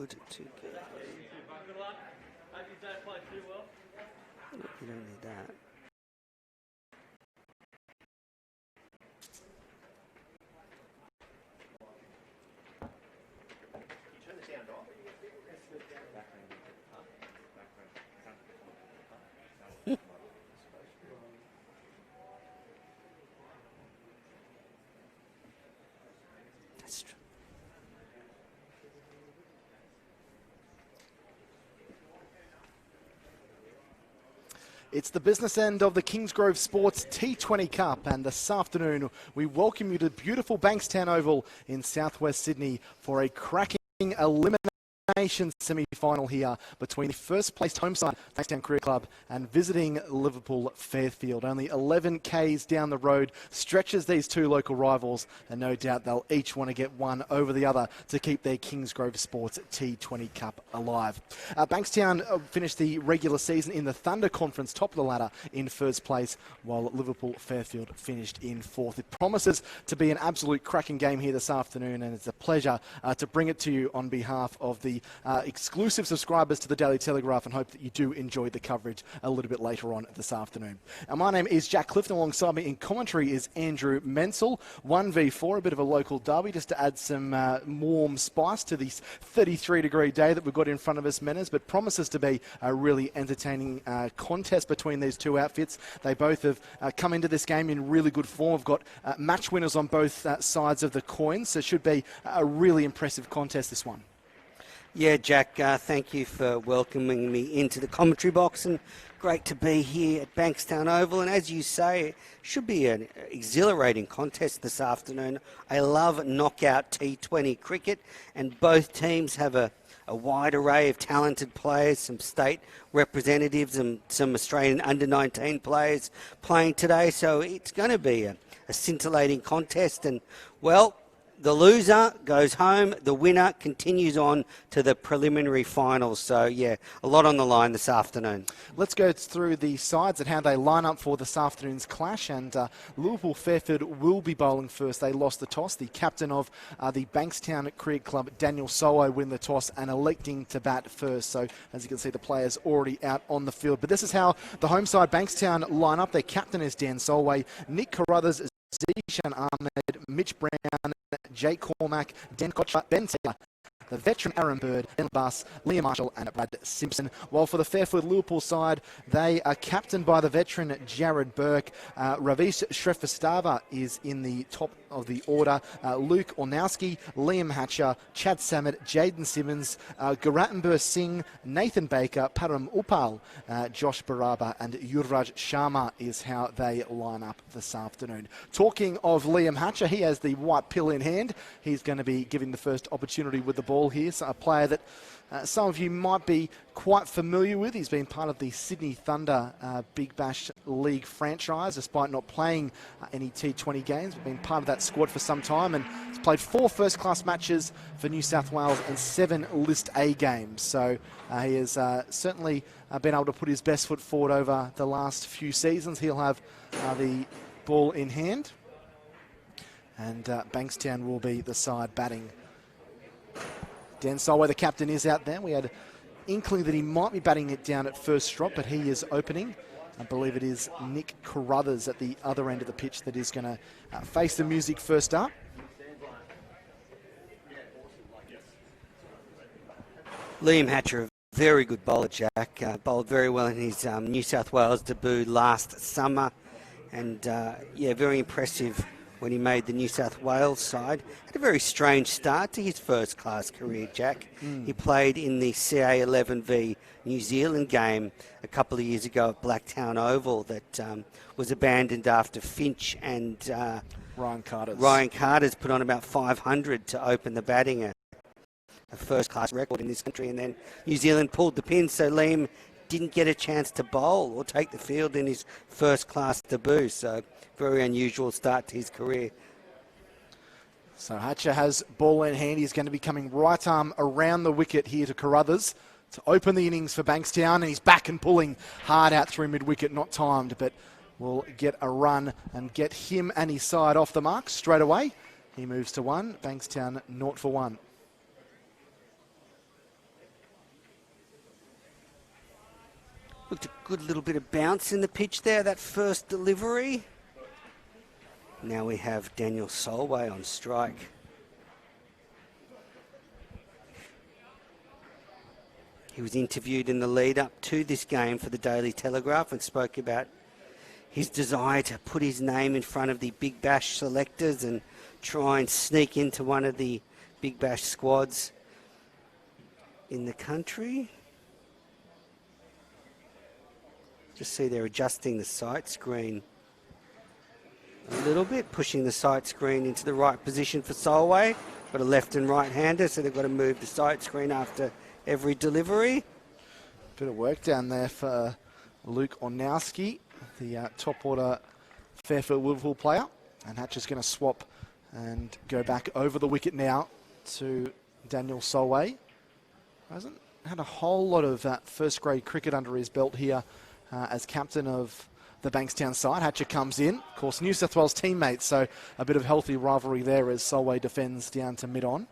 good to go. Good luck. Hope you don't play too well. You don't need that. That's true. It's the business end of the Kingsgrove Sports T20 Cup, and this afternoon we welcome you to beautiful Bankstown Oval in southwest Sydney for a cracking elimination semi-final here between the first-placed home side, Bankstown Career Club, and visiting Liverpool Fairfield. Only 11 k's down the road stretches these two local rivals, and no doubt they'll each want to get one over the other to keep their Kingsgrove Sports T20 Cup alive. Bankstown finished the regular season in the Thunder Conference, top of the ladder in first place, while Liverpool Fairfield finished in fourth. It promises to be an absolute cracking game here this afternoon, and it's a pleasure to bring it to you on behalf of the exclusive subscribers to the Daily Telegraph, and hope that you do enjoy the coverage a little bit later on this afternoon. My name is Jack Clifton. Alongside me in commentary is Andrew Menzel. 1v4, a bit of a local derby, just to add some warm spice to this 33-degree day that we've got in front of us, Menners, but promises to be a really entertaining contest between these two outfits. They both have come into this game in really good form. We've got match winners on both sides of the coin, so it should be a really impressive contest, this one. Yeah, Jack, thank you for welcoming me into the commentary box, and great to be here at Bankstown Oval. And as you say, it should be an exhilarating contest this afternoon. I love knockout T20 cricket, and both teams have a wide array of talented players, some state representatives and some Australian under-19 players playing today. So it's going to be a scintillating contest, and, well, the loser goes home, the winner continues on to the preliminary finals. So, yeah, a lot on the line this afternoon. Let's go through the sides and how they line up for this afternoon's clash. And Liverpool Fairfield will be bowling first. They lost the toss. The captain of the Bankstown Career Club, Daniel Sowo, win the toss and electing to bat first. So, as you can see, the players already out on the field. But this is how the home side Bankstown line up. Their captain is Dan Solway, Nick Carruthers, Zishan Ahmed, Mitch Brown, Jake Cormack, Dan Kocher, Ben Taylor, the veteran Aaron Bird, Ben Bass, Liam Marshall and Brad Simpson. While for the Fairfield-Liverpool side, they are captained by the veteran Jared Burke. Ravish Shrestava is in the top of the order. Luke Ornowski, Liam Hatcher, Chad Samet, Jaden Simmons, Garatanbur Singh, Nathan Baker, Param Upal, Josh Baraba and Yuvraj Sharma is how they line up this afternoon. Talking of Liam Hatcher, he has the white pill in hand. He's going to be giving the first opportunity with the ball here. So a player that some of you might be quite familiar with. He's been part of the Sydney Thunder Big Bash League franchise, despite not playing any T20 games. We've been part of that squad for some time, and he's played 4 first-class matches for New South Wales and 7 List A games. So he has certainly been able to put his best foot forward over the last few seasons. He'll have the ball in hand, and Bankstown will be the side batting. Dan Solway, the captain, is out there. We had inkling that he might be batting it down at first drop, but he is opening. I believe it is Nick Carruthers at the other end of the pitch that is going to face the music first up. Liam Hatcher, a very good bowler, Jack. Bowled very well in his New South Wales debut last summer. And, yeah, very impressive when he made the New South Wales side. Had a very strange start to his first-class career, Jack. He played in the CA11 v New Zealand game a couple of years ago at Blacktown Oval that was abandoned after Finch and Ryan Carter's put on about 500 to open the batting, a first-class record in this country. And then New Zealand pulled the pin, so Liam didn't get a chance to bowl or take the field in his first-class debut. So very unusual start to his career. So Hatcher has ball in hand. He's going to be coming right arm around the wicket here to Carruthers to open the innings for Bankstown. And he's back and pulling hard out through mid-wicket, not timed, but will get a run and get him and his side off the mark straight away. He moves to 1. Bankstown 0 for 1. Looked a good little bit of bounce in the pitch there, that first delivery. Now we have Daniel Solway on strike. He was interviewed in the lead up to this game for the Daily Telegraph and spoke about his desire to put his name in front of the Big Bash selectors and try and sneak into one of the Big Bash squads in the country. Just see they're adjusting the sight screen a little bit, pushing the sight screen into the right position for Solway. Got a left and right hander, so they've got to move the sight screen after every delivery. Bit of work down there for Luke Ornowski, the top order Fairfield-Liverpool player. And Hatcher's going to swap and go back over the wicket now to Daniel Solway. Hasn't had a whole lot of first grade cricket under his belt here as captain of the Bankstown side. Hatcher comes in, of course, New South Wales teammate, so a bit of healthy rivalry there as Solway defends down to mid-on.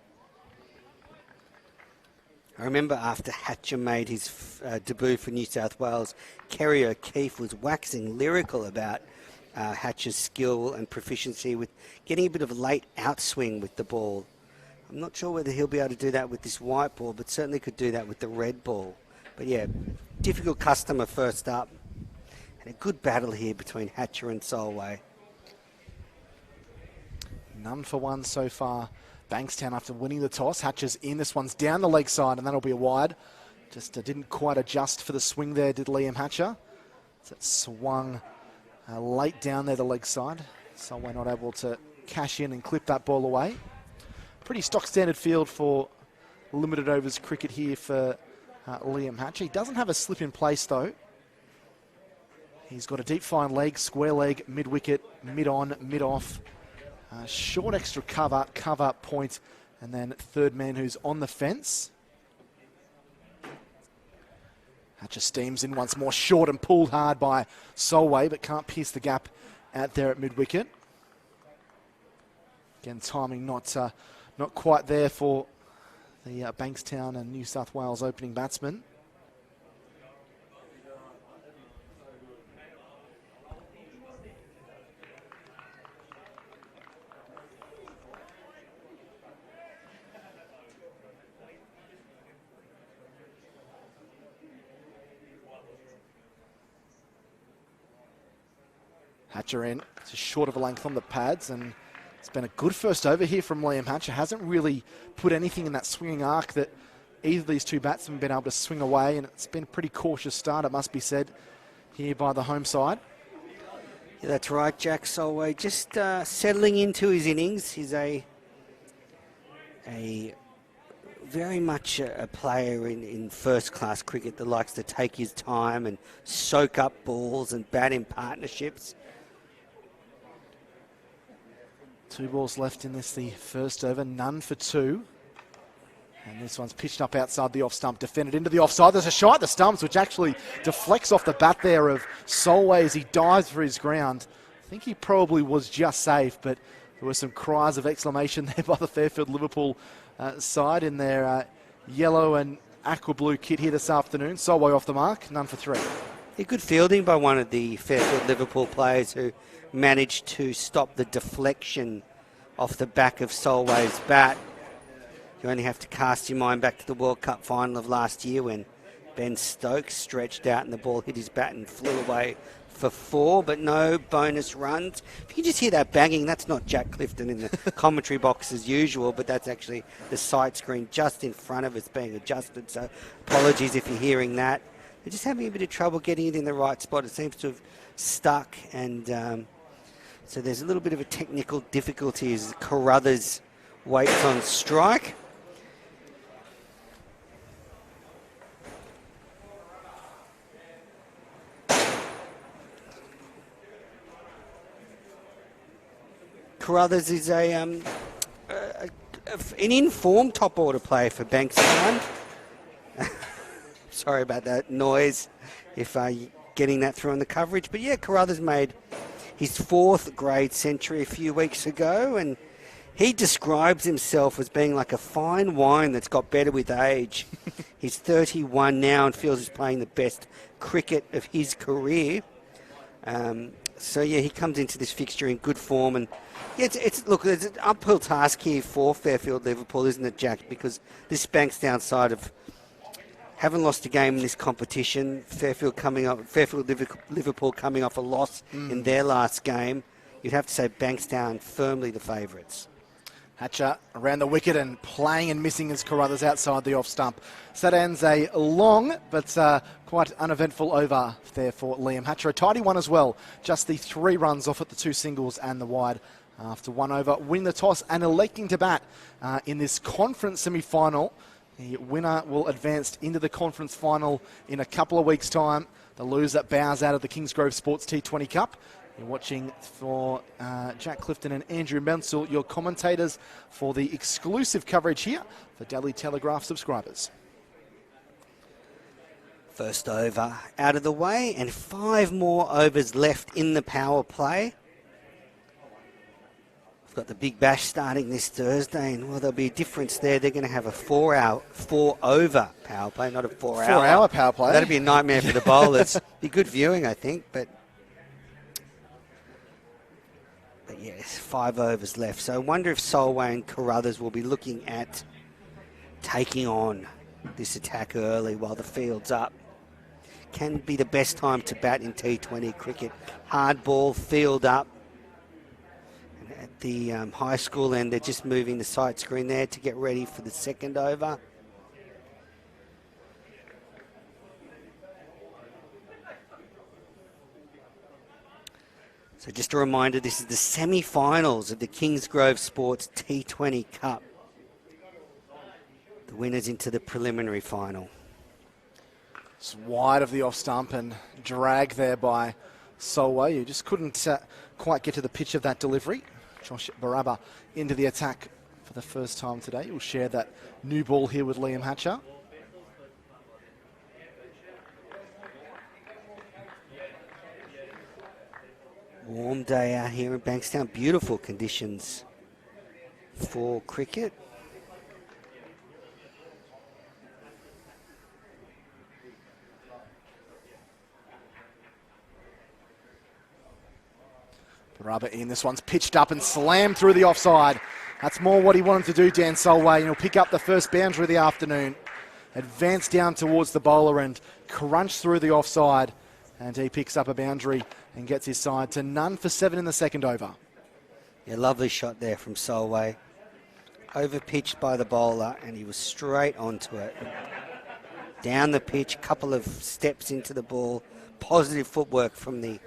I remember after Hatcher made his debut for New South Wales, Kerry O'Keefe was waxing lyrical about Hatcher's skill and proficiency with getting a bit of late outswing with the ball. I'm not sure whether he'll be able to do that with this white ball, but certainly could do that with the red ball. But yeah, difficult customer first up. And a good battle here between Hatcher and Solway. None for one so far. Bankstown after winning the toss. Hatcher's in. This one's down the leg side, and that'll be a wide. Just didn't quite adjust for the swing there, did Liam Hatcher. So it swung late down there the leg side. Solway not able to cash in and clip that ball away. Pretty stock standard field for limited overs cricket here for Liam Hatcher. He doesn't have a slip in place though. He's got a deep fine leg, square leg, mid-wicket, mid-on, mid-off. Short extra cover, point, and then third man who's on the fence. Hatcher steams in once more, short and pulled hard by Solway, but can't pierce the gap out there at mid-wicket. Again, timing not quite there for the Bankstown and New South Wales opening batsman. Hatcher in, just short of a length on the pads, and it's been a good first over here from Liam Hatcher. Hasn't really put anything in that swinging arc that either of these two batsmen have been able to swing away, and it's been a pretty cautious start, it must be said, here by the home side. Yeah, that's right, Jack Solway just settling into his innings. He's a very much a player in first-class cricket that likes to take his time and soak up balls and bat in partnerships. 2 balls left in this, the first over, none for 2. And this one's pitched up outside the off stump, defended into the offside. There's a shot at the stumps, which actually deflects off the bat there of Solway as he dives for his ground. I think he probably was just safe, but there were some cries of exclamation there by the Fairfield-Liverpool side in their yellow and aqua blue kit here this afternoon. Solway off the mark, none for 3. A good fielding by one of the Fairfield-Liverpool players who managed to stop the deflection off the back of Solway's bat. You only have to cast your mind back to the World Cup final of last year when Ben Stokes stretched out and the ball hit his bat and flew away for 4, but no bonus runs. If you just hear that banging, that's not Jack Clifton in the commentary box as usual, but that's actually the sight screen just in front of us being adjusted, so apologies if you're hearing that. They're just having a bit of trouble getting it in the right spot. It seems to have stuck, and so there's a little bit of a technical difficulty as Carruthers waits on strike. Carruthers is an informed top order player for Bankstown. Sorry about that noise if getting that through on the coverage. But yeah, Carruthers made his 4th grade century a few weeks ago, and He describes himself as being like a fine wine that's got better with age. He's 31 now and feels he's playing the best cricket of his career. So yeah, he comes into this fixture in good form, and yeah, it's an uphill task here for Fairfield-Liverpool, isn't it, Jack? Because this Bankstown side haven't lost a game in this competition. Fairfield-Liverpool coming off a loss in their last game. You'd have to say Bankstown firmly the favourites. Hatcher around the wicket and playing and missing as Carruthers outside the off stump. So that ends a long but quite uneventful over there for Liam Hatcher. A tidy one as well. Just the 3 runs off at the 2 singles and the wide after 1 over. Winning the toss and electing to bat in this conference semi-final. The winner will advance into the conference final in a couple of weeks' time. The loser bows out of the Kingsgrove Sports T20 Cup. You're watching for Jack Clifton and Andrew Menzel, your commentators for the exclusive coverage here for Daily Telegraph subscribers. First over out of the way, and 5 more overs left in the power play. We've got the Big Bash starting this Thursday, and well, there'll be a difference there. They're going to have a 4-over power play, not a 4-hour. 4-hour power play. That'd be a nightmare for the bowlers. Be good viewing, I think, but yes, 5 overs left. So I wonder if Solway and Carruthers will be looking at taking on this attack early while the field's up. Can be the best time to bat in T20 cricket. Hard ball, field up. And at the high school end, they're just moving the sight screen there to get ready for the second over. So just a reminder, this is the semi-finals of the Kingsgrove Sports T20 Cup. The winners into the preliminary final. It's wide of the off stump and dragged there by Solway. You just couldn't quite get to the pitch of that delivery. Josh Baraba into the attack for the first time today. We'll share that new ball here with Liam Hatcher. Warm day out here in Bankstown. Beautiful conditions for cricket. Baraba in. This one's pitched up and slammed through the offside. That's more what he wanted to do, Dan Solway, and he'll pick up the first boundary of the afternoon. Advance down towards the bowler and crunch through the offside. And he picks up a boundary and gets his side to none for 7 in the second over. Yeah, lovely shot there from Solway. Over-pitched by the bowler, and he was straight onto it. Down the pitch, couple of steps into the ball. Positive footwork from the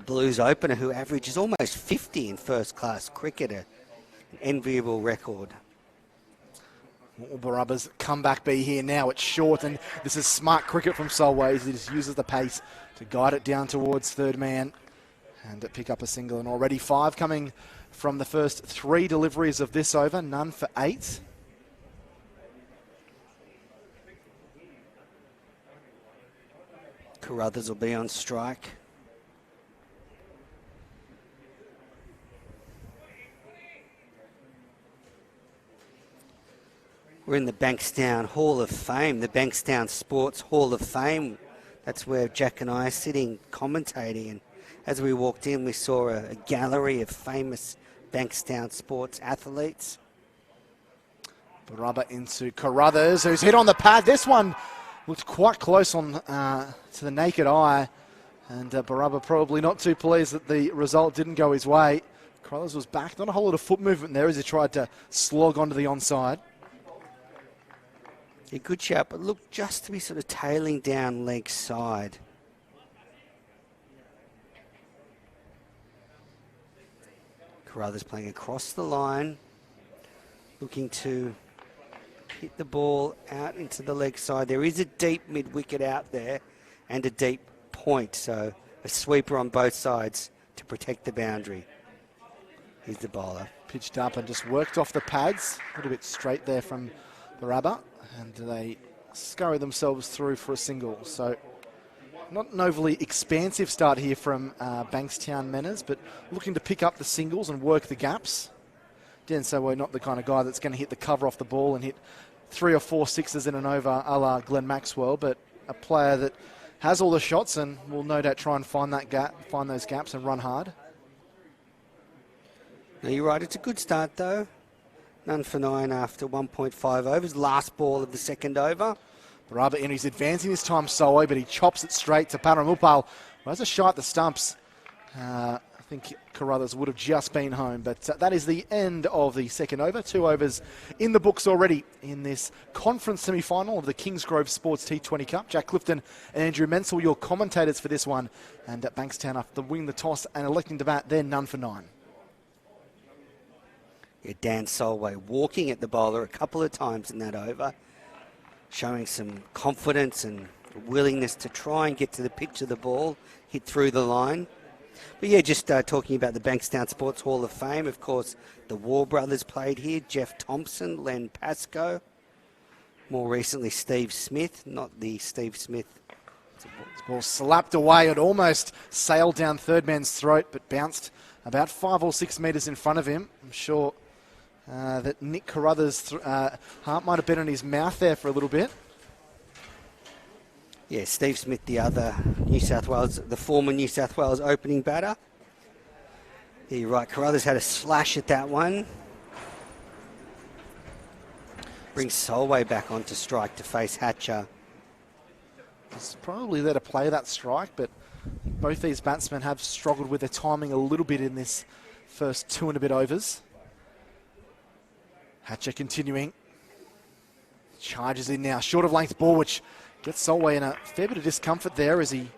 Blues opener, who averages almost 50 in first-class cricket. An enviable record. Baraba's comeback be here now. It's short, and this is smart cricket from Solway as he just uses the pace to guide it down towards third man and pick up a single. And already 5 coming from the first 3 deliveries of this over, none for 8. Carruthers will be on strike. We're in the Bankstown Hall of Fame, the Bankstown Sports Hall of Fame. That's where Jack and I are sitting commentating. And as we walked in, we saw a gallery of famous Bankstown sports athletes. Baraba into Carruthers, who's hit on the pad. This one looked quite close on to the naked eye. And Baraba probably not too pleased that the result didn't go his way. Carruthers was back. Not a whole lot of foot movement there as he tried to slog onto the onside. A good shot, but looked just to be sort of tailing down leg side. Carruthers playing across the line, looking to hit the ball out into the leg side. There is a deep mid-wicket out there and a deep point, so a sweeper on both sides to protect the boundary. Here's the bowler. Pitched up and just worked off the pads. A little bit straight there from Baraba. And they scurry themselves through for a single. So not an overly expansive start here from Bankstown Menners, but looking to pick up the singles and work the gaps. Dan Sowo, not the kind of guy that's going to hit the cover off the ball and hit 3 or 4 sixes in an over a la Glenn Maxwell, but a player that has all the shots and will no doubt try and find those gaps and run hard. No, you're right. It's a good start, though. None for 9 after 1.5 overs. Last ball of the second over. Baraba Henry's advancing this time, Sowo, but he chops it straight to Paramupal, who has a shot at the stumps. I think Carruthers would have just been home, but that is the end of the second over. 2 overs in the books already in this conference semi-final of the Kingsgrove Sports T20 Cup. Jack Clifton and Andrew Menzel, your commentators for this one. And at Bankstown, after winning the toss and electing to bat, they're none for 9. Yeah, Dan Solway walking at the bowler a couple of times in that over, showing some confidence and willingness to try and get to the pitch of the ball, hit through the line. But yeah, just talking about the Bankstown Sports Hall of Fame, of course, the War brothers played here, Jeff Thompson, Len Pascoe, more recently Steve Smith, not the Steve Smith. This ball slapped away, it almost sailed down third man's throat, but bounced about 5 or 6 metres in front of him. I'm sure that Nick Carruthers' heart might have been in his mouth there for a little bit. Yeah, Steve Smith, the other New South Wales, the former New South Wales opening batter. Yeah, you're right, Carruthers had a slash at that one. Brings Solway back onto strike to face Hatcher. He's probably there to play that strike, but both these batsmen have struggled with their timing a little bit in this first 2 and a bit overs. Hatcher continuing. Charges in now. Short of length ball, which gets Solway in a fair bit of discomfort there as he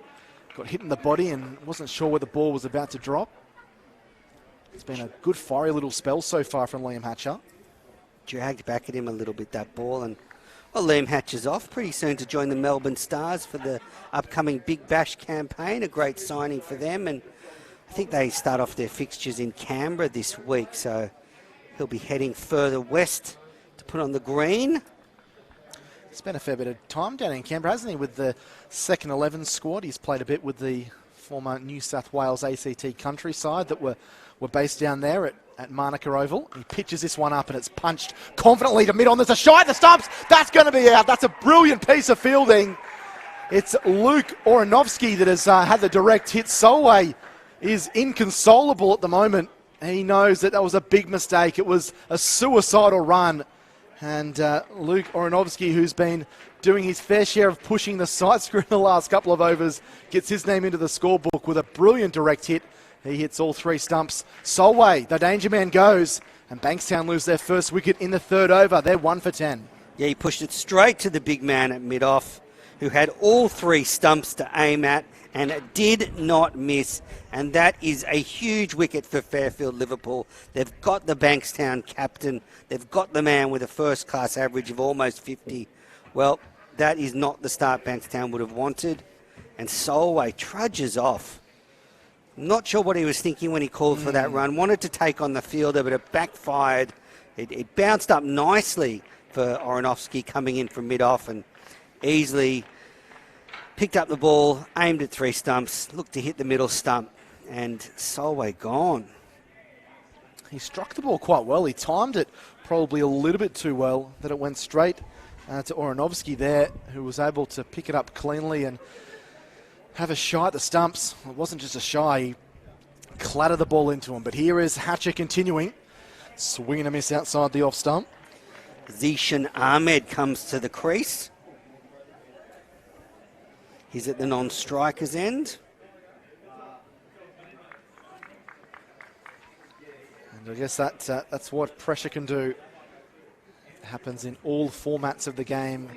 got hit in the body and wasn't sure where the ball was about to drop. It's been a good fiery little spell so far from Liam Hatcher. Dragged back at him a little bit, that ball. And well, Liam Hatcher's off pretty soon to join the Melbourne Stars for the upcoming Big Bash campaign. A great signing for them. And I think they start off their fixtures in Canberra this week. So he'll be heading further west to put on the green. Spent a fair bit of time down in Canberra, hasn't he, with the second 11 squad. He's played a bit with the former New South Wales ACT countryside that were based down there at Manuka Oval. He pitches this one up and it's punched confidently to mid-on. There's a shot at the stumps. That's going to be out. That's a brilliant piece of fielding. It's Luke Oranovsky that has had the direct hit. Solway is inconsolable at the moment. He knows that was a big mistake. It was a suicidal run. And Luke Oranovsky, who's been doing his fair share of pushing the side screw in the last couple of overs, gets his name into the scorebook with a brilliant direct hit. He hits all 3 stumps. Solway, the danger man, goes. And Bankstown lose their first wicket in the third over. They're 1 for 10. Yeah, he pushed it straight to the big man at mid-off, who had all 3 stumps to aim at and did not miss. And that is a huge wicket for Fairfield-Liverpool. They've got the Bankstown captain. They've got the man with a first-class average of almost 50. Well, that is not the start Bankstown would have wanted. And Solway trudges off. Not sure what he was thinking when he called for that run. Wanted to take on the fielder, but it backfired. It bounced up nicely for Oranovsky coming in from mid-off and easily picked up the ball, aimed at 3 stumps, looked to hit the middle stump, and Solway gone. He struck the ball quite well. He timed it probably a little bit too well, that it went straight to Oranovsky there, who was able to pick it up cleanly and have a shy at the stumps. It wasn't just a shy, he clattered the ball into him. But here is Hatcher continuing. Swing and a miss outside the off stump. Zishan Ahmed comes to the crease. He's at the non-striker's end. And I guess that's what pressure can do. It happens in all formats of the game.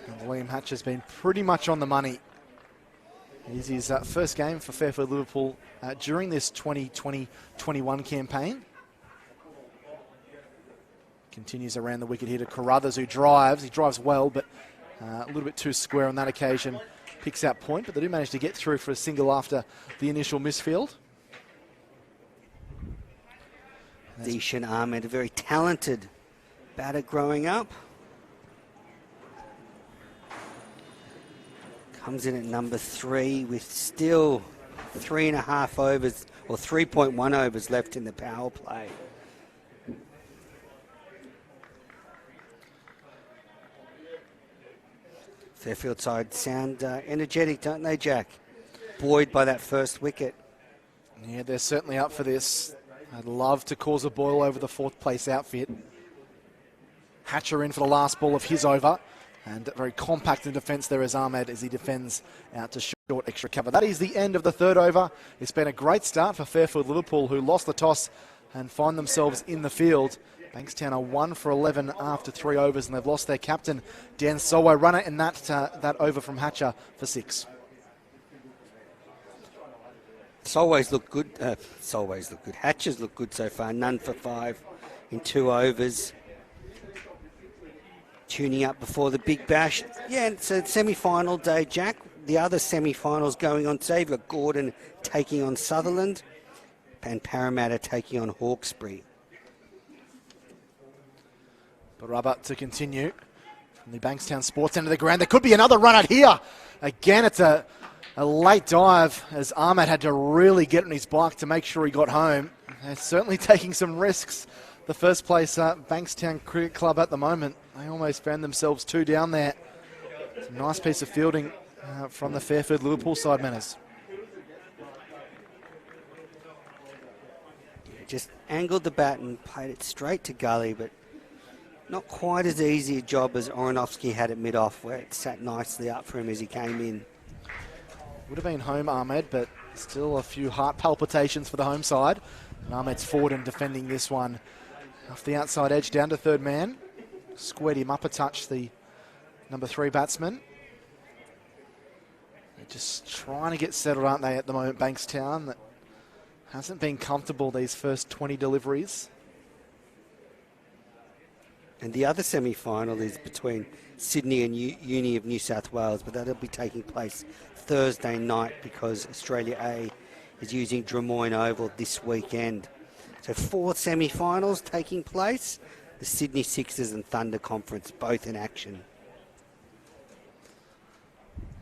And Liam Hatcher's been pretty much on the money. It's his first game for Fairfield-Liverpool during this 2020-21 campaign. Continues around the wicket here to Carruthers, who drives. He drives well, but a little bit too square on that occasion. Picks out point, but they do manage to get through for a single after the initial misfield. Zishan Ahmed, a very talented batter growing up. Comes in at number 3 with still 3.5 overs or 3.1 overs left in the power play. Fairfield side sound energetic, don't they, Jack? Buoyed by that first wicket. Yeah, they're certainly up for this. I'd love to cause a boil over the fourth place outfit. Hatcher in for the last ball of his over. And very compact in defence there is Ahmed as he defends out to short extra cover. That is the end of the third over. It's been a great start for Fairfield-Liverpool, who lost the toss and find themselves in the field. Bankstown are 1 for 11 after 3 overs, and they've lost their captain, Dan Solway, runner in that over from Hatcher for 6. Solways look good. Hatchers look good so far. None for 5 in 2 overs. Tuning up before the big bash. Yeah, it's a semi-final day, Jack. The other semi-finals going on today. We've got Gordon taking on Sutherland and Parramatta taking on Hawkesbury. Baraba to continue from the Bankstown Sports end of the ground. There could be another run out here. Again, it's a late dive as Ahmed had to really get on his bike to make sure he got home. They're certainly taking some risks. The first place Bankstown Cricket Club at the moment. They almost found themselves 2 down there. It's a nice piece of fielding from the Fairfield-Liverpool side, Manners. Just angled the bat and played it straight to gully, but not quite as easy a job as Oronovsky had at mid-off, where it sat nicely up for him as he came in. Would have been home, Ahmed, but still a few heart palpitations for the home side. And Ahmed's forward and defending this one off the outside edge down to third man. Squared him up a touch, the number 3 batsman. They're just trying to get settled, aren't they, at the moment, Bankstown? That hasn't been comfortable these first 20 deliveries. And the other semi-final is between Sydney and Uni of New South Wales, but that'll be taking place Thursday night because Australia A is using Drummoyne Oval this weekend. So 4 semi-finals taking place. The Sydney Sixers and Thunder Conference both in action.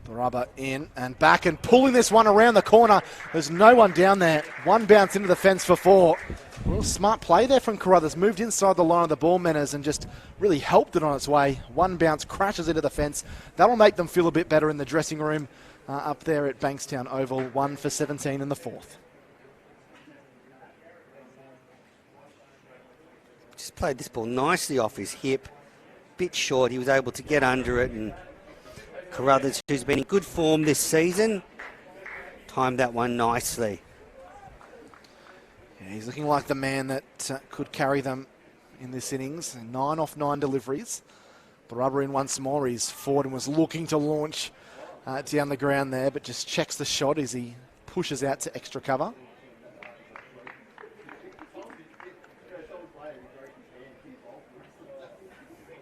Baraba in and back and pulling this one around the corner. There's no one down there. One bounce into the fence for 4. A little smart play there from Carruthers. Moved inside the line of the ball, Manners, and just really helped it on its way. One bounce crashes into the fence. That'll make them feel a bit better in the dressing room up there at Bankstown Oval. 1 for 17 in the 4th. Just played this ball nicely off his hip. Bit short. He was able to get under it, and Carruthers, who's been in good form this season, timed that one nicely. Yeah, he's looking like the man that could carry them in this innings. 9 off 9 deliveries. Baraba in once more. He's forward and was looking to launch down the ground there, but just checks the shot as he pushes out to extra cover.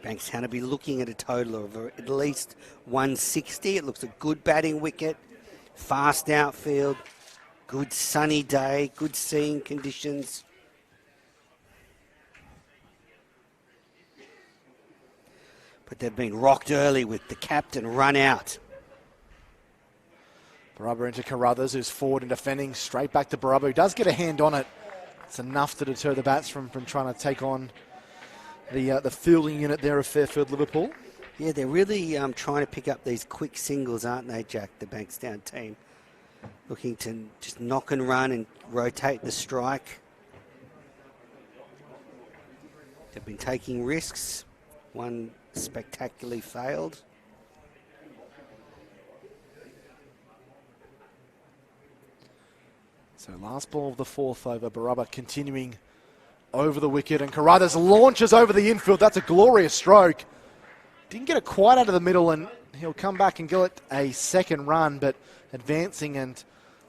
Bankstown will be looking at a total of at least 160. It looks a good batting wicket, fast outfield, good sunny day, good seeing conditions. But they've been rocked early with the captain run out. Baraba into Carruthers, who's forward and defending. Straight back to Baraba, who does get a hand on it. It's enough to deter the bats from trying to take on the fielding unit there of Fairfield-Liverpool. Yeah, they're really trying to pick up these quick singles, aren't they, Jack, the Bankstown team? Looking to just knock and run and rotate the strike. They've been taking risks. One spectacularly failed. So last ball of the 4th over. Baraba continuing over the wicket, and Carruthers launches over the infield. That's a glorious stroke. Didn't get it quite out of the middle, and he'll come back and get a second run, but advancing and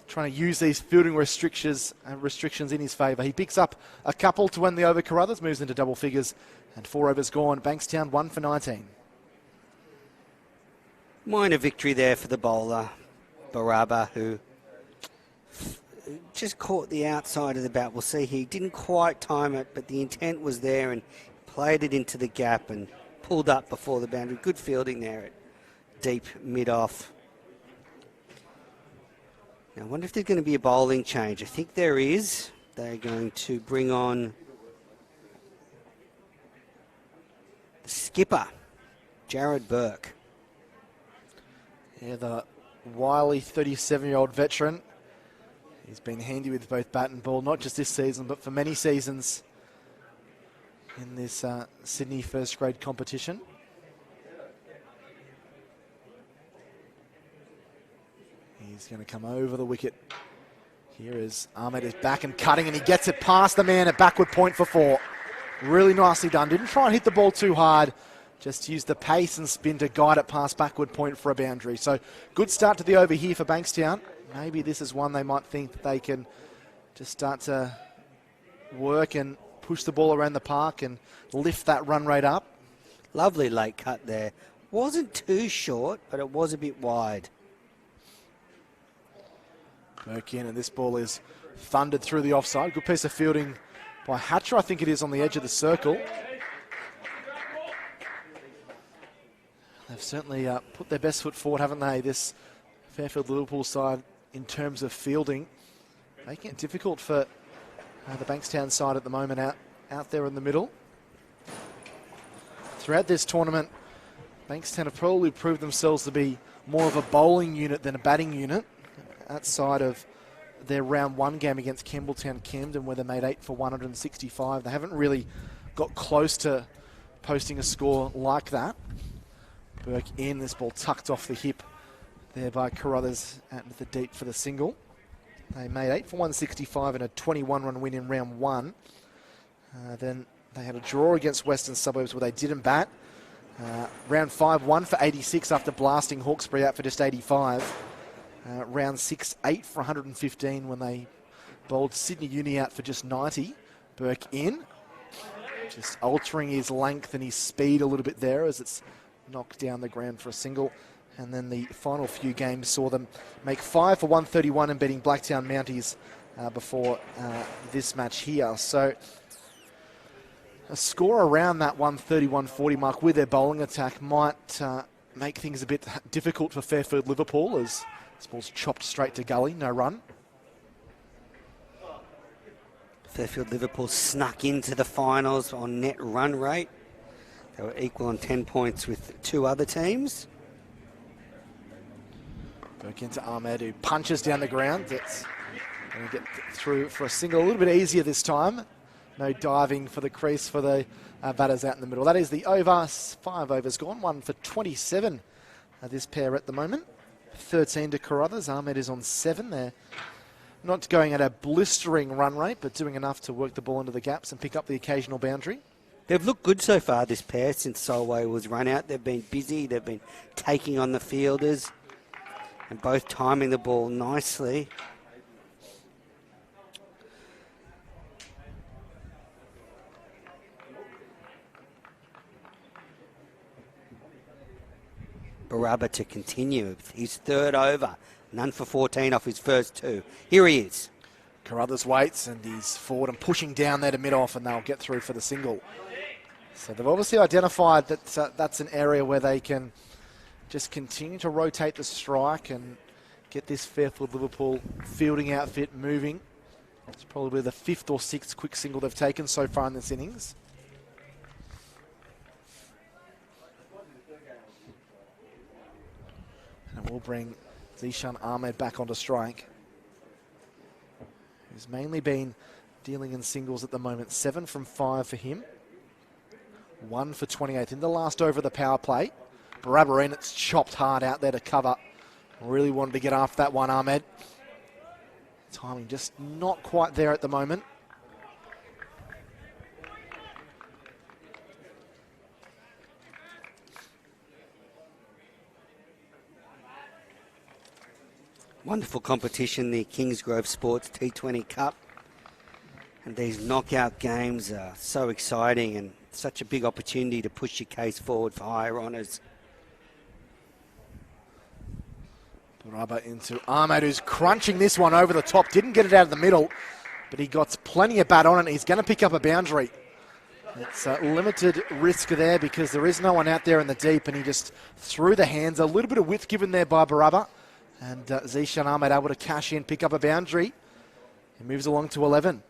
trying to use these fielding restrictions in his favour. He picks up a couple to end the over. Carruthers moves into double figures, and 4 overs gone. Bankstown 1 for 19. Minor victory there for the bowler, Baraba, who just caught the outside of the bat. We'll see, he didn't quite time it, but the intent was there and played it into the gap and pulled up before the boundary. Good fielding there at deep mid-off. Now, I wonder if there's going to be a bowling change. I think there is. They're going to bring on the skipper, Jared Burke. Yeah, the wily 37-year-old veteran. He's been handy with both bat and ball, not just this season, but for many seasons in this Sydney first grade competition. He's going to come over the wicket. Here is Ahmed is back and cutting, and he gets it past the man at backward point for 4. Really nicely done. Didn't try and hit the ball too hard. Just used the pace and spin to guide it past backward point for a boundary. So good start to the over here for Bankstown. Maybe this is one they might think that they can just start to work and push the ball around the park and lift that run rate up. Lovely late cut there. Wasn't too short, but it was a bit wide. Burke in, and this ball is thundered through the offside. Good piece of fielding by Hatcher, I think it is, on the edge of the circle. They've certainly put their best foot forward, haven't they, this Fairfield-Liverpool side in terms of fielding. Making it difficult for the Bankstown side at the moment out there in the middle. Throughout this tournament, Bankstown have probably proved themselves to be more of a bowling unit than a batting unit. Outside of their round 1 game against Campbelltown Camden, where they made 8 for 165. They haven't really got close to posting a score like that. Burke in, this ball tucked off the hip there by Carruthers out into the deep for the single. They made 8 for 165 and a 21-run win in round 1. Then they had a draw against Western Suburbs where they didn't bat. Round 5, 1 for 86 after blasting Hawkesbury out for just 85. Round 6, 8 for 115 when they bowled Sydney Uni out for just 90. Burke in, just altering his length and his speed a little bit there as it's knocked down the ground for a single. And then the final few games saw them make 5 for 131 and beating Blacktown Mounties before this match here. So a score around that 130-140 mark with their bowling attack might make things a bit difficult for Fairfield-Liverpool as this ball's chopped straight to gully, no run. Fairfield-Liverpool snuck into the finals on net run rate. They were equal on 10 points with 2 other teams. Back into Ahmed, who punches down the ground. That's going to get through for a single. A little bit easier this time. No diving for the crease for the batters out in the middle. That is the over. 5 overs gone. 1 for 27. This pair at the moment. 13 to Carruthers. Ahmed is on 7 there. Not going at a blistering run rate, but doing enough to work the ball into the gaps and pick up the occasional boundary. They've looked good so far, this pair, since Solway was run out. They've been busy. They've been taking on the fielders and both timing the ball nicely. Baraba to continue with his 3rd over. None for 14 off his first 2. Here he is. Carruthers waits and he's forward and pushing down there to mid-off, and they'll get through for the single. So they've obviously identified that that's an area where they can just continue to rotate the strike and get this Fairfield-Liverpool fielding outfit moving. It's probably the 5th or 6th quick single they've taken so far in this innings. And we'll bring Zishan Ahmed back onto strike, who's mainly been dealing in singles at the moment. 7 from 5 for him. 1 for 28 in the last over of the power play. Baraba in, it's chopped hard out there to cover. Really wanted to get after that one, Ahmed. Timing just not quite there at the moment. Wonderful competition, the Kingsgrove Sports T20 Cup. And these knockout games are so exciting and such a big opportunity to push your case forward for higher honours. Baraba into Ahmed, who's crunching this one over the top. Didn't get it out of the middle, but he got plenty of bat on it. He's going to pick up a boundary. It's a limited risk there because there is no one out there in the deep, and he just threw the hands. A little bit of width given there by Baraba. And Zishan Ahmed able to cash in, pick up a boundary. He moves along to 11.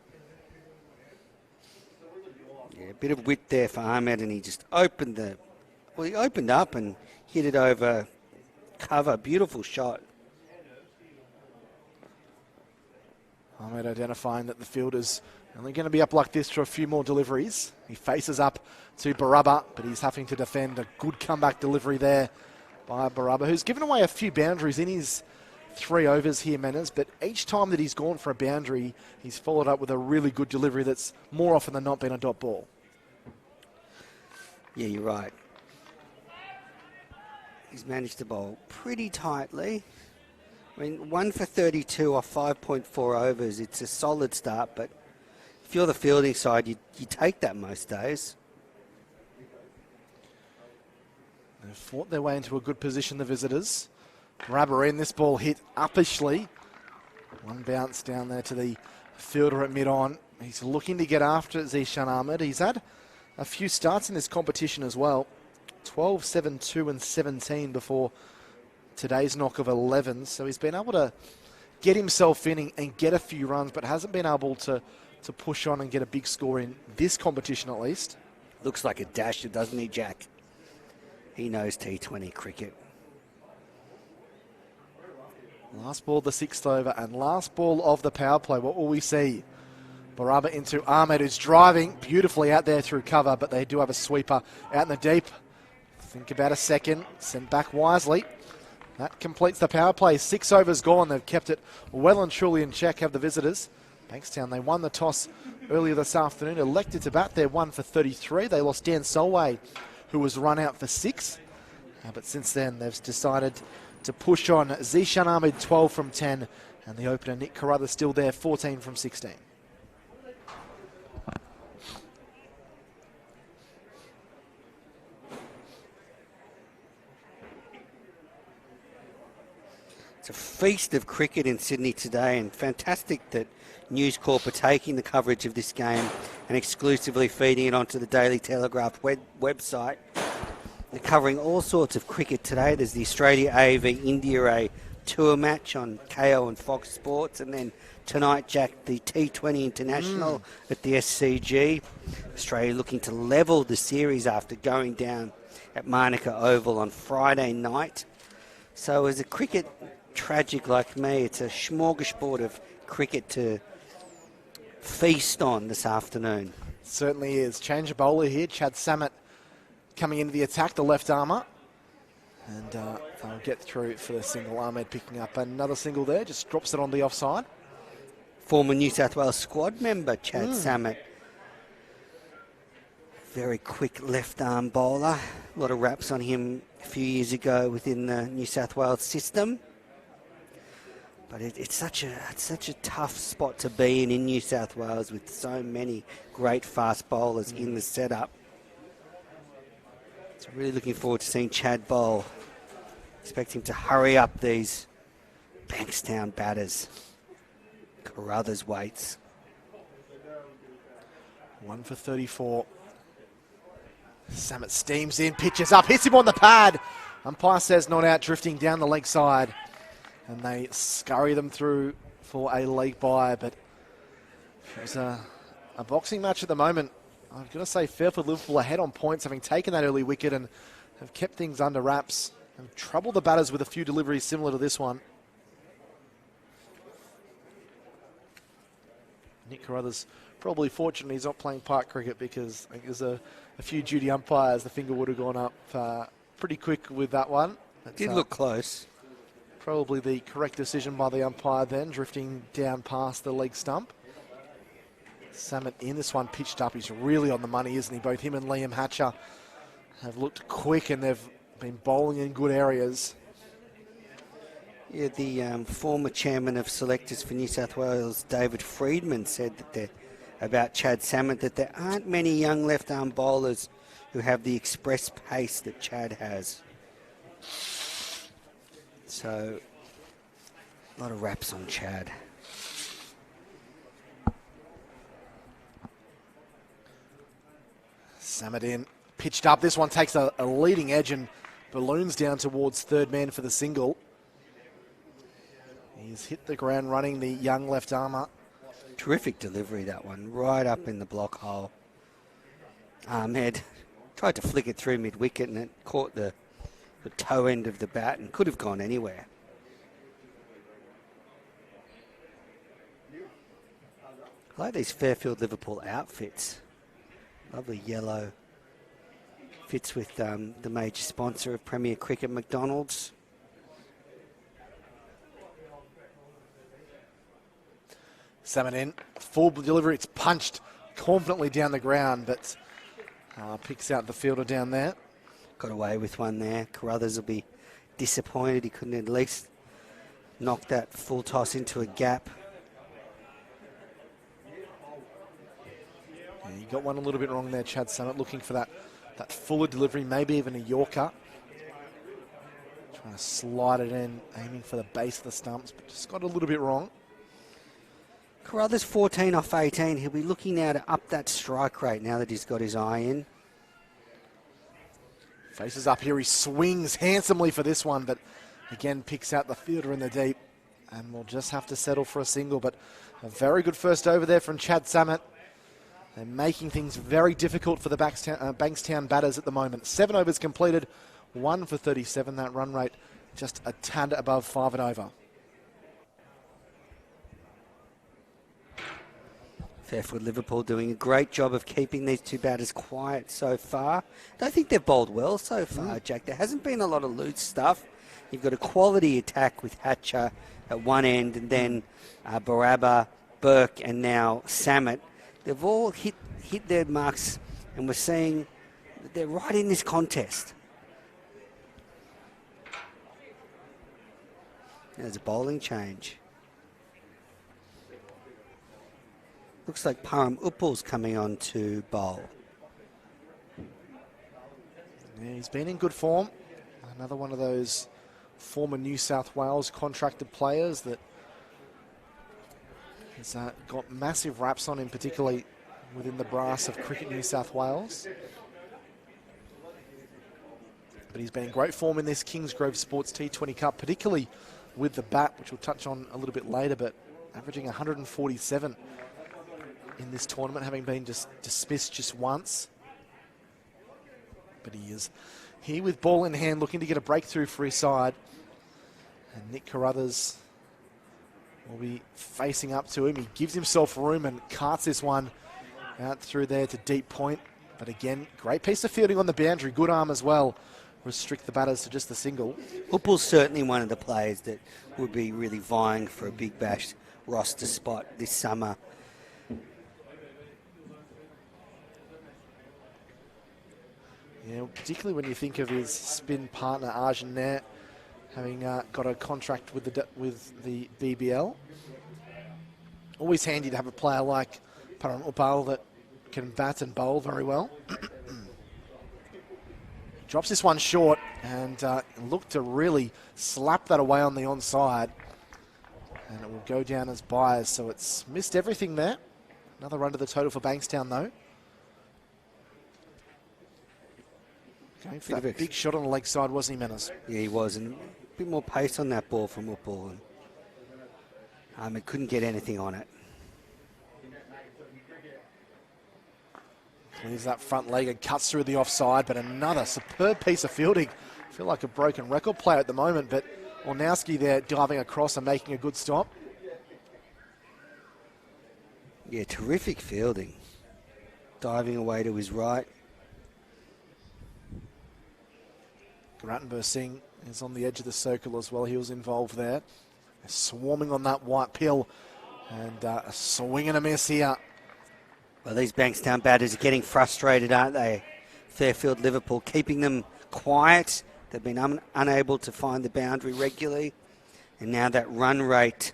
Yeah, a bit of width there for Ahmed, and he just opened up and hit it over cover. Beautiful shot. Ahmed identifying that the field is only going to be up like this for a few more deliveries. He faces up to Baraba, but he's having to defend. A good comeback delivery there by Baraba, who's given away a few boundaries in his 3 overs here, Menas, but each time that he's gone for a boundary, he's followed up with a really good delivery that's more often than not been a dot ball. Yeah, you're right. He's managed to bowl pretty tightly. I mean, 1 for 32 off 5.4 overs. It's a solid start, but if you're the fielding side, you take that most days. They've fought their way into a good position, the visitors. Rubber in, this ball hit uppishly. One bounce down there to the fielder at mid-on. He's looking to get after it, Zishan Ahmed. He's had a few starts in this competition as well. 12, 7, 2 and 17 before today's knock of 11. So he's been able to get himself in and get a few runs, but hasn't been able to push on and get a big score in this competition at least. Looks like a dasher, doesn't he, Jack? He knows T20 cricket. Last ball of the 6th over and last ball of the power play. What will we see? Baraba into Ahmed, who's driving beautifully out there through cover, but they do have a sweeper out in the deep. Think about a second, sent back wisely. That completes the power play. 6 overs gone. They've kept it well and truly in check, have the visitors. Bankstown, they won the toss earlier this afternoon, elected to bat their 1 for 33. They lost Dan Solway, who was run out for 6. But since then, they've decided to push on. Zishan Ahmed, 12 from 10, and the opener, Nick Carruthers, still there, 14 from 16. It's a feast of cricket in Sydney today, and fantastic that News Corp are taking the coverage of this game and exclusively feeding it onto the Daily Telegraph website. They're covering all sorts of cricket today. There's the Australia A v India A tour match on KO and Fox Sports, and then tonight, Jack, the T20 International at the SCG. Australia looking to level the series after going down at Manuka Oval on Friday night. So as a cricket tragic like me, it's a smorgasbord of cricket to feast on this afternoon. Certainly is. Change of bowler here. Chad Samet coming into the attack, the left armour. And they'll get through for the single. Ahmed picking up another single there, just drops it on the offside. Former New South Wales squad member, Chad Samet. Very quick left arm bowler. A lot of raps on him a few years ago within the New South Wales system. But it's such a tough spot to be in New South Wales with so many great fast bowlers in the setup. So really looking forward to seeing Chad bowl. Expect him to hurry up these Bankstown batters. Carruthers waits. 1 for 34. Samet steams in, pitches up, hits him on the pad. Umpire says not out, drifting down the leg side. And they scurry them through for a leg bye. But it's a boxing match at the moment. I've got to say Fairfield-Liverpool ahead on points, having taken that early wicket and have kept things under wraps and troubled the batters with a few deliveries similar to this one. Nick Carruthers probably fortunate he's not playing park cricket, because I think there's a few duty umpires. The finger would have gone up pretty quick with that one. Did look close. Probably the correct decision by the umpire then, drifting down past the leg stump. Samet in this one, pitched up. He's really on the money, isn't he? Both him and Liam Hatcher have looked quick, and they've been bowling in good areas. Yeah, the former chairman of selectors for New South Wales, David Friedman, said that about Chad Samet, that there aren't many young left-arm bowlers who have the express pace that Chad has. So, a lot of raps on Chad. Samet in, pitched up. This one takes a leading edge and balloons down towards third man for the single. He's hit the ground running, the young left armour. Terrific delivery, that one, right up in the block hole. Ahmed tried to flick it through mid-wicket, and it caught the the toe end of the bat and could have gone anywhere. I like these Fairfield-Liverpool outfits. Lovely yellow. Fits with the major sponsor of Premier Cricket, McDonald's. Salmon in, full delivery, it's punched confidently down the ground, but picks out the fielder down there. Got away with one there. Carruthers will be disappointed he couldn't at least knock that full toss into a gap. Yeah, you got one a little bit wrong there, Chad Summit, looking for that fuller delivery, maybe even a Yorker. Trying to slide it in, aiming for the base of the stumps, but just got a little bit wrong. Carruthers 14 off 18. He'll be looking now to up that strike rate now that he's got his eye in. Faces up here, he swings handsomely for this one, but again picks out the fielder in the deep, and will just have to settle for a single. But a very good first over there from Chad Summit. They're making things very difficult for the Bankstown batters at the moment. 7 overs completed, 1 for 37. That run rate just a tad above 5 and over. Fairfield-Liverpool doing a great job of keeping these two batters quiet so far. I don't think they've bowled well so far, Jack. There hasn't been a lot of loose stuff. You've got a quality attack with Hatcher at one end, and then Barabba, Burke, and now Samet. They've all hit their marks, and we're seeing that they're right in this contest. There's a bowling change. Looks like Param Uppal's coming on to bowl. Yeah, he's been in good form. Another one of those former New South Wales contracted players that has got massive raps on him, particularly within the brass of Cricket New South Wales. But he's been in great form in this Kingsgrove Sports T20 Cup, particularly with the bat, which we'll touch on a little bit later, but averaging 147 in this tournament, having been just dismissed just once. But he is here with ball in hand, looking to get a breakthrough for his side. And Nick Carruthers will be facing up to him. He gives himself room and carts this one out through there to deep point. But again, great piece of fielding on the boundary, good arm as well. Restrict the batters to just the single. Uppal's certainly one of the players that would be really vying for a Big Bash roster spot this summer. Yeah, particularly when you think of his spin partner Arjun Nair having got a contract with the BBL. Always handy to have a player like Param Uppal that can bat and bowl very well. Drops this one short and look to really slap that away on the onside. And it will go down as byes, so it's missed everything there. Another run to the total for Bankstown though. Going for that big shot on the leg side, wasn't he, Menas? Yeah, he was, and a bit more pace on that ball from Uppal. It couldn't get anything on it. Clears that front leg and cuts through the offside, but another superb piece of fielding. I feel like a broken record player at the moment, but Ornowski there diving across and making a good stop. Yeah, terrific fielding. Diving away to his right. Rattenberg Singh is on the edge of the circle as well. He was involved there. They're swarming on that white pill. And a swing and a miss here. Well, these Bankstown batters are getting frustrated, aren't they? Fairfield-Liverpool keeping them quiet. They've been unable to find the boundary regularly. And now that run rate,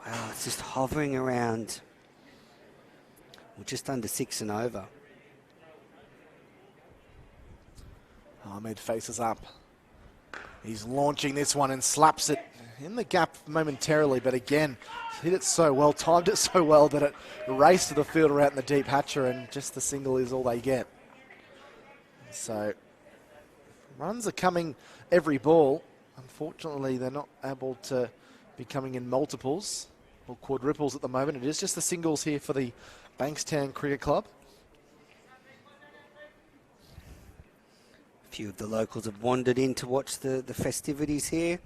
wow, it's just hovering around. Well, just under 6 and over. Ahmed faces up. He's launching this one and slaps it in the gap momentarily, but again, hit it so well, timed it so well that it raced to the fielder out in the deep hatcher, and just the single is all they get. So runs are coming every ball. Unfortunately, they're not able to be coming in multiples or quadruples at the moment. It is just the singles here for the Bankstown Cricket Club. few of the locals have wandered in to watch the festivities here.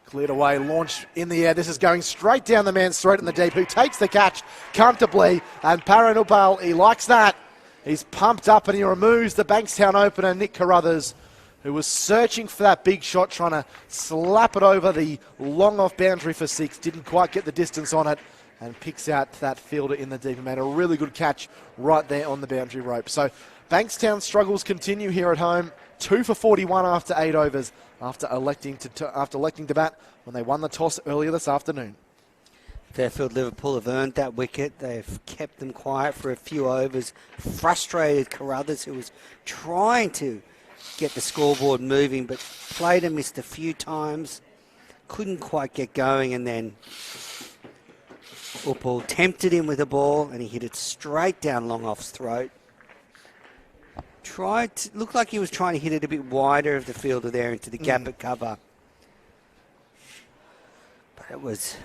Cleared away, launch in the air. This is going straight down the man's throat in the deep, who takes the catch comfortably. And Paranupal, he likes that. He's pumped up and he removes the Bankstown opener, Nick Carruthers, who was searching for that big shot, trying to slap it over the long off boundary for 6. Didn't quite get the distance on it and picks out that fielder in the deep and made a really good catch right there on the boundary rope. So Bankstown struggles continue here at home. 2 for 41 after 8 overs, after electing to bat when they won the toss earlier this afternoon. Fairfield-Liverpool have earned that wicket. They've kept them quiet for a few overs. Frustrated Carruthers, who was trying to get the scoreboard moving, but played and missed a few times. Couldn't quite get going, and then Uppal tempted him with a ball, and he hit it straight down Longoff's throat. Looked like he was trying to hit it a bit wider of the fielder there into the gap at cover. But it was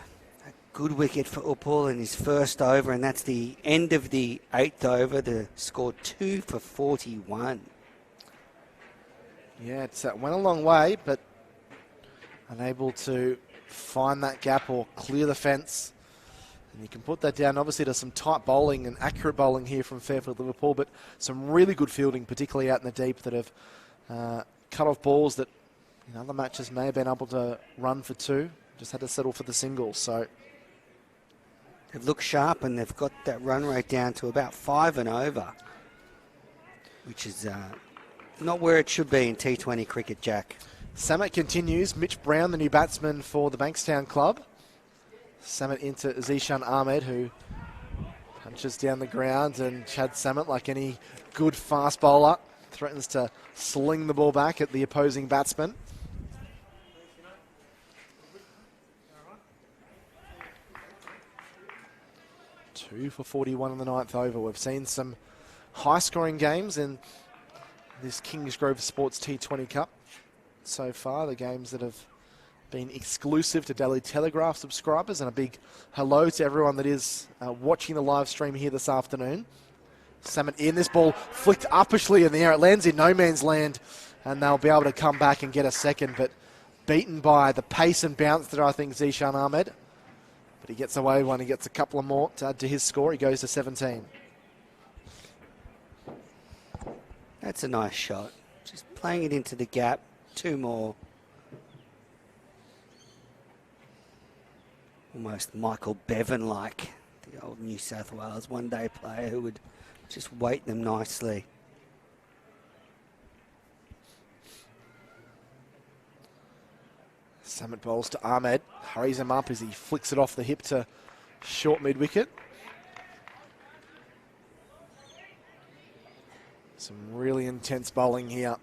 a good wicket for Uppal in his first over, and that's the end of the 8th over. The score 2 for 41. Yeah, it went a long way, but unable to find that gap or clear the fence. And you can put that down, obviously, to some tight bowling and accurate bowling here from Fairfield-Liverpool, but some really good fielding, particularly out in the deep, that have cut off balls that in other matches may have been able to run for 2. Just had to settle for the singles. So they've looked sharp, and they've got that run rate down to about 5 and over, which is not where it should be in T20 cricket, Jack. Samet continues. Mitch Brown, the new batsman for the Bankstown club. Samet into Zishan Ahmed, who punches down the ground, and Chad Samet, like any good fast bowler, threatens to sling the ball back at the opposing batsman. Two for 41 in the 9th over. We've seen some high-scoring games in this Kingsgrove Sports T20 Cup so far, the games that have been exclusive to Daily Telegraph subscribers, and a big hello to everyone that is watching the live stream here this afternoon. Samet in, this ball flicked uppishly in the air. It lands in no man's land, and they'll be able to come back and get a second, but beaten by the pace and bounce that I think Zishan Ahmed. But he gets away one. He gets a couple of more to add to his score. He goes to 17. That's a nice shot. Just playing it into the gap. 2 more. Almost Michael Bevan-like, the old New South Wales one-day player who would just weight them nicely. Samet bowls to Ahmed, hurries him up as he flicks it off the hip to short mid-wicket. Some really intense bowling here.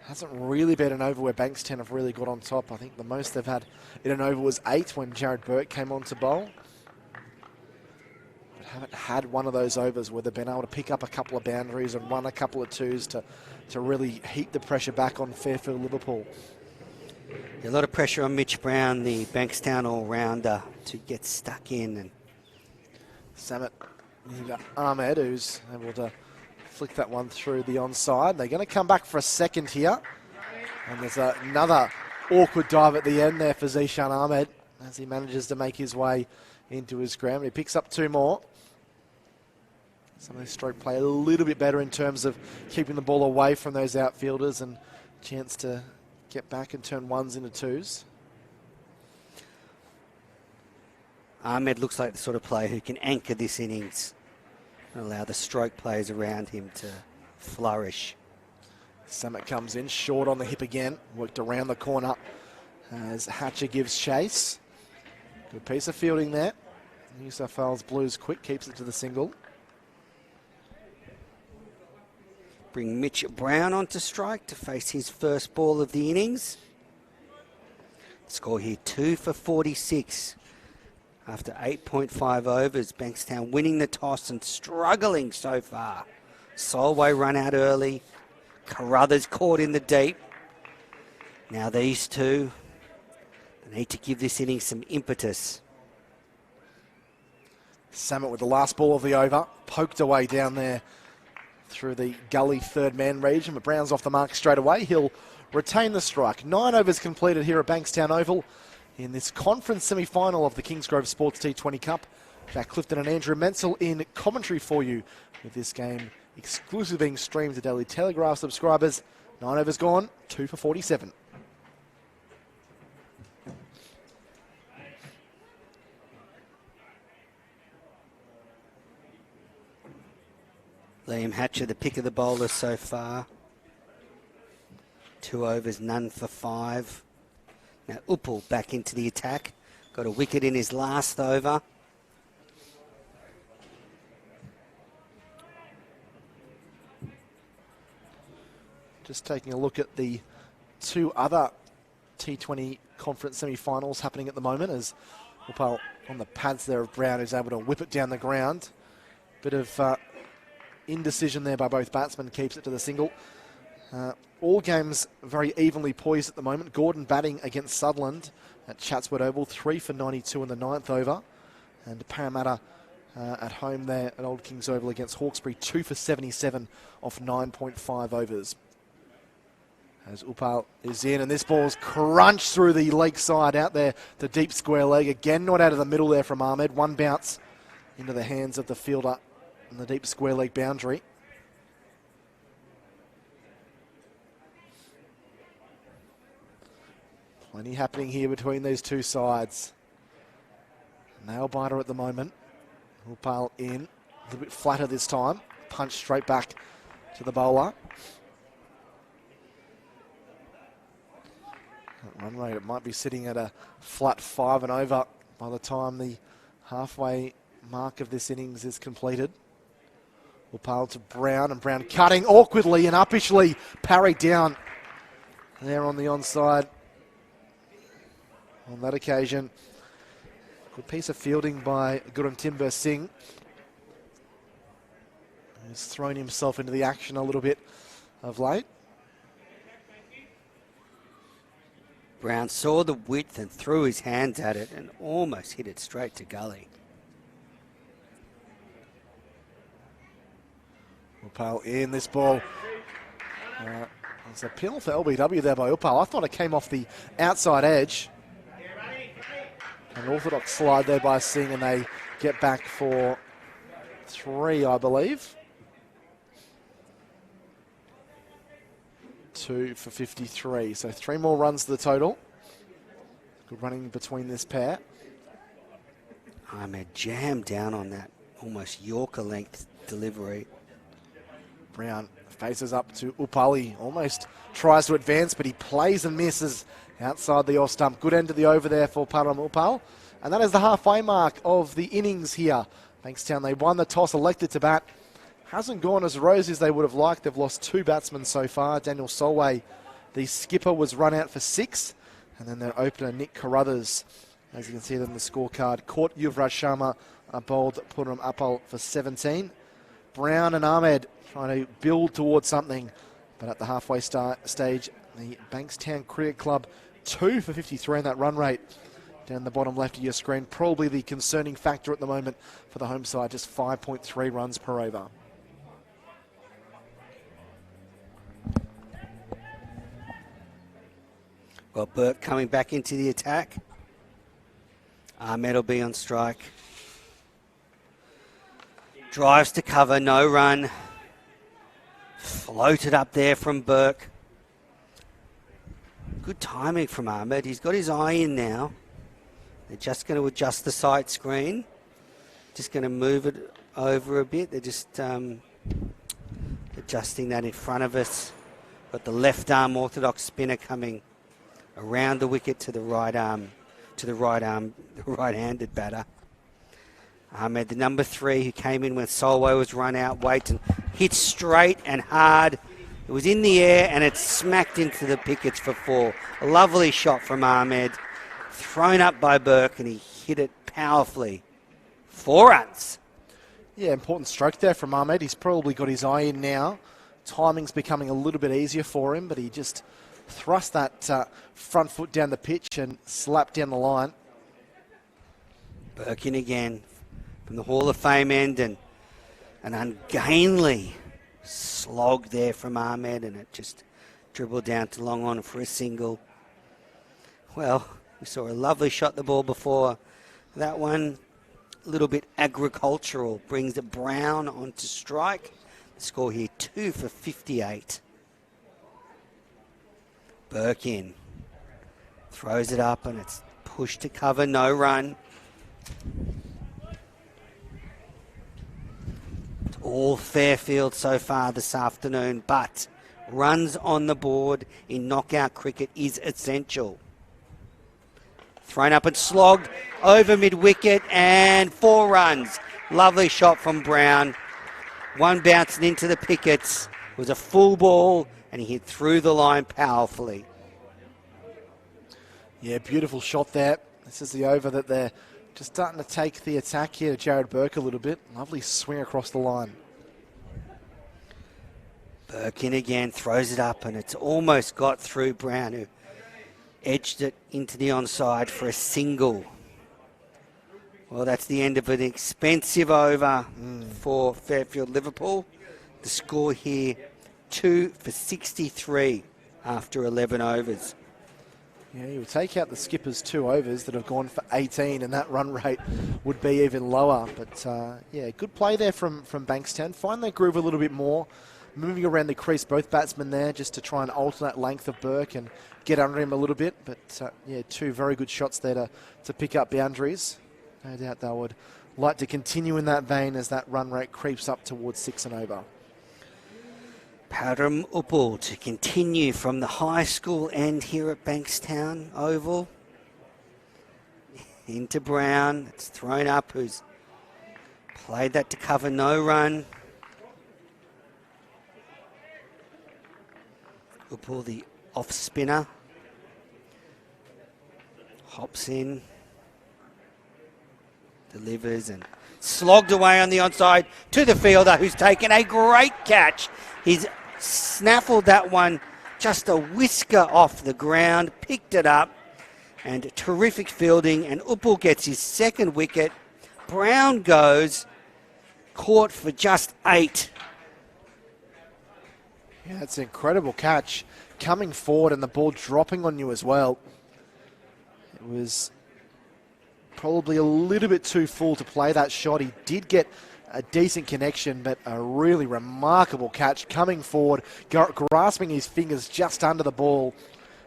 Hasn't really been an over where Bankstown have really got on top. I think the most they've had in an over was 8 when Jared Burke came on to bowl. But haven't had one of those overs where they've been able to pick up a couple of boundaries and run a couple of 2s to really heat the pressure back on Fairfield-Liverpool. A lot of pressure on Mitch Brown, the Bankstown all-rounder, to get stuck in. And Samet, you've got Ahmed, who's able to flick that one through the onside. They're going to come back for a second here. And there's another awkward dive at the end there for Zishan Ahmed as he manages to make his way into his ground. He picks up 2 more. Some of those stroke play a little bit better in terms of keeping the ball away from those outfielders and chance to get back and turn 1s into 2s. Ahmed looks like the sort of player who can anchor this innings and allow the stroke players around him to flourish. Samet comes in, short on the hip again, worked around the corner as Hatcher gives chase. Good piece of fielding there. New South Wales Blues quick, keeps it to the single. Bring Mitch Brown onto strike to face his first ball of the innings. Score here 2 for 46. After 8.5 overs, Bankstown winning the toss and struggling so far. Solway run out early. Carruthers caught in the deep. Now these two, they need to give this innings some impetus. Samet with the last ball of the over, poked away down there through the gully third man region, but Brown's off the mark straight away. He'll retain the strike. 9 overs completed here at Bankstown Oval in this conference semi-final of the Kingsgrove Sports T20 Cup. Jack Clifton and Andrew Menzel in commentary for you, with this game exclusively being streamed to Daily Telegraph subscribers. 9 overs gone, 2 for 47. Liam Hatcher, the pick of the bowlers so far. 2 overs, none for 5. Now Uppal back into the attack. Got a wicket in his last over. Just taking a look at the 2 other T20 conference semi-finals happening at the moment, as Uppal on the pads there of Brown, who's able to whip it down the ground. Bit of indecision there by both batsmen, keeps it to the single. All games very evenly poised at the moment. Gordon batting against Sutherland at Chatswood Oval, 3 for 92 in the 9th over. And Parramatta at home there at Old Kings Oval against Hawkesbury, 2 for 77 off 9.5 overs. As Uppal is in, and this ball's crunched through the leg side out there, the deep square leg. Again, not out of the middle there from Ahmed. One bounce into the hands of the fielder on the deep square leg boundary. Plenty happening here between these two sides. Nail biter at the moment. Uppal in, a little bit flatter this time. Punch straight back to the bowler. That run rate, it might be sitting at a flat 5 and over by the time the halfway mark of this innings is completed. Uppal to Brown, and Brown cutting awkwardly and uppishly parried down there on the onside. On that occasion, good piece of fielding by Gurram Timber Singh, who's thrown himself into the action a little bit of late. Brown saw the width and threw his hands at it and almost hit it straight to gully. Uppal in this ball. It's a penalty for LBW there by Uppal. I thought it came off the outside edge. An orthodox slide there by Singh, and they get back for 3, I believe. 2 for 53. So 3 more runs to the total. Good running between this pair. Ahmed jammed down on that almost Yorker length delivery. Brown faces up to Uppal. Almost tries to advance, but he plays and misses outside the off stump. Good end of the over there for Param Uppal. And that is the halfway mark of the innings here. Bankstown, they won the toss, elected to bat. Hasn't gone as rosy as they would have liked. They've lost 2 batsmen so far. Daniel Solway, the skipper, was run out for 6. And then their opener, Nick Carruthers, as you can see on the scorecard, caught Yuvraj Sharma, bowled Puram Uppal for 17. Brown and Ahmed trying to build towards something. But at the halfway stage, the Bankstown Cricket Club, 2 for 53 in that run rate. Down the bottom left of your screen, probably the concerning factor at the moment for the home side, just 5.3 runs per over. Well, Burke coming back into the attack. Ahmed will be on strike. Drives to cover, no run. Floated up there from Burke. Good timing from Ahmed. He's got his eye in now. They're just going to adjust the sight screen. Just going to move it over a bit. They're just adjusting that in front of us. Got the left arm orthodox spinner coming around the wicket to the right arm, the right-handed batter. Ahmed, the number 3, who came in when Solway was run out, waits and hit straight and hard. It was in the air and it smacked into the pickets for 4. A lovely shot from Ahmed, thrown up by Burke, and he hit it powerfully. 4 runs. Yeah, important stroke there from Ahmed. He's probably got his eye in now. Timing's becoming a little bit easier for him, but he just thrust that front foot down the pitch and slapped down the line. Burke in again from the Hall of Fame end, and an ungainly slog there from Ahmed, and it just dribbled down to long on for a single. Well, we saw a lovely shot the ball before. That one, a little bit agricultural, brings it Brown onto strike. The score here, 2 for 58. Birkin throws it up, and it's pushed to cover, no run. It's all Fairfield so far this afternoon, but runs on the board in knockout cricket is essential. Thrown up and slogged over mid-wicket, and 4 runs. Lovely shot from Brown. One bouncing into the pickets. It was a full ball, and he hit through the line powerfully. Yeah, beautiful shot there. This is the over that they're just starting to take the attack here to Jared Burke a little bit. Lovely swing across the line. Birkin again throws it up, and it's almost got through Brown, who edged it into the onside for a single. Well, that's the end of an expensive over for Fairfield-Liverpool. The score here, 2 for 63 after 11 overs. Yeah, you would take out the skipper's 2 overs that have gone for 18, and that run rate would be even lower. But, yeah, good play there from Bankstown. Find their groove a little bit more. Moving around the crease, both batsmen there, just to try and alternate length of Burke and get under him a little bit. But, yeah, 2 very good shots there to pick up boundaries. No doubt they would like to continue in that vein as that run rate creeps up towards 6 and over. Param Uppal to continue from the high school end here at Bankstown Oval. Into Brown. It's thrown up, who's played that to cover, no run. Uppal, the off spinner. Hops in. Delivers and slogged away on the onside to the fielder, who's taken a great catch. He's snaffled that one just a whisker off the ground, picked it up, and terrific fielding, and Uppal gets his 2nd wicket. Brown goes, caught for just 8. Yeah, that's an incredible catch. Coming forward and the ball dropping on you as well. It was probably a little bit too full to play that shot. He did get a decent connection, but a really remarkable catch coming forward, grasping his fingers just under the ball.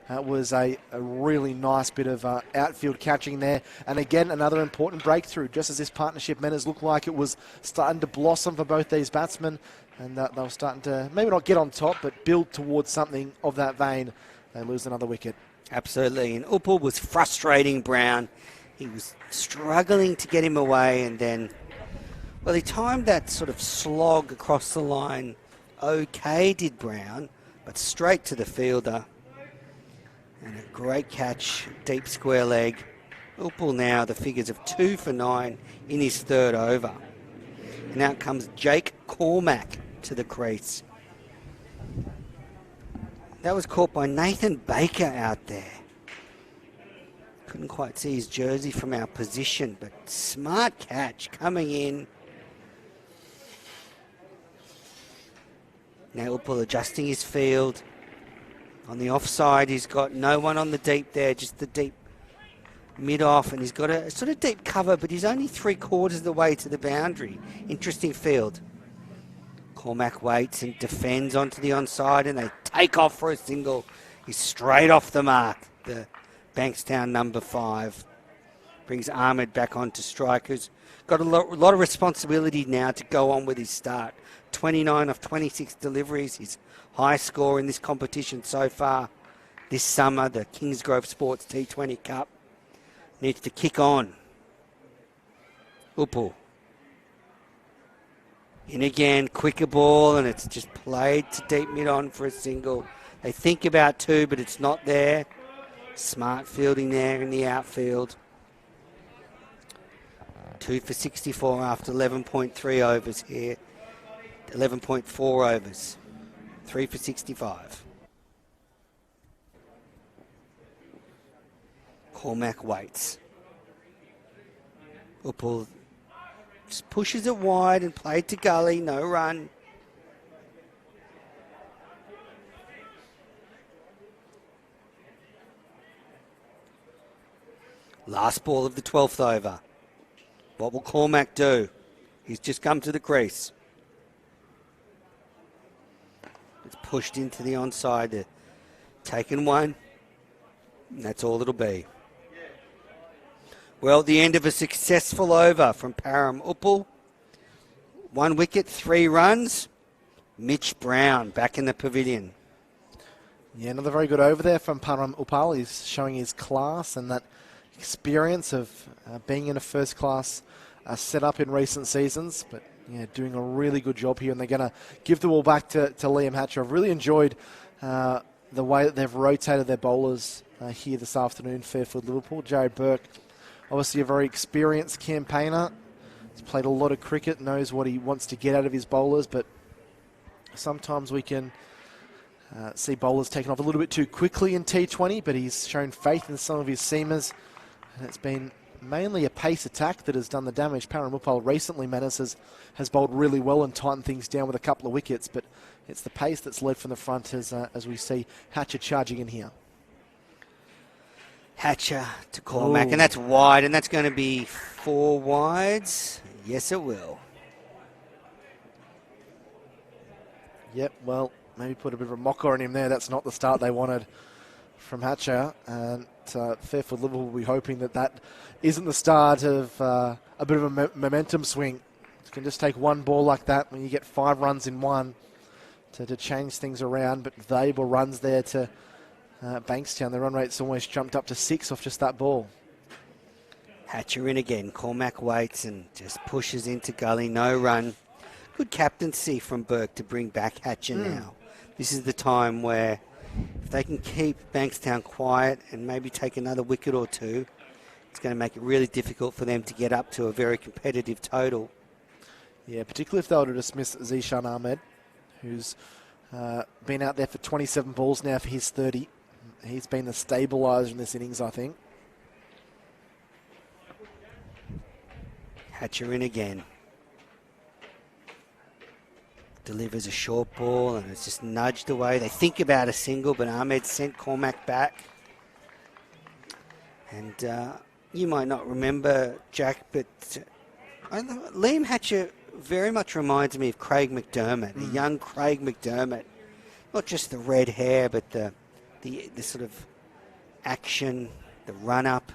That was a really nice bit of outfield catching there. And again, another important breakthrough, just as this partnership meant it looked like it was starting to blossom for both these batsmen. And they were starting to maybe not get on top, but build towards something of that vein. They lose another wicket. Absolutely. And Uppal was frustrating Brown. He was struggling to get him away, and then, well, he timed that sort of slog across the line okay, did Brown, but straight to the fielder. And a great catch, deep square leg. Uppal now the figures of 2 for 9 in his 3rd over. And out comes Jake Cormack to the crease. That was caught by Nathan Baker out there. Couldn't quite see his jersey from our position, but smart catch coming in. Now Uppal adjusting his field. On the offside, he's got no one on the deep there, just the deep mid-off, and he's got a sort of deep cover, but he's only 3/4 of the way to the boundary. Interesting field. Cormac waits and defends onto the onside, and they take off for a single. He's straight off the mark. The Bankstown number 5 brings Ahmed back onto strike, who's got a lot of responsibility now to go on with his start. 29 of 26 deliveries, his high score in this competition so far this summer, the Kingsgrove Sports T20 Cup. Needs to kick on. Uppal. In again, quicker ball, and it's just played to deep mid-on for a single. They think about 2, but it's not there. Smart fielding there in the outfield. 2 for 64 after 11.3 overs here. 11.4 overs. 3 for 65. Cormac waits. Uppal just pushes it wide and played to gully, no run. Last ball of the 12th over. What will Cormac do? He's just come to the crease. It's pushed into the onside. Taken one. And that's all it'll be. Well, the end of a successful over from Fairfield-Liverpool. 1 wicket, 3 runs. Mitch Brown back in the pavilion. Yeah, another very good over there from Fairfield-Liverpool. He's showing his class and that experience of being in a first-class setup in recent seasons. But yeah, doing a really good job here, and they're going to give the ball back to Liam Hatcher. I've really enjoyed the way that they've rotated their bowlers here this afternoon, Fairfield-Liverpool. Jared Burke, obviously a very experienced campaigner. He's played a lot of cricket, knows what he wants to get out of his bowlers, but sometimes we can see bowlers taken off a little bit too quickly in T20, but he's shown faith in some of his seamers, and it's been mainly a pace attack that has done the damage. Fairfield-Liverpool recently, Menace has bowled really well and tightened things down with a couple of wickets, but it's the pace that's led from the front as we see Hatcher charging in here. Hatcher to Cormac, and that's wide, and that's going to be 4 wides. Yes, it will. Yep, well, maybe put a bit of a mocker on him there. That's not the start they wanted from Hatcher. And Fairfield-Liverpool will be hoping that isn't the start of a bit of a momentum swing. You can just take one ball like that when you get 5 runs in one to change things around. But valuable runs there to Bankstown. The run rate's almost jumped up to 6 off just that ball. Hatcher in again. Cormac waits and just pushes into gully. No run. Good captaincy from Burke to bring back Hatcher now. This is the time where if they can keep Bankstown quiet and maybe take another wicket or two, it's going to make it really difficult for them to get up to a very competitive total. Yeah, particularly if they were to dismiss Zishan Ahmed, who's been out there for 27 balls now for his 30. He's been the stabiliser in this innings, I think. Hatcher in again. Delivers a short ball and it's just nudged away. They think about a single, but Ahmed sent Cormac back. And you might not remember, Jack, but Liam Hatcher very much reminds me of Craig McDermott, the young Craig McDermott. Not just the red hair, but the sort of action, the run-up.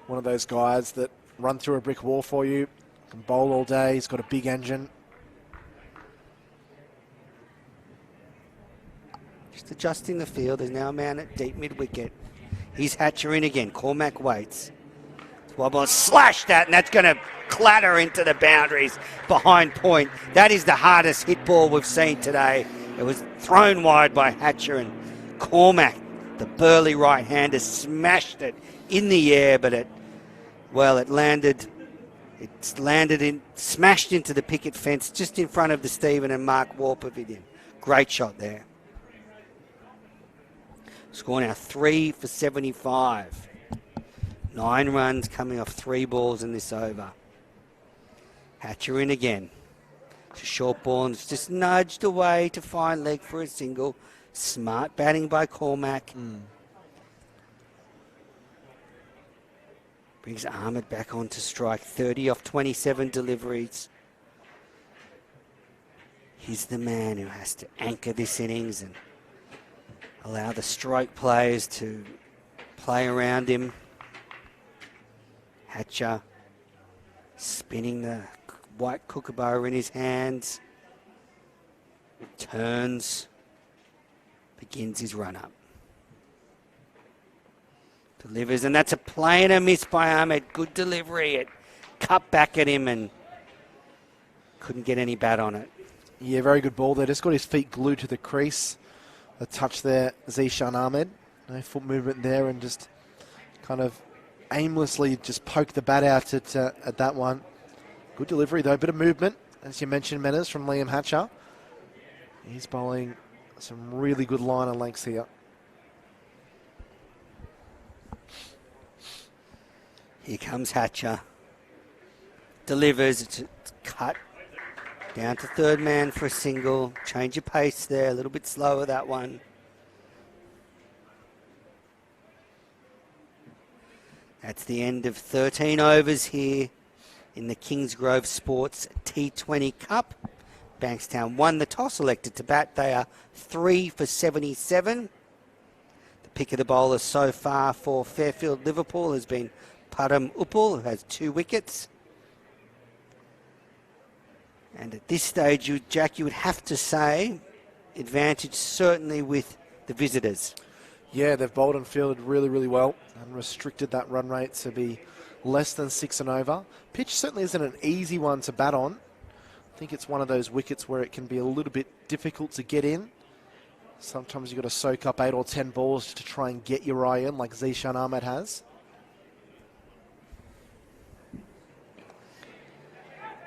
One of those guys that run through a brick wall for you, can bowl all day, he's got a big engine. Just adjusting the field. There's now a man at deep mid-wicket. He's Hatcher in again. Cormac waits. Wobble slashed that, and that's going to clatter into the boundaries behind point. That is the hardest hit ball we've seen today. It was thrown wide by Hatcher, and Cormac, the burly right-hander, smashed it in the air, but it smashed into the picket fence just in front of the Stephen and Mark War pavilion. Great shot there. Score now 3 for 75. 9 runs coming off 3 balls in this over. Hatcher in again. It's a short ball and it's just nudged away to find leg for a single. Smart batting by Cormac. Brings Ahmed back on to strike. 30 off 27 deliveries. He's the man who has to anchor this innings and allow the stroke players to play around him. Hatcher spinning the white kookaburra in his hands. Turns. Begins his run-up. Delivers, and that's a play and a miss by Ahmed. Good delivery. It cut back at him and couldn't get any bat on it. Yeah, very good ball there. Just got his feet glued to the crease. A touch there, Zishan Ahmed. No foot movement there, and just kind of aimlessly just poked the bat out at that one. Good delivery though, bit of movement, as you mentioned, Menace, from Liam Hatcher. He's bowling some really good line and lengths here. Here comes Hatcher. Delivers, it's cut. Down to third man for a single. Change of pace there, a little bit slower that one. That's the end of 13 overs here in the Kingsgrove Sports T20 Cup. Bankstown won the toss, elected to bat. They are 3 for 77. The pick of the bowlers so far for Fairfield-Liverpool has been Padam Uppal, who has 2 wickets. And at this stage, Jack, you would have to say advantage certainly with the visitors. Yeah, they've bowled and fielded really, really well and restricted that run rate to be less than 6 and over. Pitch certainly isn't an easy one to bat on. I think it's one of those wickets where it can be a little bit difficult to get in. Sometimes you've got to soak up 8 or 10 balls to try and get your eye in, like Zishan Ahmed has.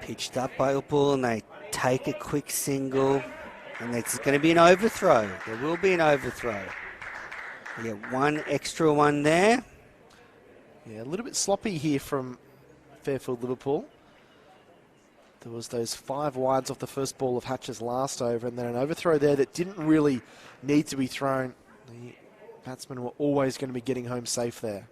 Pitched up by Uppal, and they take a quick single, and it's going to be an overthrow. There will be an overthrow. You get one extra one there. Yeah, a little bit sloppy here from Fairfield-Liverpool. There was those 5 wides off the first ball of Hatch's last over, and then an overthrow there that didn't really need to be thrown. The batsmen were always going to be getting home safe there.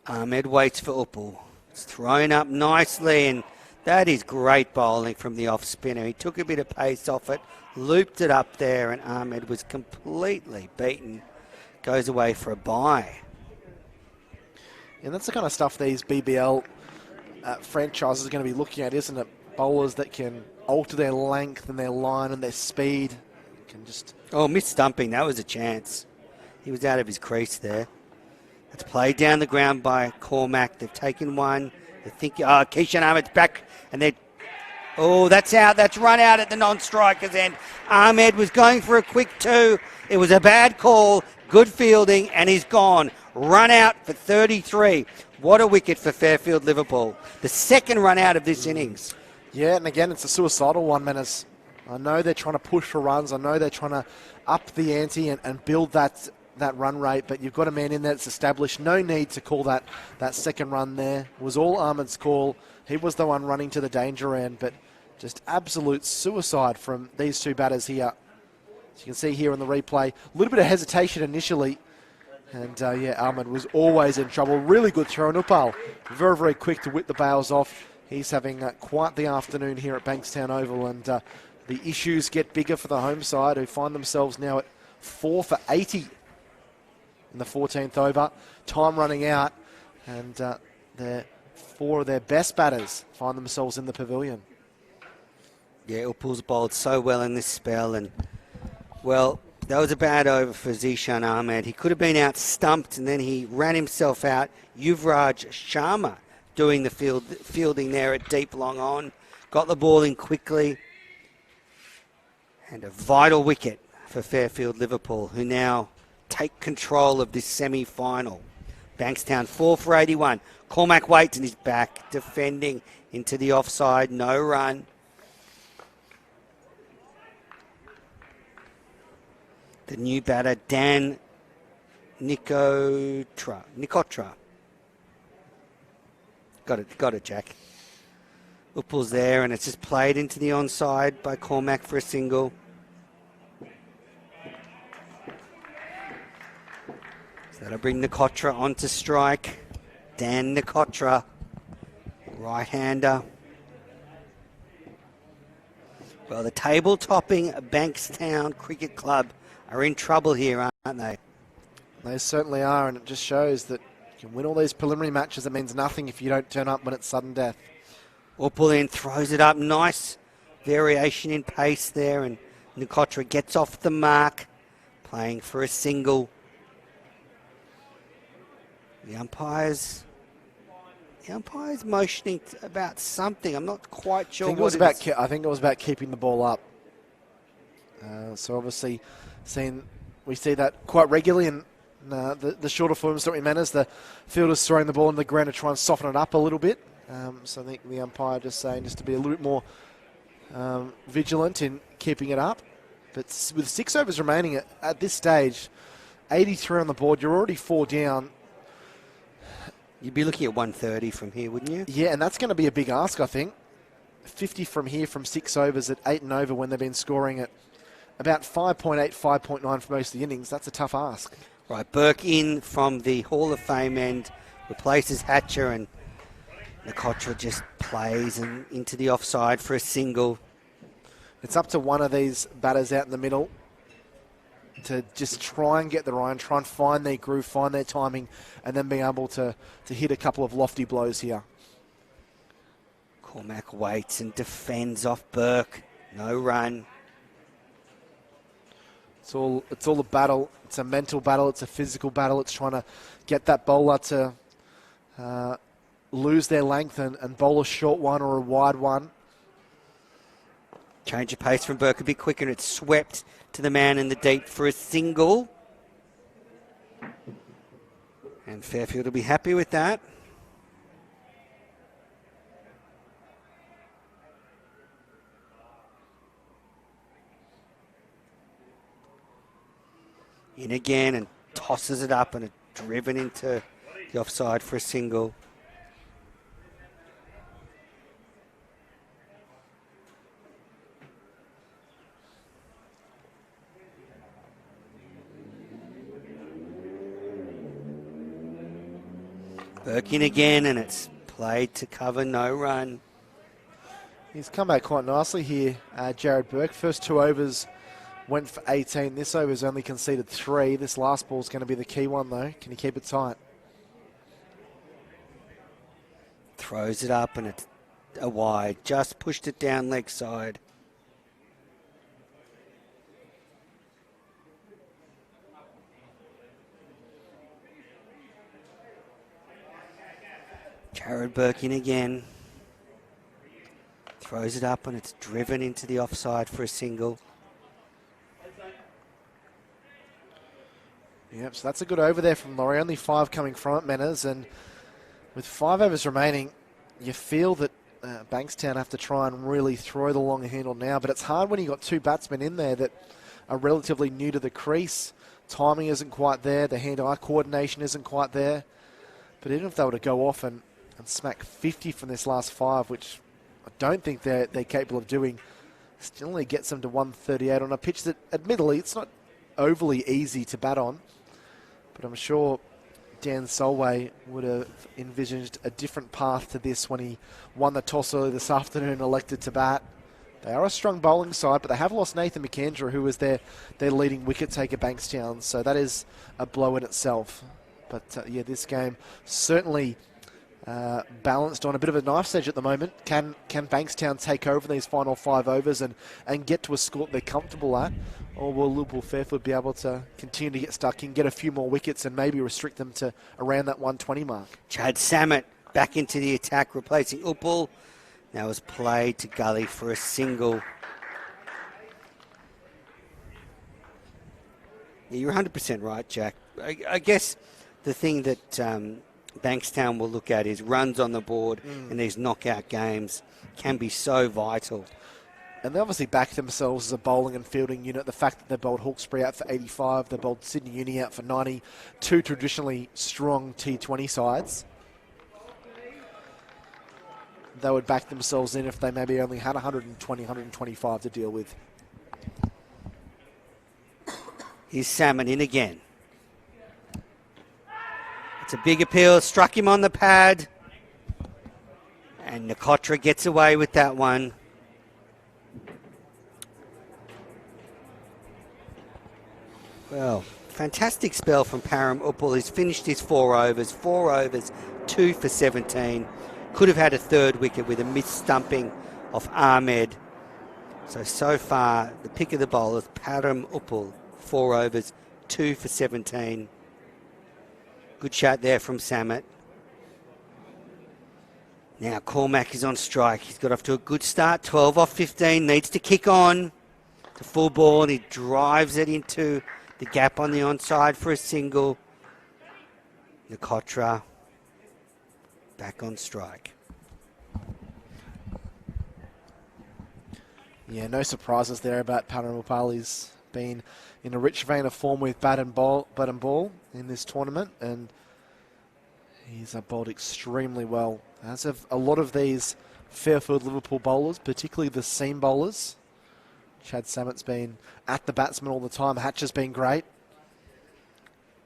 Ahmed waits for Uppal. It's thrown up nicely, and that is great bowling from the off-spinner. He took a bit of pace off it, looped it up there, and Ahmed was completely beaten. Goes away for a bye. And that's the kind of stuff these BBL franchises are going to be looking at, isn't it? Bowlers that can alter their length and their line and their speed. Can just... Oh, missed stumping. That was a chance. He was out of his crease there. That's played down the ground by Cormac. They've taken one. They think, Keishan Ahmed's back. And they're... Oh, that's out. That's run out at the non-striker's end. Ahmed was going for a quick 2. It was a bad call. Good fielding, and he's gone. Run out for 33. What a wicket for Fairfield-Liverpool. The second run out of this innings. Yeah, and again, it's a suicidal one, Menas. I know they're trying to push for runs. I know they're trying to up the ante and build that run rate, but you've got a man in there that's established. No need to call that second run there. It was all Ahmed's call. He was the one running to the danger end, but just absolute suicide from these 2 batters here. As you can see here on the replay, a little bit of hesitation initially. And Ahmed was always in trouble. Really good throw. And Uppal, very, very quick to whip the bails off. He's having quite the afternoon here at Bankstown Oval. And the issues get bigger for the home side, who find themselves now at 4 for 80 in the 14th over. Time running out. And 4 of their best batters find themselves in the pavilion. Yeah, Uppal's bowled so well in this spell, and well, that was a bad over for Zishan Ahmed. He could have been out stumped, and then he ran himself out. Yuvraj Sharma doing the fielding there at deep long on. Got the ball in quickly. And a vital wicket for Fairfield-Liverpool, who now take control of this semi-final. Bankstown 4 for 81. Cormac waits and he's back, defending into the offside. No run. The new batter, Dan Nicotra. Got it, Jack. Uppal's there, and it's just played into the onside by Cormac for a single. So that'll bring Nicotra onto strike. Dan Nicotra, right-hander. Well, the table-topping Bankstown Cricket Club are in trouble here, aren't they? They certainly are, and it just shows that you can win all these preliminary matches. It means nothing if you don't turn up when it's sudden death. Uppal in throws it up. Nice variation in pace there, and Nicotra gets off the mark, playing for a single. The umpire's motioning about something. I'm not quite sure. I think it was about keeping the ball up. So obviously, we see that quite regularly in the shorter forms that we manage. The fielders throwing the ball in the ground to try and soften it up a little bit. So I think the umpire just saying just to be a little bit more vigilant in keeping it up. But with 6 overs remaining at this stage, 83 on the board, you're already 4 down. You'd be looking at 130 from here, wouldn't you? Yeah, and that's going to be a big ask, I think. 50 from here from 6 overs at 8 and over when they've been scoring at about 5.8, 5.9 for most of the innings. That's a tough ask. Right, Burke in from the Hall of Fame end replaces Hatcher, and Nikotra just plays and into the offside for a single. It's up to one of these batters out in the middle to just try and get the iron, try and find their groove, find their timing, and then being able to hit a couple of lofty blows here. Cormac waits and defends off Burke. No run. It's all a battle. It's a mental battle. It's a physical battle. It's trying to get that bowler to lose their length and bowl a short one or a wide one. Change of pace from Burke a bit quicker, and it's swept to the man in the deep for a single. And Fairfield will be happy with that. In again and tosses it up, and it's driven into the offside for a single. Burke in again, and it's played to cover, no run. He's come back quite nicely here, Jared Burke. First 2 overs went for 18. This over's only conceded 3. This last ball's going to be the key one, though. Can he keep it tight? Throws it up, and it's a wide. Just pushed it down leg side. Jared Burke in again. Throws it up, and it's driven into the offside for a single. Yep, so that's a good over there from Laurie. Only 5 coming from it, Manners. And with 5 overs remaining, you feel that Bankstown have to try and really throw the long handle now. But it's hard when you've got 2 batsmen in there that are relatively new to the crease. Timing isn't quite there. The hand-eye coordination isn't quite there. But even if they were to go off and smack 50 from this last 5, which I don't think they're capable of doing, still only gets them to 138 on a pitch that, admittedly, it's not overly easy to bat on. But I'm sure Dan Solway would have envisaged a different path to this when he won the toss early this afternoon and elected to bat. They are a strong bowling side, but they have lost Nathan McAndrew, who was their leading wicket taker, Bankstown. So that is a blow in itself. But yeah, this game certainly balanced on a bit of a knife's edge at the moment. Can Bankstown take over these final 5 overs and get to a score they're comfortable at? Or will Liverpool Fairfield be able to continue to get stuck in, get a few more wickets and maybe restrict them to around that 120 mark? Chad Samet back into the attack, replacing Uppal. Now was played to Gully for a single. Yeah, you're 100% right, Jack. I guess the thing that Bankstown will look at is runs on the board in these knockout games can be so vital. And they obviously back themselves as a bowling and fielding unit. The fact that they bowled Hawkesbury out for 85, they bowled Sydney Uni out for 90, 2 traditionally strong T20 sides. They would back themselves in if they maybe only had 120, 125 to deal with. Here's Salmon in again. It's a big appeal, struck him on the pad. And Nikotra gets away with that one. Well, fantastic spell from Param Uppal. He's finished his 4 overs, 2 for 17. Could have had a 3rd wicket with a missed stumping off Ahmed. So far, the pick of the bowlers, Param Uppal, 4 overs, 2 for 17. Good shot there from Samet. Now Cormac is on strike. He's got off to a good start, 12 off 15, needs to kick on. The full ball, and he drives it into the gap on the onside for a single. Nikotra back on strike. Yeah, no surprises there about Param Uppal. He's been in a rich vein of form with bat and ball in this tournament, and he's bowled extremely well. As have a lot of these Fairfield-Liverpool bowlers, particularly the seam bowlers. Chad Samet's been at the batsman all the time. Hatcher's been great.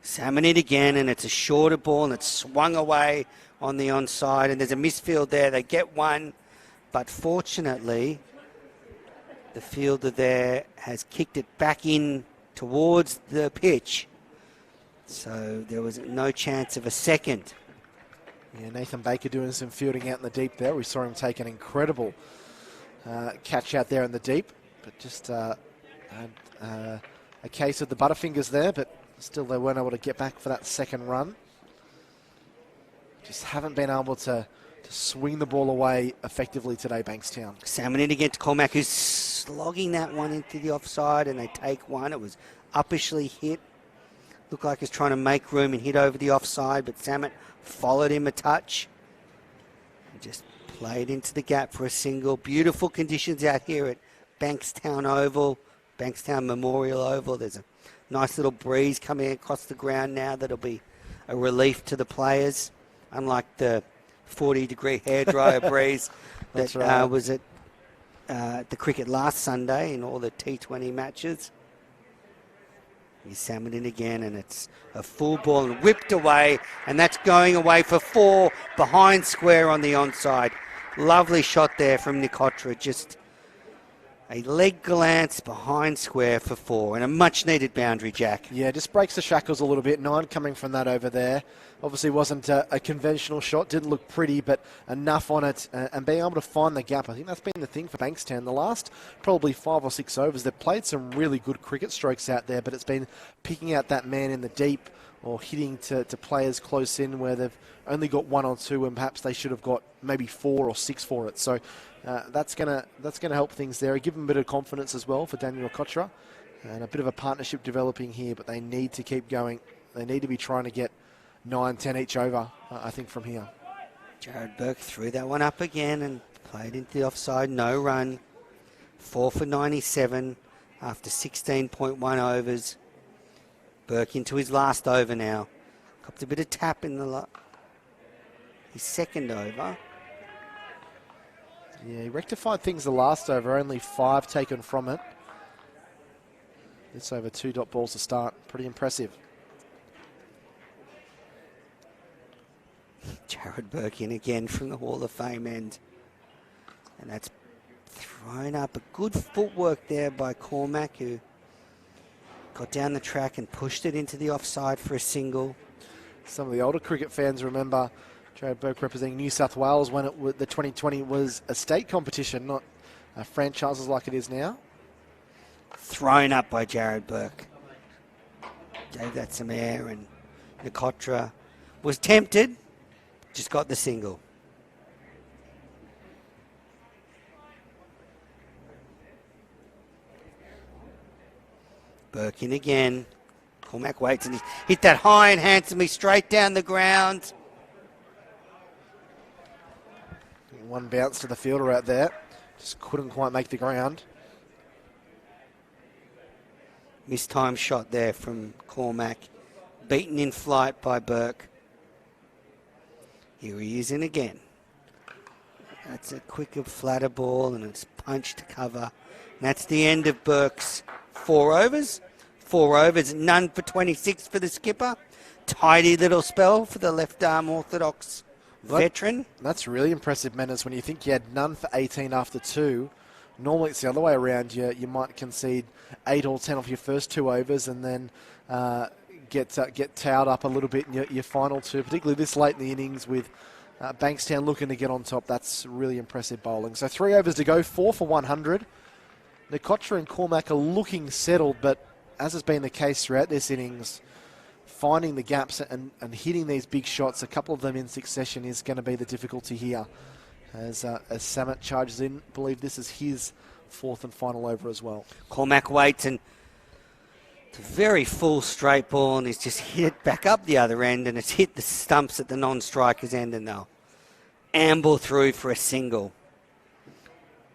Salmon it again, and it's a shorter ball, and it's swung away on the onside, and there's a misfield there. They get one, but fortunately, the fielder there has kicked it back in towards the pitch, so there was no chance of a second. Yeah, Nathan Baker doing some fielding out in the deep there. We saw him take an incredible catch out there in the deep, but just a case of the butterfingers there, but still they weren't able to get back for that second run. Just haven't been able to swing the ball away effectively today, Bankstown. Salmon in again to Cormac, who's slogging that one into the offside, and they take one. It was uppishly hit. Looked like he was trying to make room and hit over the offside, but Salmon followed him a touch and just played into the gap for a single. Beautiful conditions out here at Bankstown Oval, Bankstown Memorial Oval. There's a nice little breeze coming across the ground now that'll be a relief to the players, unlike the 40-degree hairdryer breeze that was at the cricket last Sunday in all the T20 matches. He's salmon in again, and it's a full ball and whipped away, and that's going away for 4 behind square on the onside. Lovely shot there from Nikotra, just a leg glance behind square for 4, and a much-needed boundary, Jack. Yeah, just breaks the shackles a little bit. 9 coming from that over there. Obviously wasn't a conventional shot, didn't look pretty, but enough on it, and being able to find the gap. I think that's been the thing for Bankstown. The last probably 5 or 6 overs, they've played some really good cricket strokes out there, but it's been picking out that man in the deep or hitting to players close in where they've only got 1 or 2, and perhaps they should have got maybe 4 or 6 for it. So that's gonna help things there. Give them a bit of confidence as well for Daniel Kotra, and a bit of a partnership developing here, but they need to keep going. They need to be trying to get 9, 10 each over, I think, from here. Jared Burke threw that one up again and played into the offside. No run. 4 for 97 after 16.1 overs. Burke into his last over now. Copped a bit of tap in his second over. Yeah, he rectified things the last over. Only 5 taken from it. This over 2 dot balls to start. Pretty impressive. Jared Burke in again from the Hall of Fame end. And that's thrown up. A good footwork there by Cormac, who got down the track and pushed it into the offside for a single. Some of the older cricket fans remember Jared Burke representing New South Wales when the 2020 was a state competition, not franchises like it is now. Thrown up by Jared Burke. Gave that some air, and Nikotra was tempted. Just got the single. Burke in again. Cormac waits, and he hit that high and handsomely straight down the ground. One bounce to the fielder out there. Just couldn't quite make the ground. Mistimed shot there from Cormac. Beaten in flight by Burke. Here he is in again. That's a quicker, flatter ball, and it's punched to cover. And that's the end of Burke's 4 overs. 4 overs, none for 26 for the skipper. Tidy little spell for the left-arm orthodox veteran. That's really impressive, Menace, when you think you had none for 18 after 2. Normally it's the other way around. You might concede 8 or 10 off your first 2 overs and then get towed up a little bit in your final 2, particularly this late in the innings with Bankstown looking to get on top. That's really impressive bowling. So 3 overs to go, 4 for 100. Nikotra and Cormac are looking settled, but as has been the case throughout this innings, finding the gaps and hitting these big shots, a couple of them in succession, is going to be the difficulty here. As Samet charges in, I believe this is his 4th and final over as well. Cormac waits, and it's a very full straight ball, and he's just hit it back up the other end, and it's hit the stumps at the non-striker's end, and they'll amble through for a single.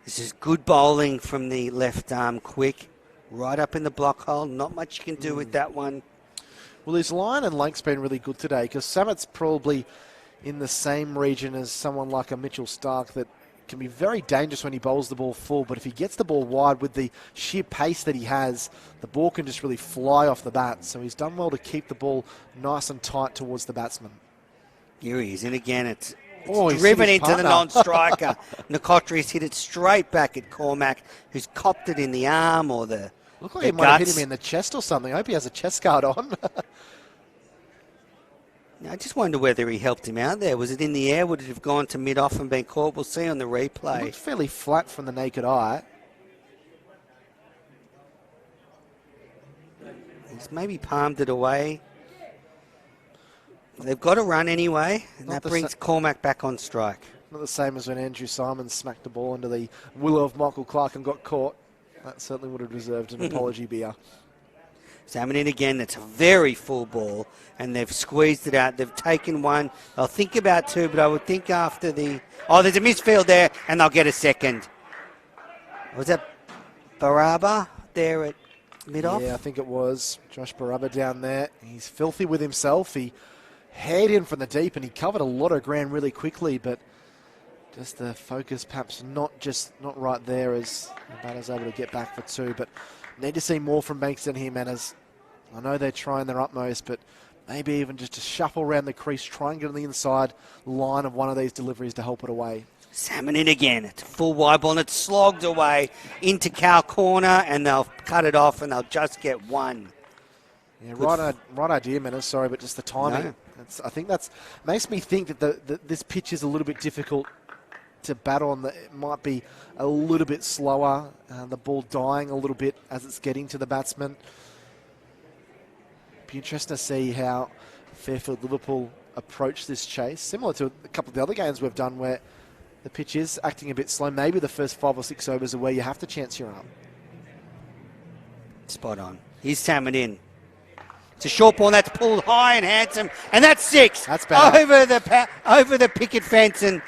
This is good bowling from the left arm, quick, right up in the block hole. Not much you can do with that one. Well, his line and length's been really good today, because Samet's probably in the same region as someone like a Mitchell Stark that can be very dangerous when he bowls the ball full, but if he gets the ball wide with the sheer pace that he has, the ball can just really fly off the bat. So he's done well to keep the ball nice and tight towards the batsman. Here he is, and again it's He's driven hit his into the partner. non-striker. Nkotra's hit it straight back at Cormac, who's copped it in the arm or the Looked like the he might have hit guts. him in the chest or something. I hope he has a chest guard on. I just wonder whether he helped him out there. Was it in the air? Would it have gone to mid-off and been caught? We'll see on the It replay. looked fairly flat from the naked eye. He's maybe palmed it away. They've got to run anyway, and Not that the brings Cormac back on strike. Not the same as when Andrew Simons smacked the ball into the willow of Michael Clark and got caught. That certainly would have deserved an apology beer. Salmon in again. It's a very full ball, and they've squeezed it out. They've taken one. They'll think about two, but I would think after the... Oh, there's a misfield there, and they'll get a second. Was that Baraba there at mid-off? Yeah, I think it was Josh Baraba down there. He's filthy with himself. He head in from the deep, and he covered a lot of ground really quickly, but just the focus perhaps not right there as the batter's able to get back for two. But need to see more from Bankstown here, Manners. I know they're trying their utmost, but maybe even just to shuffle around the crease, try and get on the inside line of one of these deliveries to help it away. Salmon in again. It's a full wide ball, and it's slogged away into Cow Corner, and they'll cut it off, and they'll just get one. Yeah, right idea, Manners. Sorry, but just the timing. No. I think that's makes me think that this pitch is a little bit difficult to bat on. That it might be a little bit slower. The ball dying a little bit as it's getting to the batsman. Be interesting to see how Fairfield-Liverpool approach this chase. Similar to a couple of the other games we've done where the pitch is acting a bit slow. Maybe the first 5 or 6 overs are where you have to chance your arm. Spot on. Here's Salmon in. It's a short ball, and that's pulled high and handsome, and that's 6. That's better. Over the picket fence and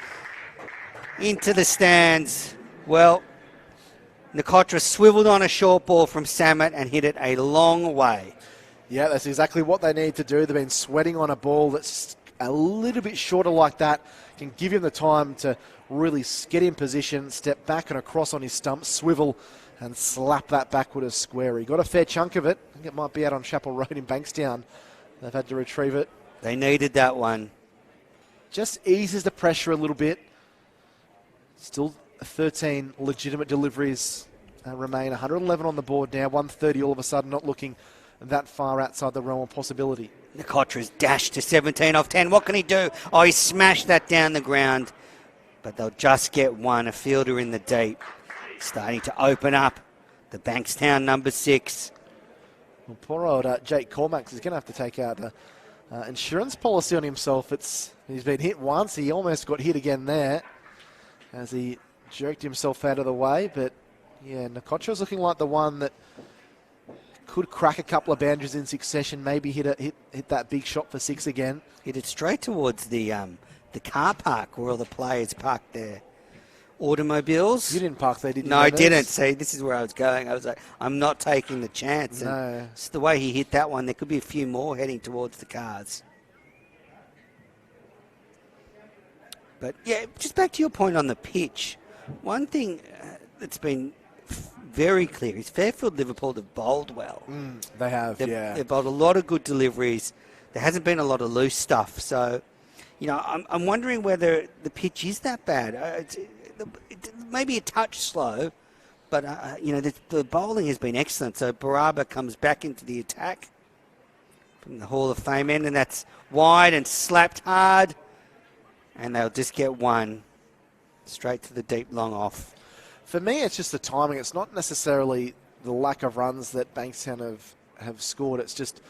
into the stands. Well, Nkotra swiveled on a short ball from Samet and hit it a long way. Yeah, that's exactly what they need to do. They've been sweating on a ball that's a little bit shorter like that. Can give him the time to really get in position, step back and across on his stump, swivel, and slap that backward as square. He got a fair chunk of it. I think it might be out on Chapel Road in Bankstown. They've had to retrieve it. They needed that one. Just eases the pressure a little bit. Still 13 legitimate deliveries remain. 111 on the board now. 130 all of a sudden, not looking that far outside the realm of possibility. Nkotra's dashed to 17 off 10. What can he do? Oh, he smashed that down the ground. But they'll just get one. A fielder in the deep. Starting to open up. The Bankstown number 6. Well, poor old Jake Cormax is going to have to take out an insurance policy on himself. He's been hit once. He almost got hit again there as he jerked himself out of the way. But, yeah, Nkotra's looking like the one that could crack a couple of boundaries in succession, maybe hit that big shot for 6 again. Hit it straight towards the car park where all the players parked their automobiles. You didn't park there, did you? No, I Dennis? didn't. See, this is where I was going. I was like, I'm not taking the chance. No. And it's the way he hit that one. There could be a few more heading towards the cars. But, yeah, just back to your point on the pitch. One thing that's been very clear is Fairfield-Liverpool have bowled well. They have, They've bowled a lot of good deliveries. There hasn't been a lot of loose stuff. So, you know, I'm wondering whether the pitch is that bad. It maybe a touch slow, but, you know, the bowling has been excellent. So Baraba comes back into the attack from the Hall of Fame end, and that's wide and slapped hard. And they'll just get one straight to the deep long off. For me, it's just the timing. It's not necessarily the lack of runs that Bankstown have scored. It's just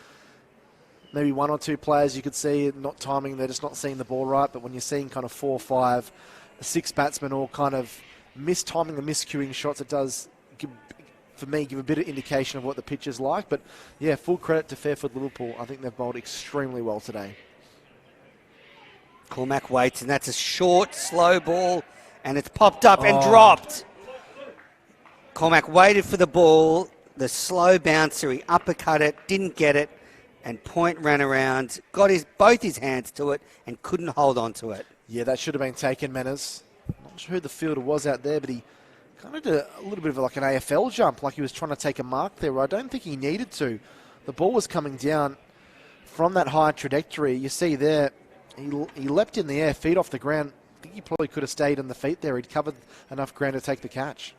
maybe 1 or 2 players you could see not timing. They're just not seeing the ball right. But when you're seeing kind of 4, 5, 6 batsmen all kind of mistiming and miscuing shots, it does, for me, give a bit of indication of what the pitch is like. But, yeah, full credit to Fairfield-Liverpool. I think they've bowled extremely well today. Cormac waits, and that's a short, slow ball, and it's popped up and dropped. Cormac waited for the ball, the slow bouncer, he uppercut it, didn't get it, and Point ran around, got both his hands to it, and couldn't hold on to it. Yeah, that should have been taken, Manners. Not sure who the fielder was out there, but he kind of did a little bit of like an AFL jump, like he was trying to take a mark there. I don't think he needed to. The ball was coming down from that high trajectory. You see there, he leapt in the air, feet off the ground. I think he probably could have stayed on the feet there. He'd covered enough ground to take the catch.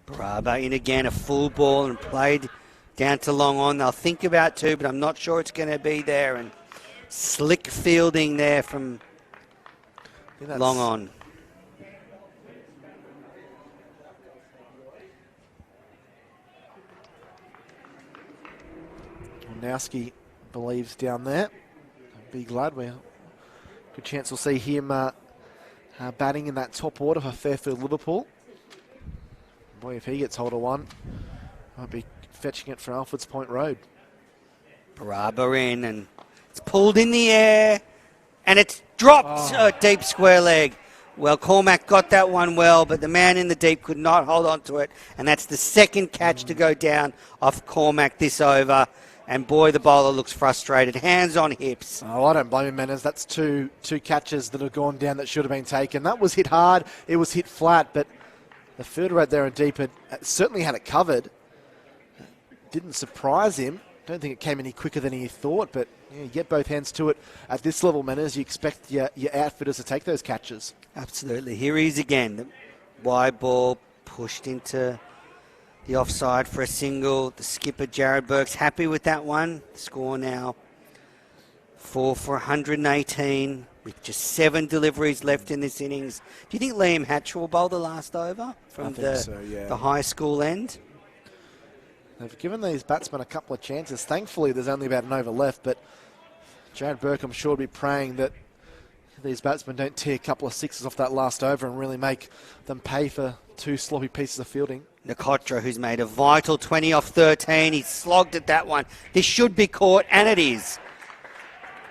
Baraba in again, a full ball and played down to long on. They'll think about two, but I'm not sure it's going to be there. And slick fielding there from long on. Nowski believes down there. Be glad good chance we'll see him batting in that top order for Fairfield-Liverpool. Boy, if he gets hold of one, might be fetching it from Alfred's Point Road. Baraba in, and it's pulled in the air, and it's dropped a deep square leg. Well, Cormac got that one well, but the man in the deep could not hold on to it, and that's the second catch to go down off Cormac this over. And boy, the bowler looks frustrated. Hands on hips. Oh, I don't blame him, Manners. That's two catches that have gone down that should have been taken. That was hit hard. It was hit flat, but the fielder right there in deep had certainly had it covered. Didn't surprise him. Don't think it came any quicker than he thought, but yeah, you get both hands to it at this level, Manners. You expect your outfitters to take those catches. Absolutely. Here he is again. The wide ball pushed into the offside for a single. The skipper, Jared Burke's happy with that one. Score now 4 for 118 with just 7 deliveries left in this innings. Do you think Liam Hatch will bowl the last over from the high school end? They've given these batsmen a couple of chances. Thankfully, there's only about an over left, but Jared Burke, I'm sure, will be praying that these batsmen don't tear a couple of sixes off that last over and really make them pay for 2 sloppy pieces of fielding. Nkotra, who's made a vital 20 off 13. He's slogged at that one. This should be caught, and it is.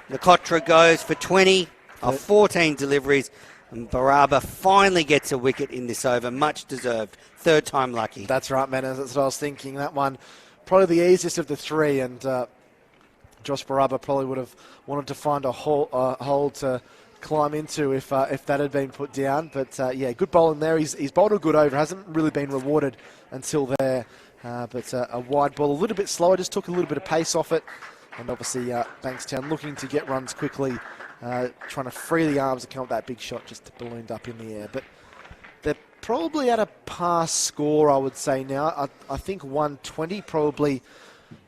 Nkotra goes for 20 of 14 deliveries, and Baraba finally gets a wicket in this over. Much deserved. Third time lucky. That's right, man. That's what I was thinking. That one, probably the easiest of the 3, and Josh Baraba probably would have wanted to find a hole to climb into if that had been put down. But yeah, good bowling there. He's bowled a good over. Hasn't really been rewarded until there. But a wide ball, a little bit slower, just took a little bit of pace off it. And obviously Bankstown looking to get runs quickly, trying to free the arms and come up that big shot just ballooned up in the air. But they're probably at a pass score, I would say now. I think 120 probably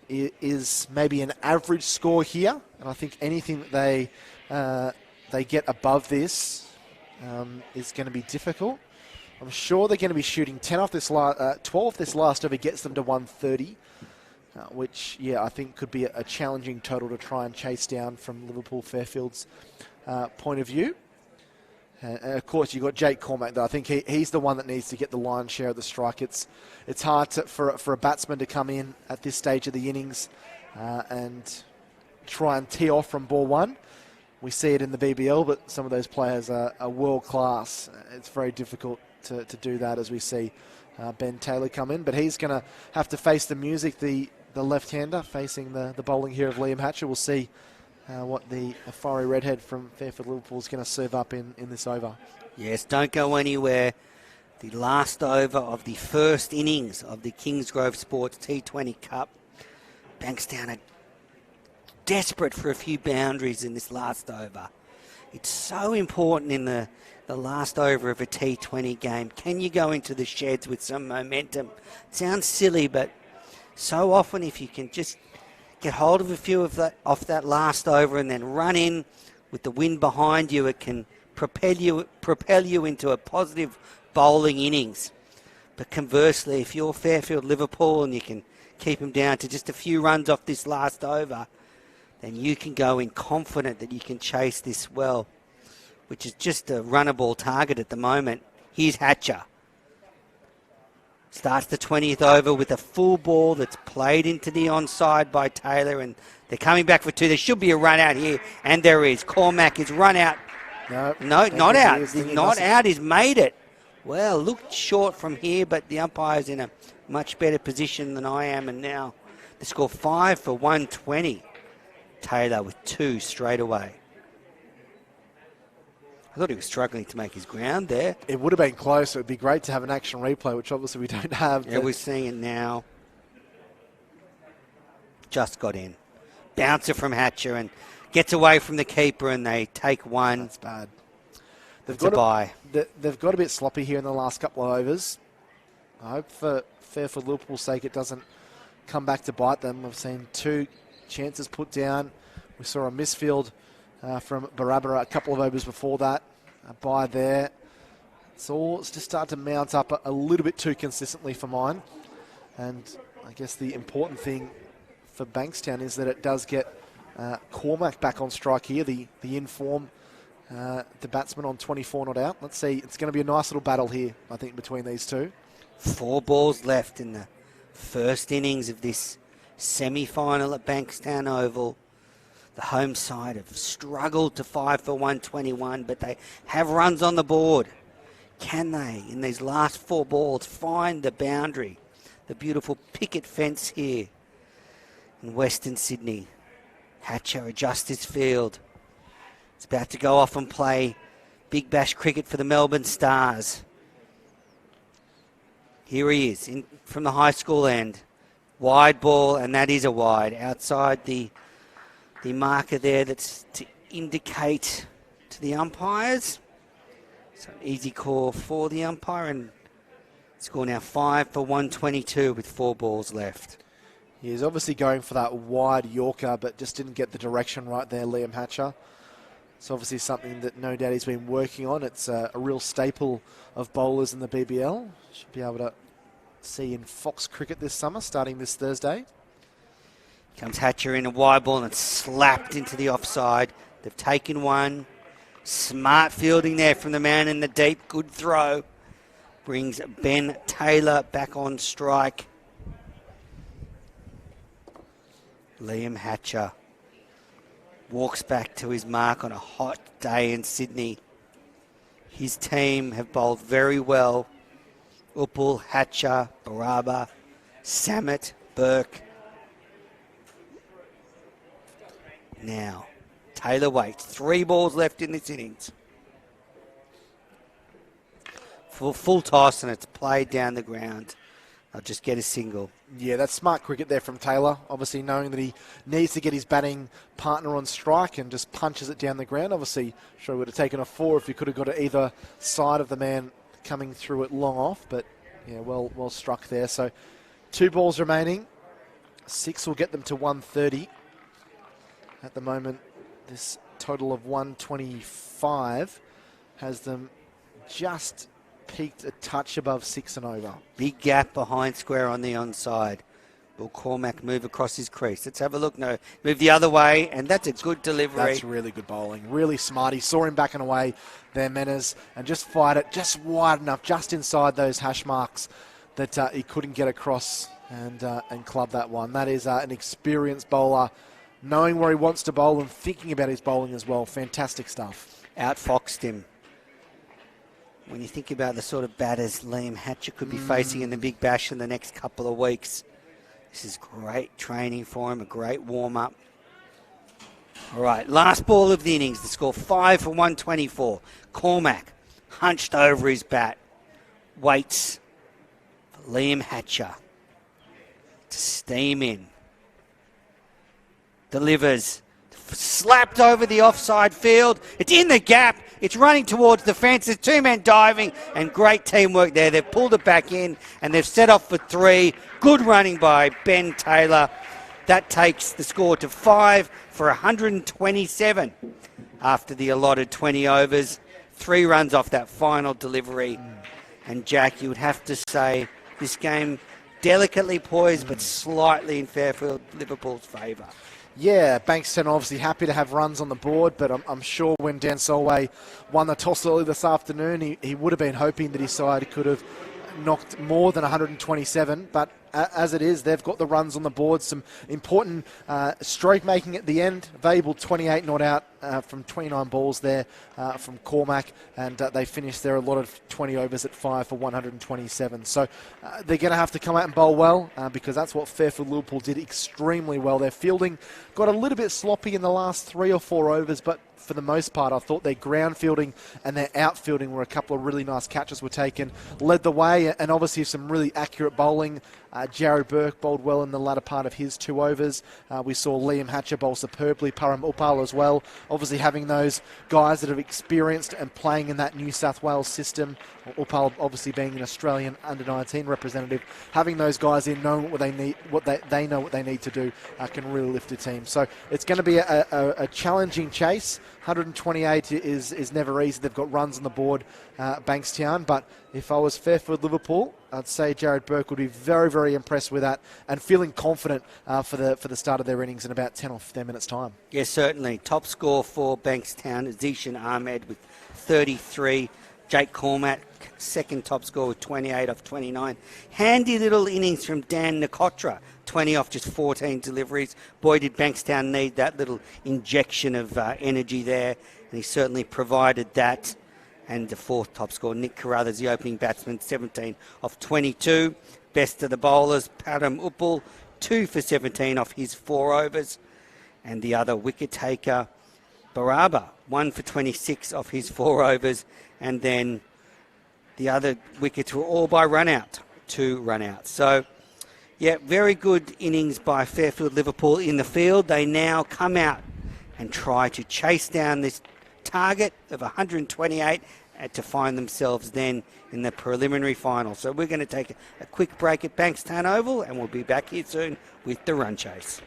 is maybe an average score here. And I think anything that they get above this is going to be difficult. I'm sure they're going to be shooting 12 off this last over gets them to 130, which, yeah, I think could be a challenging total to try and chase down from Liverpool Fairfield's point of view. And of course, you've got Jake Cormac, though. I think he's the one that needs to get the lion's share of the strike. It's hard for a batsman to come in at this stage of the innings and try and tee off from ball 1. We see it in the BBL, but some of those players are world class. It's very difficult to do that, as we see Ben Taylor come in. But he's going to have to face the music, the left-hander facing the bowling here of Liam Hatcher. We'll see what the fiery redhead from Fairfield-Liverpool is going to serve up in this over. Yes, don't go anywhere. The last over of the first innings of the Kingsgrove Sports T20 Cup. Bankstown are desperate for a few boundaries in this last over. It's so important in the last over of a T20 game. Can you go into the sheds with some momentum? It sounds silly, but so often if you can just get hold of a few off that last over and then run in with the wind behind you, it can propel you into a positive bowling innings. But conversely, if you're Fairfield-Liverpool and you can keep them down to just a few runs off this last over, then you can go in confident that you can chase this well, which is just a runnable target at the moment. Here's Hatcher. Starts the 20th over with a full ball that's played into the onside by Taylor, and they're coming back for 2. There should be a run out here, and there is. Cormac is run out. No, not out. He's not out. He's made it. Well, looked short from here, but the umpire's in a much better position than I am, and now the score 5 for 120. Taylor with 2 straight away. thought he was struggling to make his ground there. It would have been close. It would be great to have an action replay, which obviously we don't have. Yeah, we're seeing it now. Just got in. Bouncer from Hatcher and gets away from the keeper, and they take one. That's bad. It's a bye. They've got a bit sloppy here in the last couple of overs. I hope for Fairfield-Liverpool's sake it doesn't come back to bite them. We've seen 2 chances put down. We saw a misfield from Barabara a couple of overs before that. A bye there. It's all just starting to mount up a little bit too consistently for mine. And I guess the important thing for Bankstown is that it does get Cormac back on strike here, the in-form, the batsman on 24 not out. Let's see, it's going to be a nice little battle here, I think, between these two. 4 balls left in the first innings of this semi-final at Bankstown Oval. The home side have struggled to 5 for 121, but they have runs on the board. Can they, in these last 4 balls, find the boundary? The beautiful picket fence here in Western Sydney. Hatcher adjusts his field. It's about to go off and play Big Bash cricket for the Melbourne Stars. Here he is in from the high school end. Wide ball, and that is a wide. Outside the marker there that's to indicate to the umpires. So easy call for the umpire, and score now 5 for 122 with 4 balls left. He's obviously going for that wide Yorker, but just didn't get the direction right there, Liam Hatcher. It's obviously something that no doubt he's been working on. It's a real staple of bowlers in the BBL. Should be able to see in Fox cricket this summer, starting this Thursday. Comes Hatcher in a wide ball, and it's slapped into the offside. They've taken one. Smart fielding there from the man in the deep. Good throw. Brings Ben Taylor back on strike. Liam Hatcher walks back to his mark on a hot day in Sydney. His team have bowled very well. Uppal, Hatcher, Baraba, Samet, Burke. Now, Taylor waits. 3 balls left in this innings. Full toss, and it's played down the ground. I'll just get a single. Yeah, that's smart cricket there from Taylor. Obviously knowing that he needs to get his batting partner on strike and just punches it down the ground. Obviously, sure would have taken a 4 if he could have got to either side of the man coming through it long off. But yeah, well struck there. So 2 balls remaining. 6 will get them to 130. At the moment, this total of 125 has them just peaked a touch above 6 and over. Big gap behind square on the onside. Will Cormac move across his crease? Let's have a look. No, move the other way, and that's a good delivery. That's really good bowling. Really smart. He saw him backing away there, Menas, and just fired it just wide enough, just inside those hash marks that he couldn't get across and club that one. That is an experienced bowler, knowing where he wants to bowl and thinking about his bowling as well. Fantastic stuff. Outfoxed him. When you think about the sort of batters Liam Hatcher could be facing in the Big Bash in the next couple of weeks, this is great training for him, a great warm-up. All right, last ball of the innings, the score 5 for 124. Cormac hunched over his bat, waits for Liam Hatcher to steam in. Delivers, slapped over the offside field. It's in the gap. It's running towards the fence. There's 2 men diving, and great teamwork there. They've pulled it back in, and they've set off for 3. Good running by Ben Taylor. That takes the score to 5 for 127 after the allotted 20 overs. 3 runs off that final delivery. And Jack, you would have to say this game delicately poised, but slightly in Fairfield-Liverpool's favour. Yeah, Bankstown obviously happy to have runs on the board, but I'm sure when Dan Solway won the toss early this afternoon, he would have been hoping that his side could have knocked more than 127, but as it is. They've got the runs on the board, some important stroke making at the end. Valuable 28 not out from 29 balls there from Cormac, and they finished their allotted 20 overs at 5 for 127. So they're going to have to come out and bowl well because that's what Fairfield-Liverpool did extremely well. Their fielding got a little bit sloppy in the last 3 or 4 overs, but for the most part, I thought their ground fielding and their outfielding, where a couple of really nice catches were taken, led the way, and obviously some really accurate bowling. Jared Burke bowled well in the latter part of his 2 overs. We saw Liam Hatcher bowl superbly, Param Upal as well. Obviously having those guys that have experienced and playing in that New South Wales system, Upal obviously being an Australian under-19 representative, having those guys in knowing what they need, they know what they need to do, can really lift a team. So it's going to be a challenging chase. 128 is never easy. They've got runs on the board, Bankstown, but if I was Fairfield-Liverpool, I'd say Jared Burke would be very, very impressed with that and feeling confident for the start of their innings in about 10 or 15 minutes' time. Yes, certainly. Top score for Bankstown, Zishan Ahmed with 33. Jake Cormac, second top score with 28 off 29. Handy little innings from Dan Nikotra, 20 off just 14 deliveries. Boy, did Bankstown need that little injection of energy there, and he certainly provided that. And the fourth top score, Nick Carruthers, the opening batsman, 17 off 22. Best of the bowlers, Param Upal, 2 for 17 off his 4 overs. And the other wicket taker, Baraba, 1 for 26 off his 4 overs. And then the other wickets were all by run-out, 2 run-outs. So, yeah, very good innings by Fairfield-Liverpool in the field. They now come out and try to chase down this target of 128 to find themselves then in the preliminary final. So we're going to take a quick break at Bankstown Oval, and we'll be back here soon with the run chase.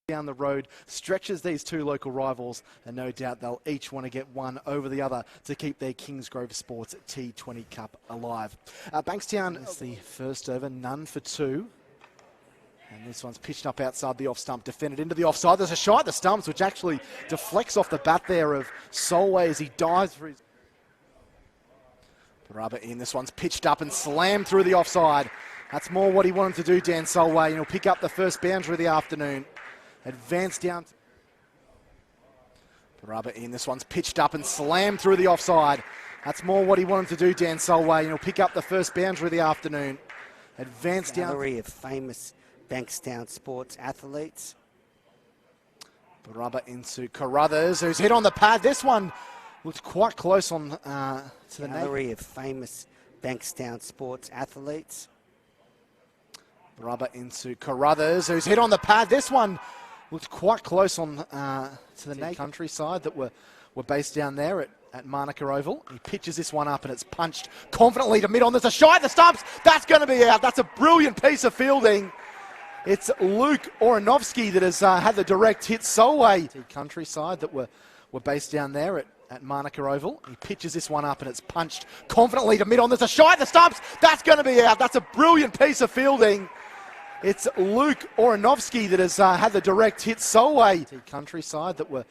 Down the road stretches these 2 local rivals, and no doubt they'll each want to get one over the other to keep their Kingsgrove Sports T20 Cup alive. Bankstown is the first over, none for 2. And this one's pitched up outside the off stump, defended into the offside. There's a shot at the stumps, which actually deflects off the bat there of Solway as he dives for his... Rubber in, this one's pitched up and slammed through the offside. That's more what he wanted to do, Dan Solway, and he'll pick up the first boundary of the afternoon. Advanced down. Rubber in, this one's pitched up and slammed through the offside. That's more what he wanted to do, Dan Solway, and he'll pick up the first boundary of the afternoon. Advanced down. Gallery of famous Bankstown sports athletes. Rubber into Carruthers, who's hit on the pad. This one looked quite close on to the Gallery of famous Bankstown sports athletes. Rubber into Carruthers, who's hit on the pad. This one looked quite close on to the countryside that were based down there at Manuka Oval. He pitches this one up and it's punched confidently to mid-on. There's a shot at the stumps. That's going to be out. That's a brilliant piece of fielding. It's Luke Oranovsky that has had the direct hit Solway. Countryside that were based down there at Manuka Oval. He pitches this one up and it's punched confidently to mid-on. There's a shy at the stumps. That's going to be out. That's a brilliant piece of fielding. It's Luke Oranovsky that has had the direct hit Solway. Countryside that were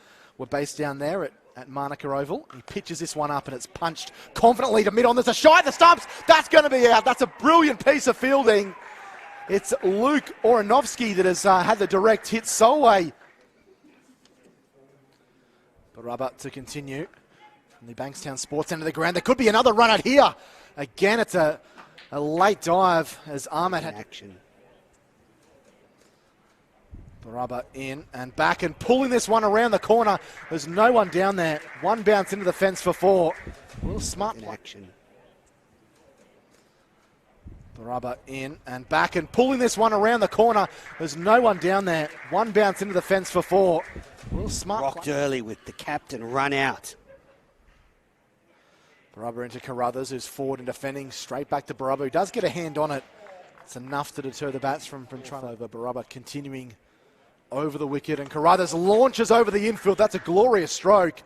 based down there at Manuka Oval. He pitches this one up and it's punched confidently to mid-on. There's a shy at the stumps. That's going to be out. That's a brilliant piece of fielding. It's Luke Oranovsky that has had the direct hit Solway. Barubba to continue from the Bankstown Sports end of the ground. There could be another run out here. Again, it's a late dive as Ahmed had Action. Barubba in and back and pulling this one around the corner. There's no one down there. One bounce into the fence for four. A little smart In play. action. Barubba in and back and pulling this one around the corner. There's no one down there. One bounce into the fence for four. A little smart Rocked play. early with the captain run out. Barubba into Carruthers, who's forward and defending. Straight back to Barubba, who does get a hand on it. It's enough to deter the bats from trying over. Barubba continuing over the wicket, and Carruthers launches over the infield. That's a glorious stroke.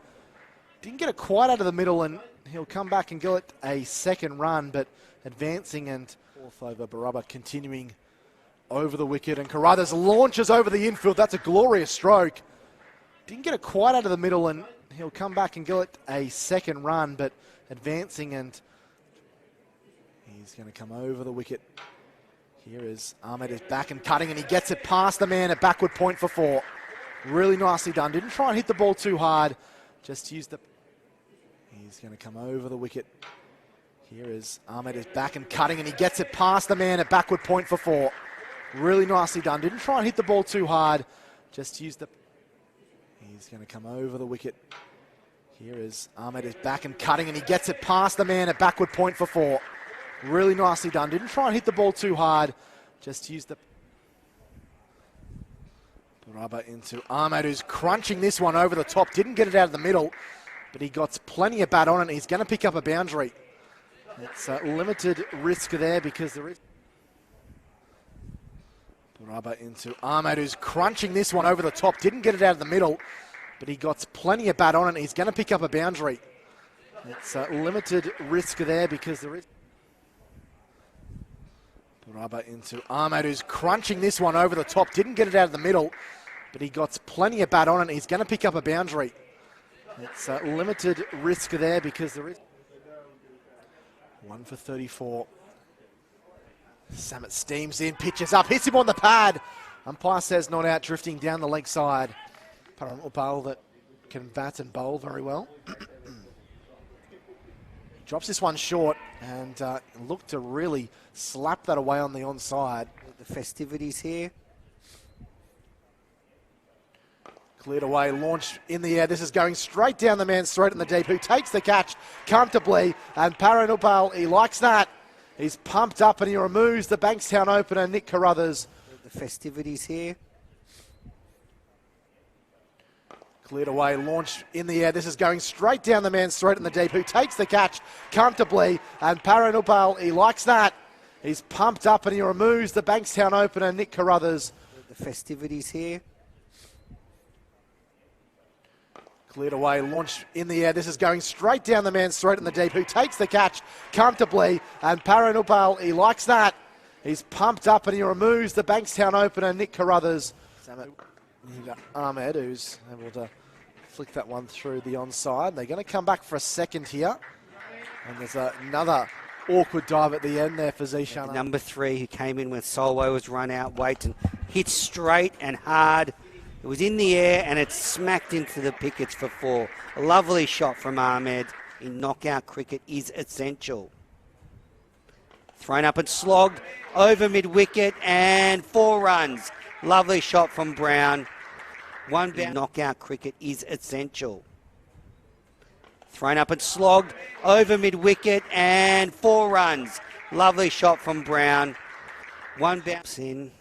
Didn't get it quite out of the middle, and he'll come back and get a second run, but advancing and fourth over. Barubba continuing over the wicket, and Carruthers launches over the infield. That's a glorious stroke. Didn't get it quite out of the middle, and he'll come back and get a second run, but advancing, and he's going to come over the wicket. Here is Ahmed is back and cutting, and he gets it past the man at backward point for four. Really nicely done. Didn't try and hit the ball too hard. Just used the... He's going to come over the wicket. Here is Ahmed is back and cutting, and he gets it past the man at backward point for four. Really nicely done. Didn't try and hit the ball too hard. Just used the... He's going to come over the wicket. Here is Ahmed is back and cutting, and he gets it past the man at backward point for four. Really nicely done. Didn't try and hit the ball too hard. Just used the... Barubba into Ahmed, who's crunching this one over the top. Didn't get it out of the middle, but he got plenty of bat on it, and he's going to pick up a boundary. It's a limited risk there because there is... Barubba into Ahmed, who's crunching this one over the top. Didn't get it out of the middle, but he got plenty of bat on it, and he's going to pick up a boundary. It's a limited risk there because there is... Barubba into Ahmed, who's crunching this one over the top. Didn't get it out of the middle, but he got plenty of bat on it, and he's going to pick up a boundary. It's a limited risk there because there is... 1 for 34. Samet steams in, pitches up, hits him on the pad. Umpire says not out, drifting down the leg side. Parental bowl that can bat and bowl very well. Drops this one short and looked to really slap that away on the onside. The festivities here. Cleared away, launched in the air. This is going straight down the man's throat in the deep, who takes the catch comfortably. And Paranupal, he likes that. He's pumped up and he removes the Bankstown opener, Nick Carruthers. The festivities here. Cleared away, launched in the air. This is going straight down the man's throat in the deep, who takes the catch comfortably. And Paranupal, he likes that. He's pumped up and he removes the Bankstown opener, Nick Carruthers. The festivities here. Cleared away, launched in the air. This is going straight down the man's throat in the deep, who takes the catch comfortably. And Paranupal, he likes that. He's pumped up and he removes the Bankstown opener, Nick Carruthers. Ahmed, who's able to flick that one through the onside. They're going to come back for a second here. And there's another awkward dive at the end there for Zishan. Number 3, who came in when Solway was run out, Waiton hit straight and hard. It was in the air and it smacked into the pickets for 4. A lovely shot from Ahmed. In knockout cricket is essential. Thrown up and slogged over mid-wicket and 4 runs. Lovely shot from Brown. 1 bound. Knockout cricket is essential. Thrown up and slogged over mid-wicket and 4 runs. Lovely shot from Brown. 1 bounce in.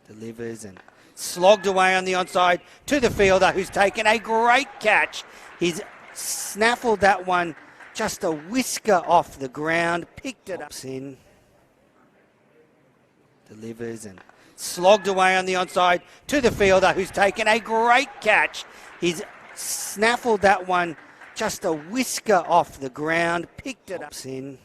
Delivers and slogged away on the onside to the fielder, who's taken a great catch. He's snaffled that one just a whisker off the ground, picked it up in. delivers and slogged away on the onside to the fielder, who's taken a great catch. He's snaffled that one just a whisker off the ground, picked it up in,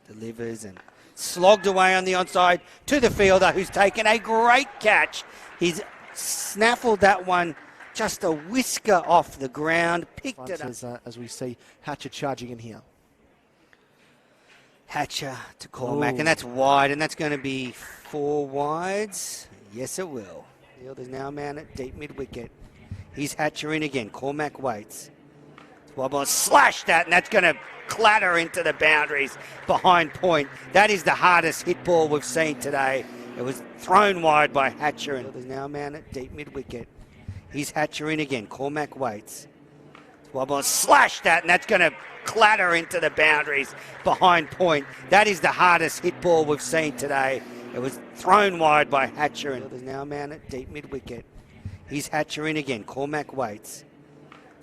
delivers and slogged away on the onside to the fielder, who's taken a great catch. He's snaffled that one just a whisker off the ground, picked it up. As we see Hatcher charging in here. Hatcher to Cormac, and that's wide, and that's going to be 4 wides. Yes, it will. Fielder's now a man at deep mid-wicket. He's Hatcher in again. Cormac waits. Wobble, slash that, and that's going to clatter into the boundaries behind point. That is the hardest hit ball we've seen today. It was thrown wide by Hatcher, and there's now a man at deep mid-wicket. He's Hatcher in again. Cormac waits. Wobble, slash that, and that's going to clatter into the boundaries behind point. That is the hardest hit ball we've seen today. It was thrown wide by Hatcher, and there's now a man at deep mid-wicket. He's Hatcher in again. Cormac waits.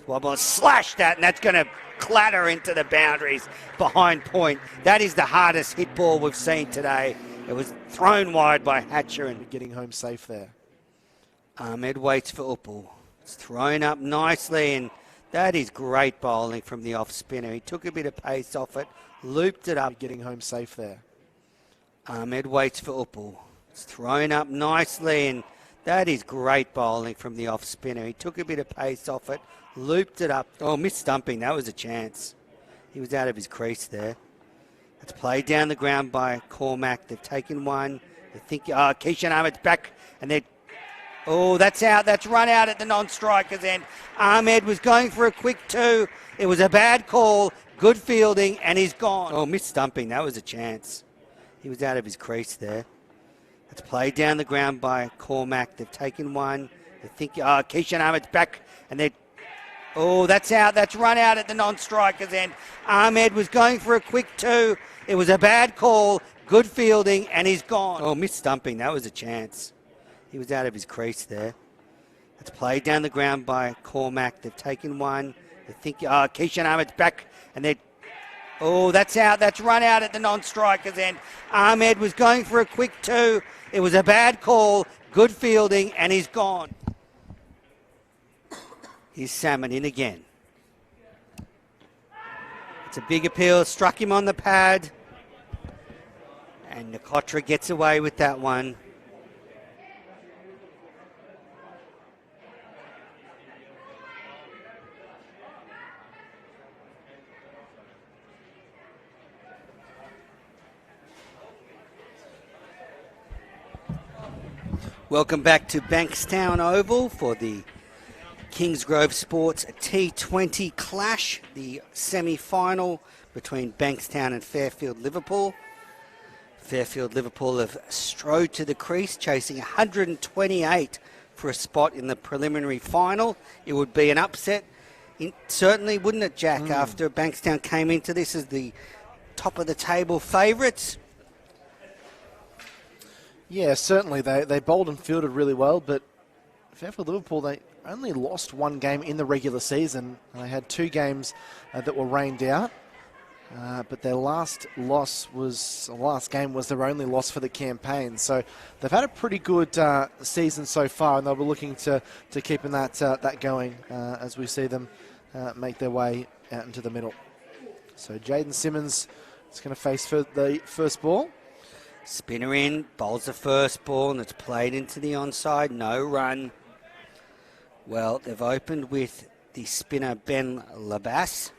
Wobble, slash that, and that's going to clatter into the boundaries behind point. That is the hardest hit ball we've seen today. It was thrown wide by Hatcher, and getting home safe there. Ahmed waits for Uppal. It's thrown up nicely, and that is great bowling from the off spinner. He took a bit of pace off it, looped it up. Getting home safe there. Ahmed waits for Uppal. It's thrown up nicely, and that is great bowling from the off spinner. He took a bit of pace off it, looped it up. Oh, missed stumping. That was a chance. He was out of his crease there. It's played down the ground by Cormac. They've taken one. They think, Keishan Ahmed's back, and they're oh, that's out. That's run out at the non-striker's end. Ahmed was going for a quick 2. It was a bad call. Good fielding, and he's gone. Oh, missed stumping. That was a chance. He was out of his crease there. It's played down the ground by Cormac. They've taken one. They think, Keishan Ahmed's back, and they're oh, that's out. That's run out at the non-striker's end. Ahmed was going for a quick 2. It was a bad call. Good fielding, and he's gone. Oh, missed stumping. That was a chance. He was out of his crease there. It's played down the ground by Cormac. They've taken one. They think, Keishan Ahmed's back, and they're oh, that's out. That's run out at the non-striker's end. Ahmed was going for a quick 2. It was a bad call. Good fielding, and he's gone. Here's Salmon in again. It's a big appeal. Struck him on the pad. And Nakotra gets away with that one. Welcome back to Bankstown Oval for the Kingsgrove Sports T20 clash, the semi-final between Bankstown and Fairfield-Liverpool. Fairfield-Liverpool have strode to the crease, chasing 128 for a spot in the preliminary final. It would be an upset, certainly, wouldn't it, Jack, after Bankstown came into this as the top of the table favourites? Yeah, certainly. They bowled and fielded really well, but Fairfield-Liverpool, they only lost 1 game in the regular season. They had 2 games that were rained out, but their last game was their only loss for the campaign. So they've had a pretty good season so far, and they'll be looking to keeping that going as we see them make their way out into the middle. So Jaden Simmons is going to face for the first ball. Spinner in, bowls the first ball, and it's played into the onside. No run. Well, they've opened with the spinner Ben Labas.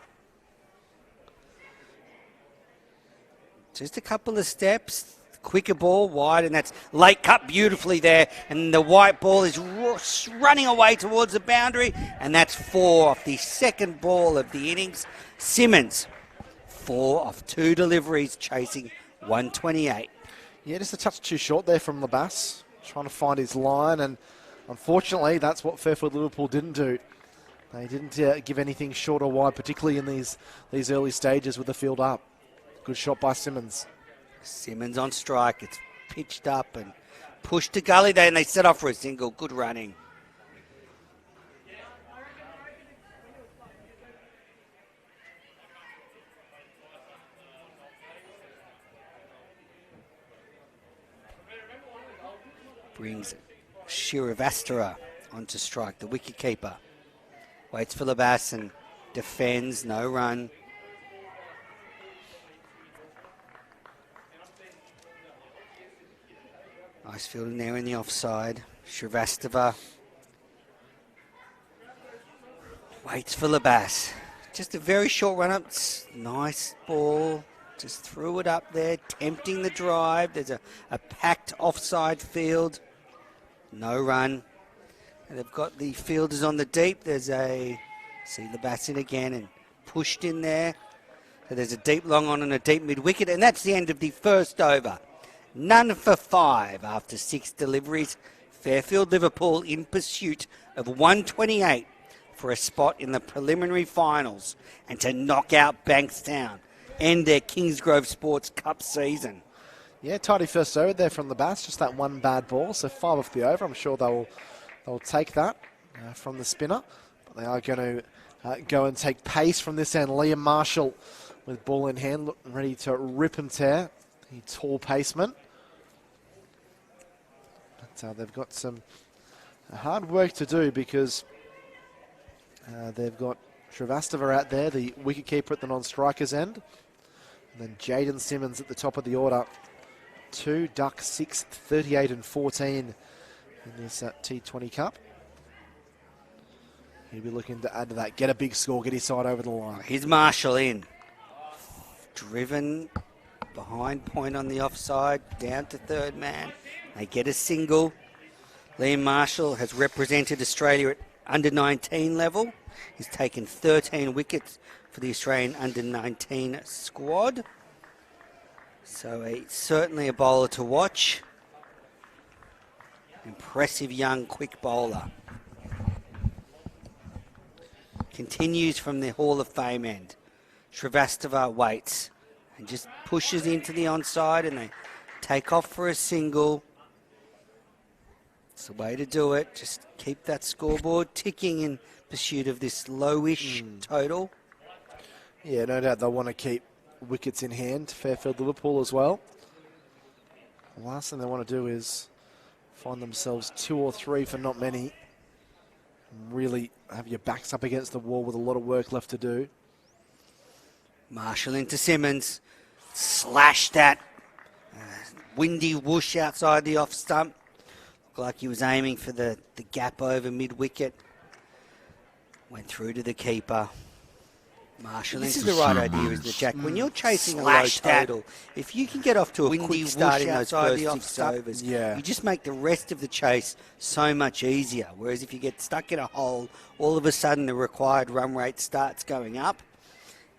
Just a couple of steps. Quicker ball, wide, and that's late cut beautifully there. And the white ball is running away towards the boundary, and that's 4 off the second ball of the innings. Simmons, 4 off 2 deliveries, chasing 128. Yeah, just a touch too short there from Labas, trying to find his line, and unfortunately that's what Fairfield-Liverpool didn't do. They didn't give anything short or wide, particularly in these early stages with the field up. Good shot by Simmons. Simmons on strike. It's pitched up and pushed to gully there, and they set off for a single. Good running. Brings Shiravastara onto strike, the wicketkeeper. Waits for Labas and defends, no run. Nice fielding there in the offside. Shrivastava waits for Labas. Just a very short run up. Nice ball. Just threw it up there, tempting the drive. There's a packed offside field. No run. And they've got the fielders on the deep. There's see Labas in again and pushed in there. So there's a deep long on and a deep mid wicket. And that's the end of the first over. None for 5 after 6 deliveries. Fairfield-Liverpool in pursuit of 128 for a spot in the preliminary finals and to knock out Bankstown, end their Kingsgrove Sports Cup season. Yeah, tidy first over there from the bats, just that one bad ball, so 5 off the over. I'm sure they'll take that from the spinner, but they are going to go and take pace from this end. Liam Marshall with ball in hand, looking ready to rip and tear. The tall paceman. But they've got some hard work to do because they've got Shrivastava out there, the wicketkeeper at the non-strikers end. And then Jaden Simmons at the top of the order. 2, Duck 6, 38 and 14 in this T20 Cup. He'll be looking to add to that, get a big score, get his side over the line. Here's Marshall in. Driven behind point on the offside, down to third man. They get a single. Liam Marshall has represented Australia at under-19 level. He's taken 13 wickets for the Australian under-19 squad. So certainly a bowler to watch. Impressive young quick bowler. Continues from the Hall of Fame end. Shrivastava waits and just pushes into the onside and they take off for a single. It's the way to do it. Just keep that scoreboard ticking in pursuit of this lowish total. Yeah, no doubt they'll want to keep wickets in hand. Fairfield-Liverpool as well. The last thing they want to do is find themselves 2 or 3 for not many. Really have your backs up against the wall with a lot of work left to do. Marshall into Simmons. Slashed that. Windy whoosh outside the off stump. Looked like he was aiming for the gap over mid-wicket. Went through to the keeper. Marshall, this is the right idea, isn't it, Jack? When you're chasing a low total, if you can get off to a quick start in those first 6 overs, you just make the rest of the chase so much easier. Whereas if you get stuck in a hole, all of a sudden the required run rate starts going up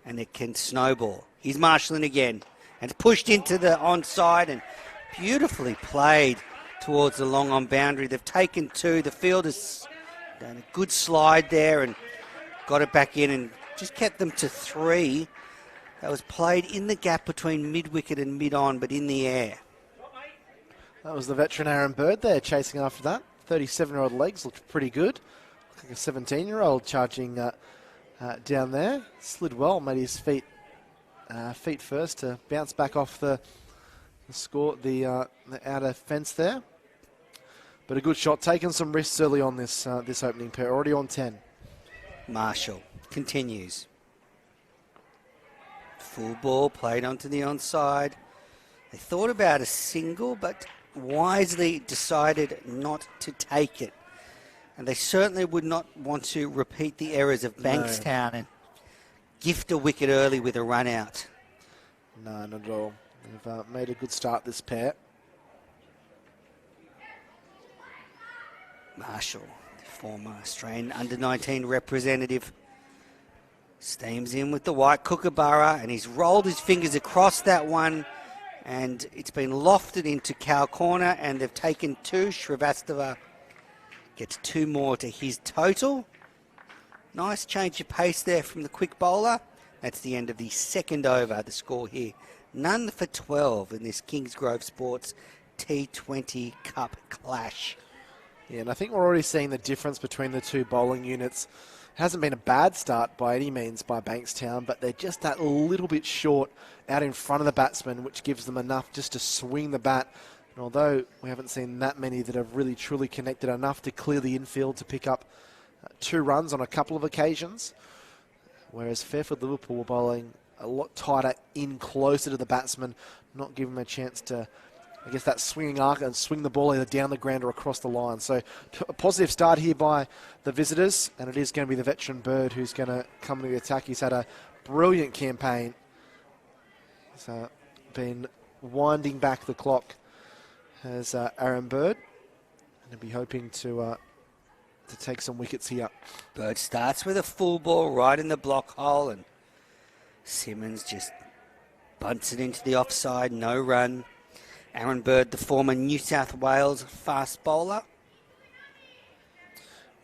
and it can snowball. He's marshalling again and pushed into the onside and beautifully played towards the long on boundary. They've taken 2. The fielder's done a good slide there and got it back in and just kept them to 3. That was played in the gap between mid-wicket and mid-on, but in the air. That was the veteran Aaron Bird there chasing after that. 37-year-old legs looked pretty good. Looked like a 17-year-old charging down there. Slid well, made his feet first to bounce back off the outer fence there. But a good shot, taking some risks early on this opening pair. Already on 10. Marshall continues. Full ball played onto the onside. They thought about a single, but wisely decided not to take it. And they certainly would not want to repeat the errors of Bankstown and gift a wicket early with a run out. No, not at all. They've made a good start, this pair. Marshall, the former Australian under-19 representative, steams in with the white kookaburra and he's rolled his fingers across that one and it's been lofted into cow corner and they've taken 2. Shrivastava gets 2 more to his total. Nice change of pace there from the quick bowler. That's the end of the second over. The score here, none for 12 in this Kingsgrove Sports T20 Cup clash. Yeah, and I think we're already seeing the difference between the 2 bowling units. It hasn't been a bad start by any means by Bankstown, but they're just that little bit short out in front of the batsman, which gives them enough just to swing the bat And although we haven't seen that many that have really truly connected enough to clear the infield to pick up 2 runs on a couple of occasions, whereas Fairfield-Liverpool were bowling a lot tighter in closer to the batsman, not giving them a chance to, I guess, that swinging arc and swing the ball either down the ground or across the line. So a positive start here by the visitors, and it is going to be the veteran Bird who's going to come to the attack. He's had a brilliant campaign. He's been winding back the clock as Aaron Bird, and he'll be hoping to take some wickets here. Bird starts with a full ball right in the block hole, and Simmons just bunts it into the offside, no run. Aaron Bird, the former New South Wales fast bowler.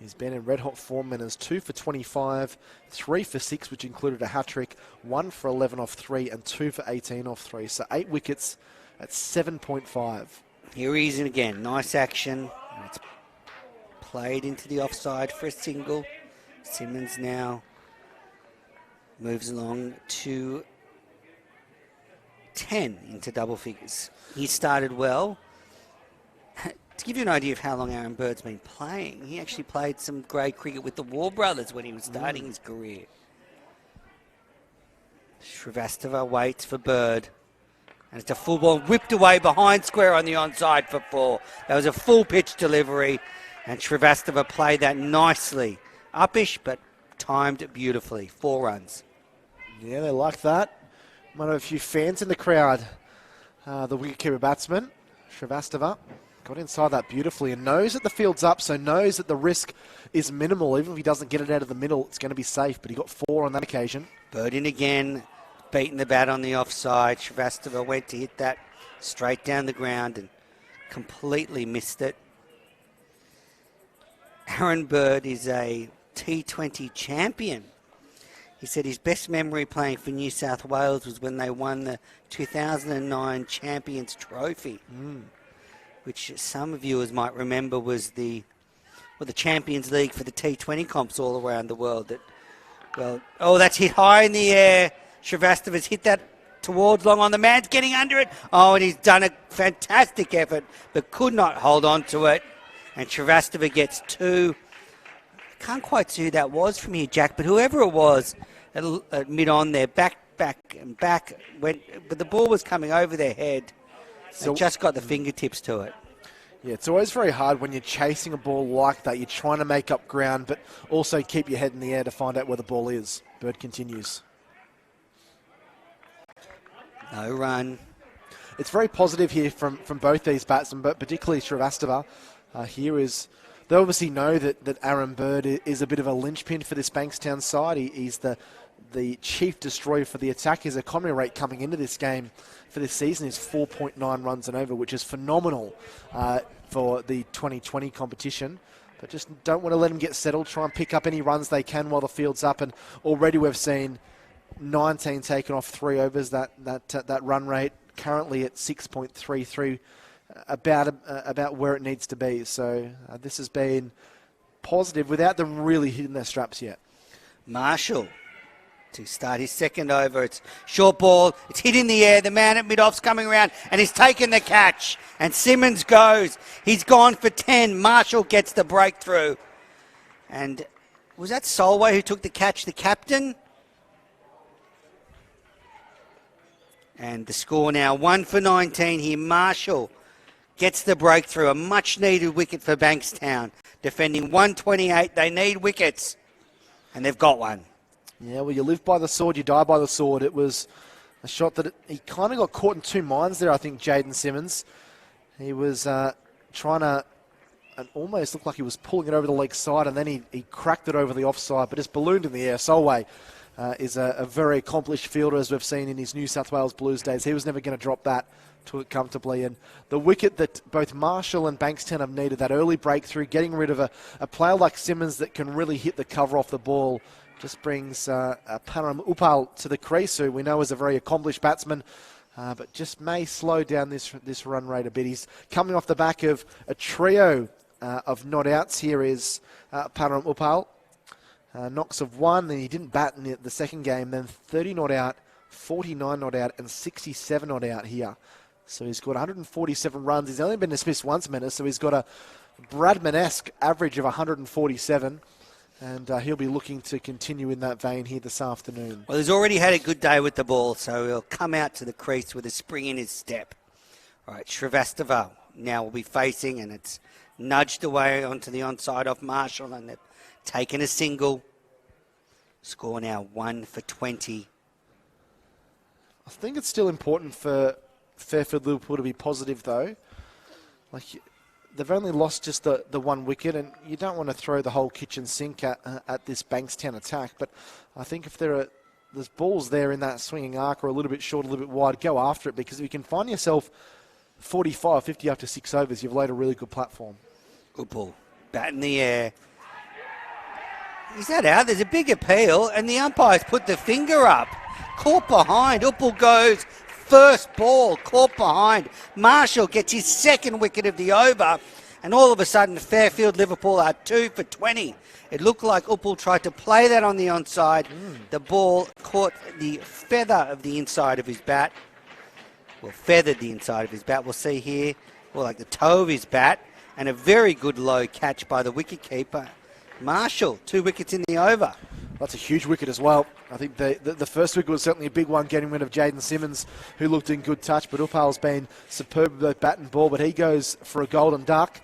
He's been in red-hot form and is 2 for 25, 3 for 6, which included a hat-trick, 1 for 11 off 3, and 2 for 18 off 3. So 8 wickets at 7.5. Here he is again. Nice action. And it's played into the offside for a single. Simmons now moves along to 10 into double figures. He started well. To give you an idea of how long Aaron Bird's been playing, he actually played some grade cricket with the War Brothers when he was starting his career. Srivastava waits for Bird. And it's a full ball whipped away behind square on the onside for 4. That was a full pitch delivery, and Srivastava played that nicely. Uppish, but timed it beautifully. 4 runs. Yeah, they like that. Might have a few fans in the crowd. The wicketkeeper batsman, Srivastava, got inside that beautifully and knows that the field's up, so knows that the risk is minimal. Even if he doesn't get it out of the middle, it's going to be safe, but he got 4 on that occasion. Bird in again, beating the bat on the offside. Srivastava went to hit that straight down the ground and completely missed it. Aaron Bird is a T20 champion. He said his best memory playing for New South Wales was when they won the 2009 Champions Trophy, which some viewers might remember was the Champions League for the T20 comps all around the world. That's hit high in the air. Srivastava's hit that towards long on. The man's getting under it. Oh, and he's done a fantastic effort, but could not hold on to it. And Srivastava gets 2. Can't quite see who that was from here, Jack, but whoever it was at mid-on there, back, but the ball was coming over their head. So just got the fingertips to it. Yeah, it's always very hard when you're chasing a ball like that. You're trying to make up ground, but also keep your head in the air to find out where the ball is. Bird continues. No run. It's very positive here from both these batsmen, but particularly Srivastava. They obviously know that Aaron Bird is a bit of a linchpin for this Bankstown side. He's the chief destroyer for the attack. His economy rate coming into this game for this season is 4.9 runs and over, which is phenomenal for the 2020 competition. But just don't want to let him get settled. Try and pick up any runs they can while the field's up. And already we've seen 19 taken off 3 overs. That run rate currently at 6.33. About where it needs to be. So this has been positive without them really hitting their straps yet. Marshall to start his second over. It's short ball. It's hit in the air. The man at mid-off's coming around and he's taken the catch. And Simmons goes. He's gone for 10. Marshall gets the breakthrough. And was that Solway who took the catch, the captain? And the score now 1 for 19 here. Marshall gets the breakthrough, a much-needed wicket for Bankstown. Defending 128, they need wickets, and they've got one. Yeah, well, you live by the sword, you die by the sword. It was a shot that he kind of got caught in 2 minds there, I think, Jaden Simmons. He was trying to, it almost looked like he was pulling it over the leg side, and then he cracked it over the offside, but just ballooned in the air. Solway is a very accomplished fielder, as we've seen in his New South Wales Blues days. He was never going to drop that to it comfortably. And the wicket that both Marshall and Bankstown have needed, that early breakthrough, getting rid of a player like Simmons that can really hit the cover off the ball, just brings Param Upal to the crease, who we know is a very accomplished batsman, but just may slow down this run rate a bit. He's coming off the back of a trio of not-outs. Here is Param Upal. Knocks of 1, and he didn't bat in the second game, then 30 not out, 49 not out, and 67 not out here So he's got 147 runs. He's only been dismissed once, Menace, so he's got a Bradman-esque average of 147. And he'll be looking to continue in that vein here this afternoon. Well, he's already had a good day with the ball, so he'll come out to the crease with a spring in his step. All right, Shrivastava now will be facing, and it's nudged away onto the onside off Marshall, and they've taken a single. Score now 1 for 20. I think it's still important for Fairfield-Liverpool to be positive, though. Like, they've only lost just the one wicket, and you don't want to throw the whole kitchen sink at this Bankstown attack. But I think if there's balls there in that swinging arc or a little bit short, a little bit wide, go after it, because if you can find yourself 45, 50 after 6 overs, you've laid a really good platform. Good ball. Bat in the air. Is that out? There's a big appeal, and the umpires put the finger up. Caught behind. Uppal goes first ball, caught behind. Marshall gets his second wicket of the over, and all of a sudden Fairfield-Liverpool are 2 for 20. It looked like Uppal tried to play that on the onside. The ball caught the feather of the inside of his bat. Well, feathered the inside of his bat. We'll see here, well, like the toe of his bat, and a very good low catch by the wicketkeeper. Marshall, 2 wickets in the over. That's a huge wicket as well. I think the first wicket was certainly a big one, getting rid of Jaden Simmons, who looked in good touch, but Uppal's been superb with both bat and ball, but he goes for a golden duck,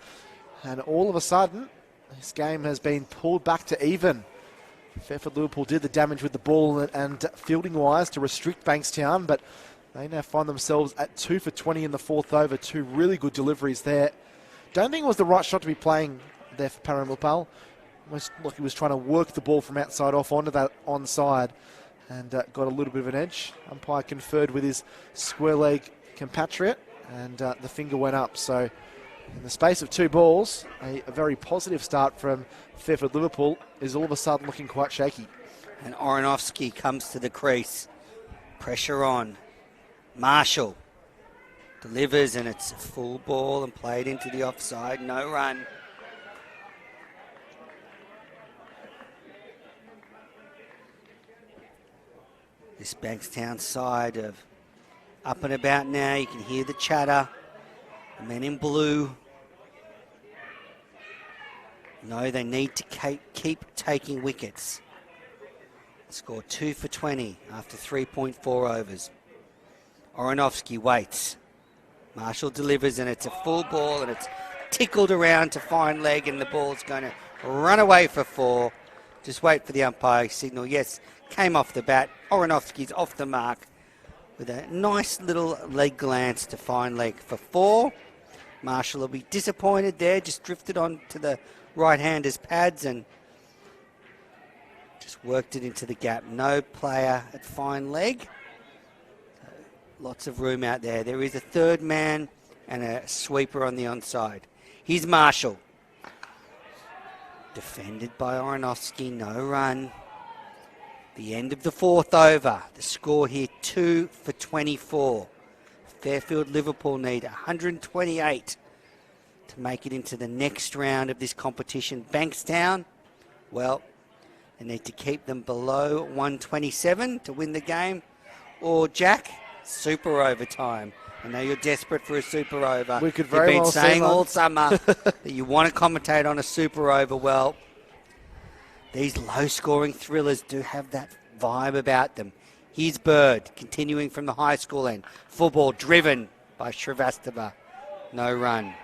and all of a sudden, this game has been pulled back to even. Fairfield-Liverpool did the damage with the ball and fielding-wise to restrict Bankstown, but they now find themselves at 2 for 20 in the 4th over. 2 really good deliveries there. Don't think it was the right shot to be playing there for Param Uppal. Like he was trying to work the ball from outside off onto that onside, and got a little bit of an edge. Umpire conferred with his square leg compatriot, and the finger went up. So in the space of 2 balls, a very positive start from Fairfield-Liverpool is all of a sudden looking quite shaky. And Oronovsky comes to the crease. Pressure on. Marshall delivers, and it's a full ball and played into the offside. No run. This Bankstown side of up and about now. You can hear the chatter. The men in blue know they need to keep taking wickets. Score 2 for 20 after 3.4 overs. Oronovsky waits. Marshall delivers, and it's a full ball, and it's tickled around to fine leg, and the ball's going to run away for 4. Just wait for the umpire signal. Yes, came off the bat. Oronovsky's off the mark with a nice little leg glance to fine leg for 4. Marshall will be disappointed there, just drifted on to the right-hander's pads and just worked it into the gap. No player at fine leg. Lots of room out there. There is a third man and a sweeper on the onside. Here's Marshall. Defended by Oronovsky, no run. The end of the 4th over. The score here 2 for 24. Fairfield-Liverpool need 128 to make it into the next round of this competition. Bankstown, well, they need to keep them below 127 to win the game. Or, Jack, super overtime. I know you're desperate for a super over. We could very well You've been saying see all summer that you want to commentate on a super over. Well, these low-scoring thrillers do have that vibe about them. Here's Bird, continuing from the high school end. Full ball driven by Shrivastava. No run.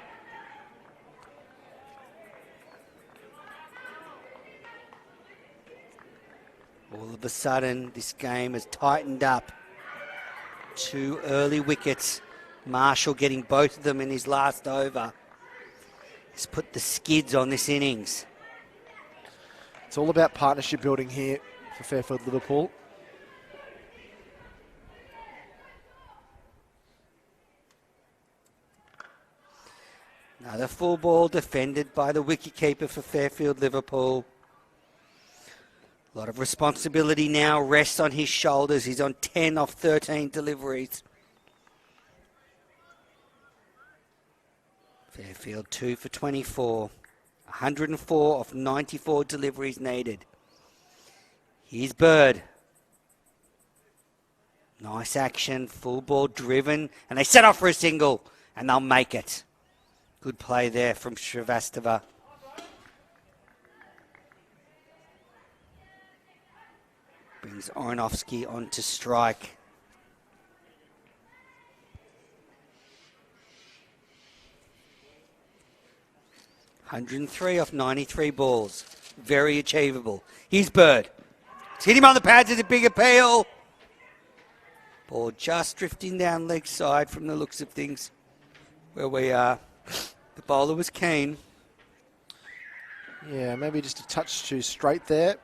All of a sudden, this game has tightened up. 2 early wickets. Marshall getting both of them in his last over. He's put the skids on this innings. It's all about partnership building here for Fairfield-Liverpool. Another full ball defended by the wicketkeeper for Fairfield-Liverpool. A lot of responsibility now rests on his shoulders. He's on 10 off 13 deliveries. Fairfield 2 for 24. 104 off 94 deliveries needed. Here's Bird. Nice action, full ball driven, and they set off for a single, and they'll make it. Good play there from Shrivastava. Brings Oranovsky on to strike. (103 off 93 balls. Very achievable. Here's Bird. It's hit him on the pads. It's a big appeal. Ball just drifting down leg side from the looks of things where we are. The bowler was keen. Yeah, maybe just a touch too straight there.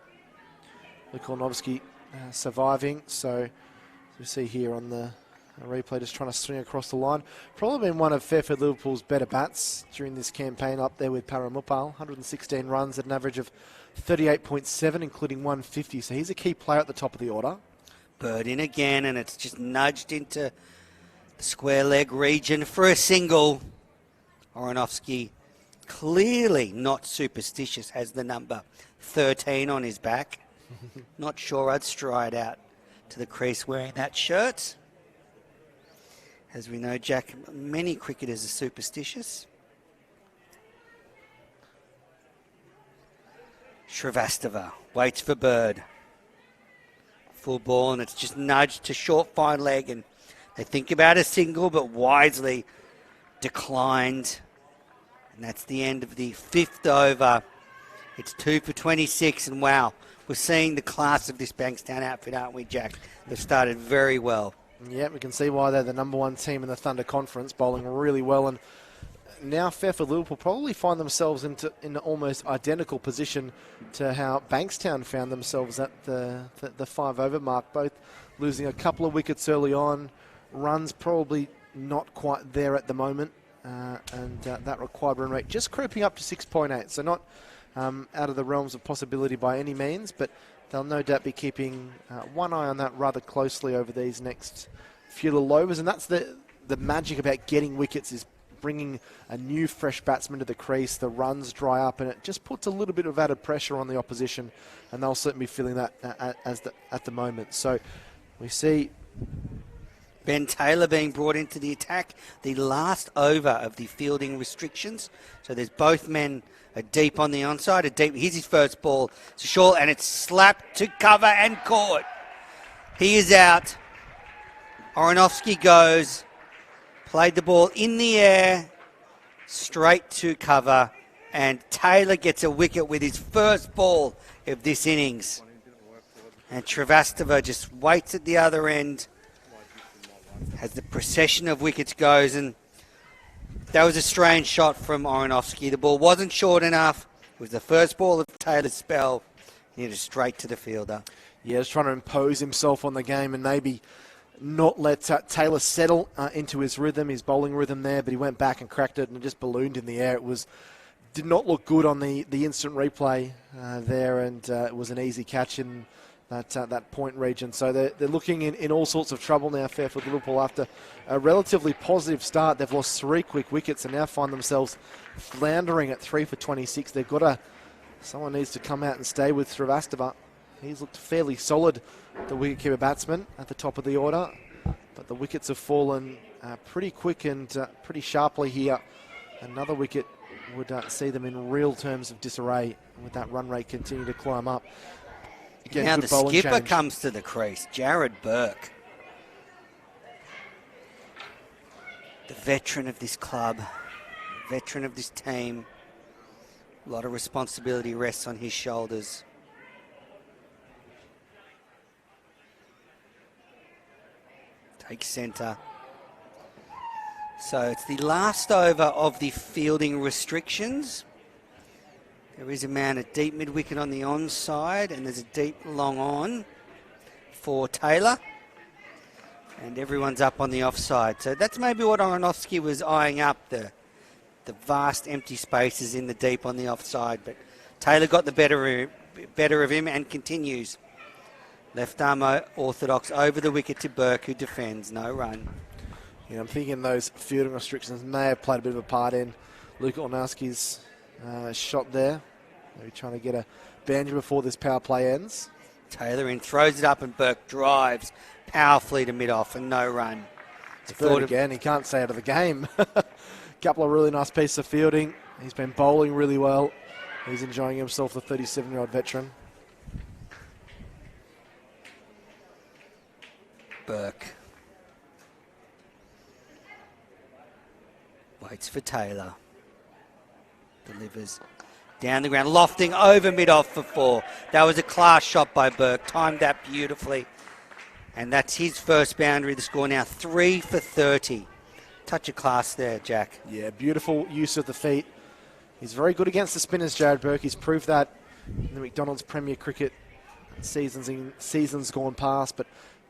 Oranovsky surviving. So you see here on the replay, just trying to swing across the line. Probably been one of Fairfield-Liverpool's better bats during this campaign, up there with Paramupal. 116 runs at an average of 38.7, including 150. So he's a key player at the top of the order. Bird in again, and it's just nudged into the square leg region for a single. Oranovsky clearly not superstitious, has the number 13 on his back. Not sure I'd stride out to the crease wearing that shirt. As we know, Jack, many cricketers are superstitious. Shrivastava waits for Bird. Full ball, and it's just nudged to short fine leg, and they think about a single, but wisely declined. And that's the end of the 5th over. It's 2 for 26, and wow, we're seeing the class of this Bankstown outfit, aren't we, Jack? They've started very well. Yeah, we can see why they're the number 1 team in the Thunder Conference, bowling really well. And now Fairfield-Liverpool probably find themselves in an almost identical position to how Bankstown found themselves at the 5 over mark, both losing a couple of wickets early on. Runs probably not quite there at the moment, and that required run rate just creeping up to 6.8. So not out of the realms of possibility by any means, but they'll no doubt be keeping one eye on that rather closely over these next few little overs. And that's the magic about getting wickets, is bringing a new fresh batsman to the crease. The runs dry up, and it just puts a little bit of added pressure on the opposition, and they'll certainly be feeling that at the moment. So we see Ben Taylor being brought into the attack, the last over of the fielding restrictions. So there's both men are deep on the onside. Here's his first ball. It's a short, and it's slapped to cover and caught. He is out. Oranovsky goes. Played the ball in the air, straight to cover, and Taylor gets a wicket with his first ball of this innings. And Shrivastava just waits at the other end as the procession of wickets goes, and that was a strange shot from Oranovsky. The ball wasn't short enough. It was the first ball of Taylor's spell. He hit it straight to the fielder. Yeah, he's trying to impose himself on the game and maybe not let Taylor settle into his rhythm, his bowling rhythm there, but he went back and cracked it and it just ballooned in the air. Did not look good on the instant replay there, and it was an easy catch in that point region. So they're looking in all sorts of trouble now, Fairfield-Liverpool, after a relatively positive start. They've lost 3 quick wickets and now find themselves floundering at 3 for 26. They've got someone needs to come out and stay with Shrivastava. He's looked fairly solid, the wicketkeeper batsman at the top of the order, but the wickets have fallen pretty quick and pretty sharply here. Another wicket would see them in real terms of disarray with that run rate continue to climb up. Again, now good the bowling skipper change. comes to the crease, Jared Burke. The veteran of this club, veteran of this team. A lot of responsibility rests on his shoulders. Takes centre. So it's the last over of the fielding restrictions. There is a man at deep mid-wicket on the onside, and there's a deep long on for Taylor. And everyone's up on the offside. So that's maybe what Oranovsky was eyeing up, the vast empty spaces in the deep on the offside. But Taylor got the better of him and continues. Left arm orthodox over the wicket to Burke, who defends. No run. Yeah, I'm thinking those fielding restrictions may have played a bit of a part in Luke Oranovsky's shot there. Maybe trying to get a banjo before this power play ends. Taylor in, throws it up, and Burke drives powerfully to mid-off and no run. Third again, he can't stay out of the game. Couple of really nice pieces of fielding. He's been bowling really well. He's enjoying himself, the 37-year-old veteran. Burke waits for Taylor. Delivers down the ground, lofting over mid-off for 4. That was a class shot by Burke. Timed that beautifully. And that's his first boundary. The score now 3 for 30. Touch of class there, Jack. Yeah, beautiful use of the feet. He's very good against the spinners, Jared Burke. He's proved that in the McDonald's Premier Cricket seasons gone past. But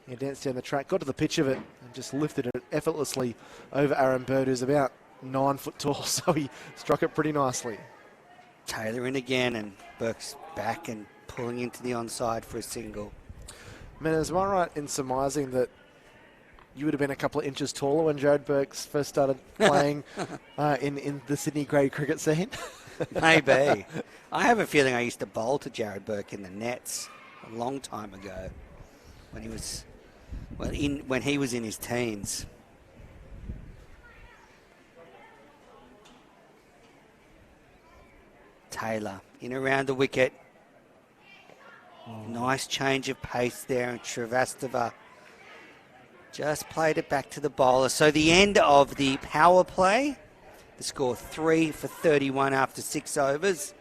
he danced down the track, got to the pitch of it, and just lifted it effortlessly over Aaron Bird, who's about 9 foot tall. So he struck it pretty nicely. Taylor in again, and Burke's back and pulling into the onside for a single. Manners, am I right in surmising that you would have been a couple of inches taller when Jared Burks first started playing in the Sydney grade cricket scene? Maybe. I have a feeling I used to bowl to Jared Burke in the nets a long time ago when he was when he was in his teens. Taylor in around the wicket. Nice change of pace there, and Shrivastava just played it back to the bowler. So the end of the power play, the score 3 for 31 after 6 overs.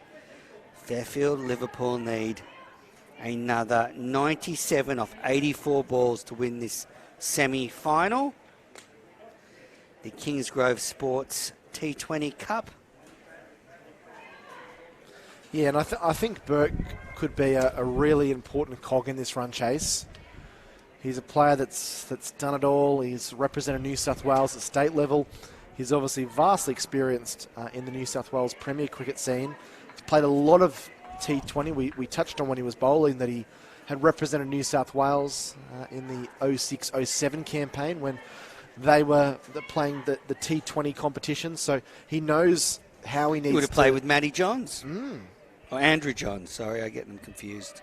Fairfield-Liverpool need another 97 off 84 balls to win this semi-final. The Kingsgrove Sports T20 Cup. Yeah, and I think Burke could be a really important cog in this run chase. He's a player that's done it all. He's represented New South Wales at state level. He's obviously vastly experienced in the New South Wales Premier Cricket scene. He's played a lot of T20. We touched on when he was bowling that he had represented New South Wales in the 06-07 campaign when they were playing the T20 competition. So he knows how he needs to... He would have played with Matty Johns. Or Andrew Johns, sorry, I get them confused.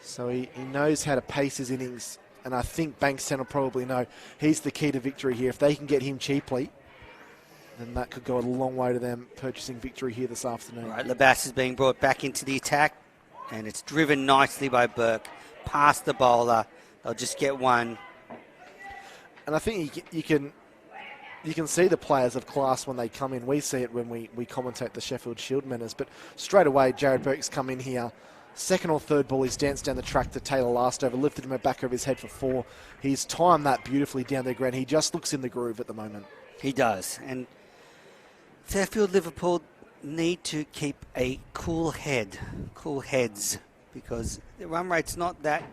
So he knows how to pace his innings, and I think Bankstown will probably know he's the key to victory here. If they can get him cheaply, then that could go a long way to them purchasing victory here this afternoon. All right, Labass is being brought back into the attack, and it's driven nicely by Burke. Past the bowler, they'll just get one. And I think you can see the players of class when they come in. We see it when we commentate the Sheffield Shield Manners, but straight away Jared Burke's come in here. Second or third ball, he's danced down the track to Taylor last over, lifted him back over his head for 4. He's timed that beautifully down the ground. He just looks in the groove at the moment. He does. And Fairfield-Liverpool need to keep a cool heads, because the run rate's not that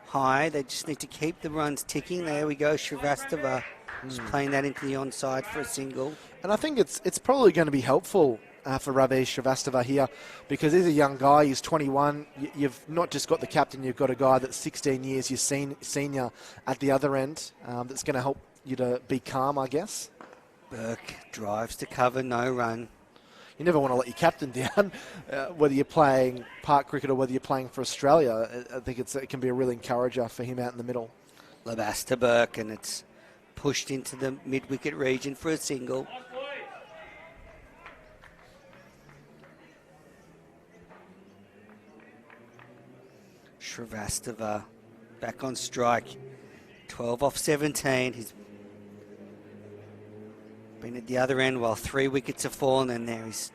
high. They just need to keep the runs ticking. There we go, Shrivastava just playing that into the onside for a single. And I think it's probably going to be helpful for Ravi Shrivastava here, because he's a young guy. He's 21. You've not just got the captain, you've got a guy that's 16 years your senior at the other end. That's going to help you to be calm, I guess. Burke drives to cover, no run. You never want to let your captain down, whether you're playing park cricket or whether you're playing for Australia. I think it can be a real encourager for him out in the middle. Labass to Burke, and it's pushed into the mid-wicket region for a single. Shrivastava back on strike. 12 off 17. He's been at the other end while 3 wickets have fallen, and there he's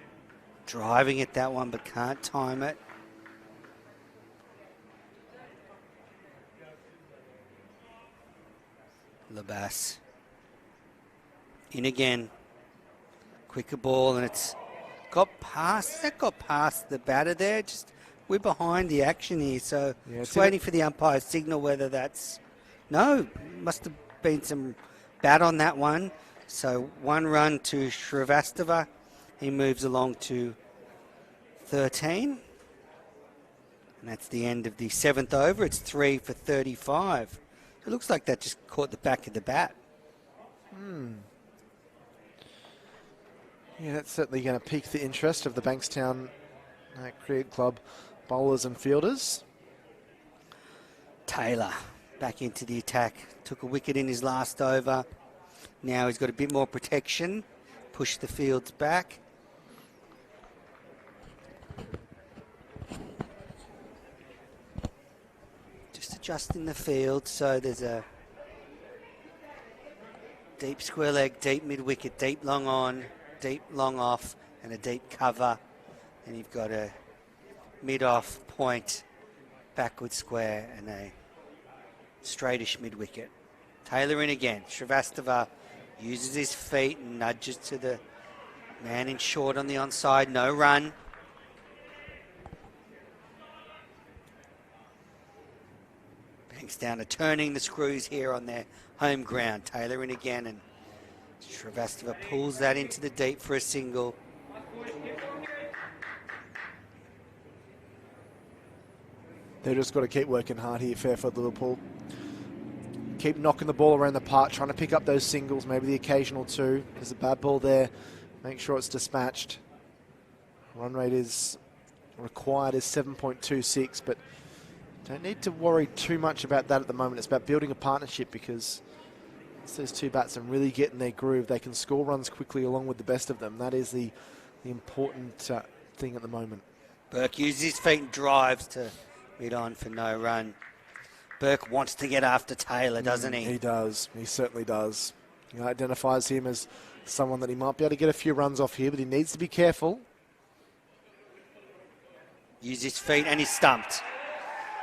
driving at that one but can't time it. Labass in again. Quicker ball, and it's got past. That got past the batter there. Just we're behind the action here, so just waiting for the umpire's signal whether that's... No, must have been some bat on that one. So 1 run to Shrivastava. He moves along to 13. And that's the end of the 7th over. It's 3 for 35. It looks like that just caught the back of the bat. Yeah, that's certainly going to pique the interest of the Bankstown Cricket Club bowlers and fielders. Taylor back into the attack. Took a wicket in his last over. Now he's got a bit more protection. Push the fields back. Just adjusting the field so there's a deep square leg, deep mid-wicket, deep long on, deep long off, and a deep cover. And you've got a mid-off point, backward square, and a straightish mid-wicket. Taylor in again. Srivastava uses his feet and nudges to the man in short on the onside. No run. Bankstown are turning the screws here on their home ground. Taylor in again, and Srivastava pulls that into the deep for a single. They've just got to keep working hard here, Fairfield-Liverpool. Keep knocking the ball around the park, trying to pick up those singles, maybe the occasional two. There's a bad ball there. Make sure it's dispatched. Run rate is required is 7.26, but don't need to worry too much about that at the moment. It's about building a partnership, because once those two batsmen really get in their groove, they can score runs quickly along with the best of them. That is the important thing at the moment. Burke uses his feet and drives to mid-on for no run. Burke wants to get after Taylor, doesn't he? He does. He certainly does. He identifies him as someone that he might be able to get a few runs off here, but he needs to be careful. Use his feet and he's stumped.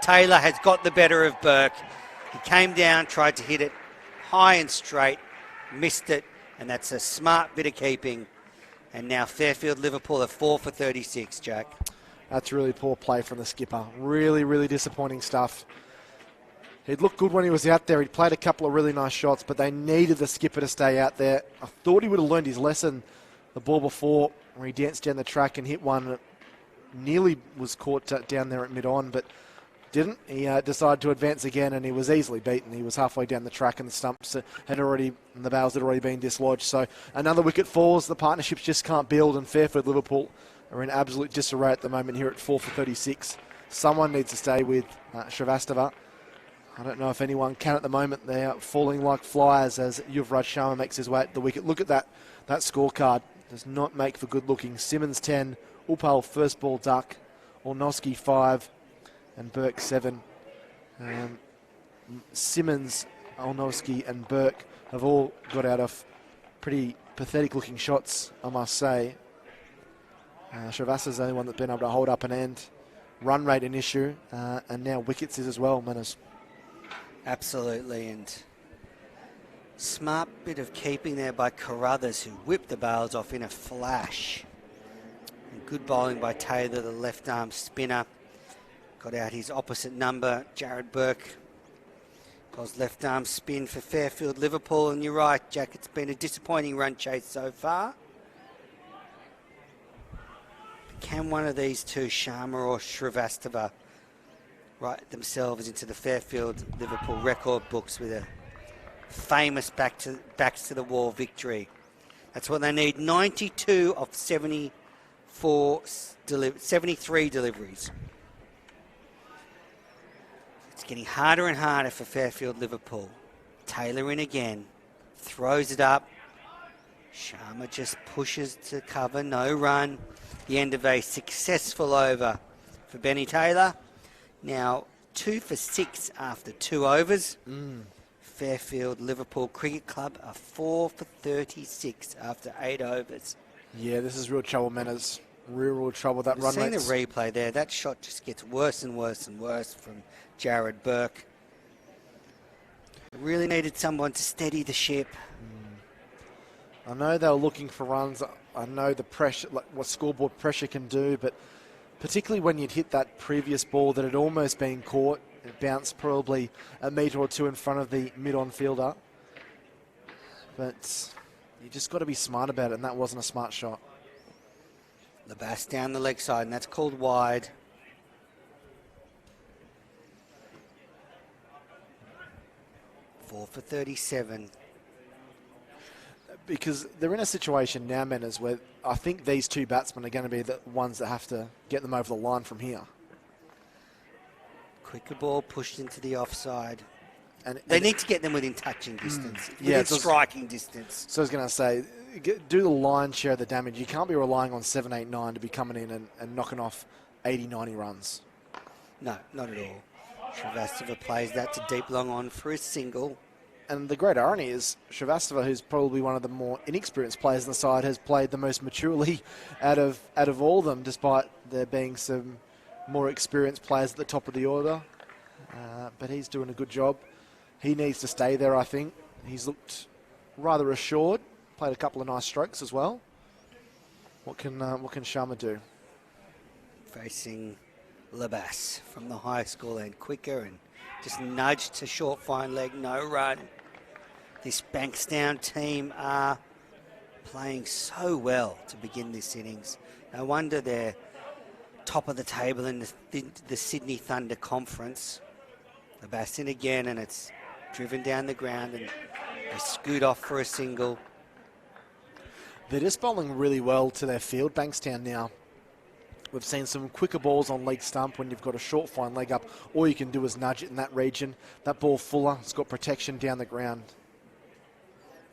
Taylor has got the better of Burke. He came down, tried to hit it high and straight, missed it, and that's a smart bit of keeping. And now Fairfield-Liverpool are 4 for 36, Jack. That's really poor play from the skipper. Really, really disappointing stuff. He'd looked good when he was out there. He'd played a couple of really nice shots, but they needed the skipper to stay out there. I thought he would have learned his lesson the ball before, where he danced down the track and hit one that nearly was caught down there at mid-on, but didn't. He decided to advance again, and he was easily beaten. He was halfway down the track, and the stumps had already, and the bails had already been dislodged. So another wicket falls. The partnerships just can't build, and Fairfield-Liverpool are in absolute disarray at the moment here at 4 for 36. Someone needs to stay with Srivastava. I don't know if anyone can at the moment. They're falling like flyers as Yuvraj Sharma makes his way at the wicket. Look at that scorecard. Does not make for good looking. Simmons 10, Upal first ball duck, Ornosky 5, and Burke 7. Simmons, Ornosky, and Burke have all got out of pretty pathetic looking shots, I must say. Srivastava's the only one that's been able to hold up an end. Run rate an issue, and now wickets is as well, Manners. Absolutely, and smart bit of keeping there by Carruthers, who whipped the bails off in a flash. And good bowling by Taylor, the left arm spinner. Got out his opposite number, Jared Burke. Bowls left arm spin for Fairfield-Liverpool, and you're right, Jack, it's been a disappointing run chase so far. Can one of these two, Sharma or Srivastava, write themselves into the Fairfield-Liverpool record books with a famous backs to the wall victory? That's what they need. 92 of 73 deliveries. It's getting harder and harder for Fairfield-Liverpool. Taylor in again, throws it up. Sharma just pushes to cover, no run. The end of a successful over for Benny Taylor. Now 2 for 6 after 2 overs. Fairfield-Liverpool Cricket Club are 4 for 36 after 8 overs. Yeah, this is real trouble, Manners. Real trouble. That run Seeing rate. the replay there, that shot just gets worse and worse and worse from Jared Burke. Really needed someone to steady the ship. I know they were looking for runs. I know the pressure, like what scoreboard pressure can do, but particularly when you'd hit that previous ball that had almost been caught, it bounced probably a metre or two in front of the mid-on fielder. But you just got to be smart about it, and that wasn't a smart shot. Labas down the leg side, and that's called wide. Four for 37. Because they're in a situation now, Manners, where I think these two batsmen are going to be the ones that have to get them over the line from here. Quicker ball pushed into the offside. And They need to get them within touching distance, yeah, within striking distance. So I was going to say, do the lion's share of the damage. You can't be relying on 7, 8, 9 to be coming in and knocking off 80, 90 runs. No, not at all. Shrivastava plays that to deep long on for a single. And the great irony is Shrivastava, who's probably one of the more inexperienced players on the side, has played the most maturely out of all of them, despite there being some more experienced players at the top of the order. But he's doing a good job. He needs to stay there, I think. He's looked rather assured. Played a couple of nice strokes as well. What can Sharma do? Facing Labas from the high school end, quicker and just nudged to short fine leg, no run. This Bankstown team are playing so well to begin this innings. No wonder they're top of the table in the Sydney Thunder Conference. Labas in again, and it's driven down the ground, and they scoot off for a single. They're just bowling really well to their field, Bankstown now. We've seen some quicker balls on leg stump when you've got a short fine leg up. All you can do is nudge it in that region. That ball fuller, it's got protection down the ground.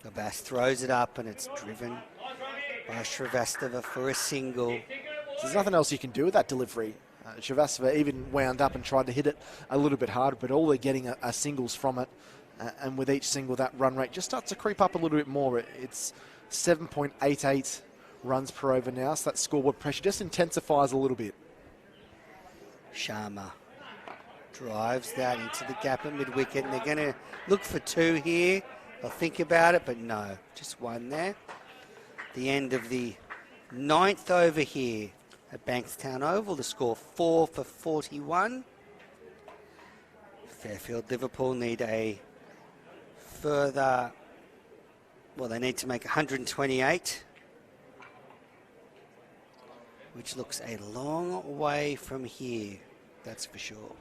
Labas throws it up, and it's driven by Shrivastava for a single. There's nothing else you can do with that delivery. Shrivastava even wound up and tried to hit it a little bit harder, but all they're getting are singles from it. And with each single, that run rate just starts to creep up a little bit more. It's 7.88 runs per over now, so that scoreboard pressure just intensifies a little bit. Sharma drives that into the gap at mid-wicket, and they're going to look for two here. They'll think about it, but no, just one there. The end of the 9th over here at Bankstown Oval. The score 4 for 41. Fairfield-Liverpool need a further, well, they need to make 128, which looks a long way from here, that's for sure.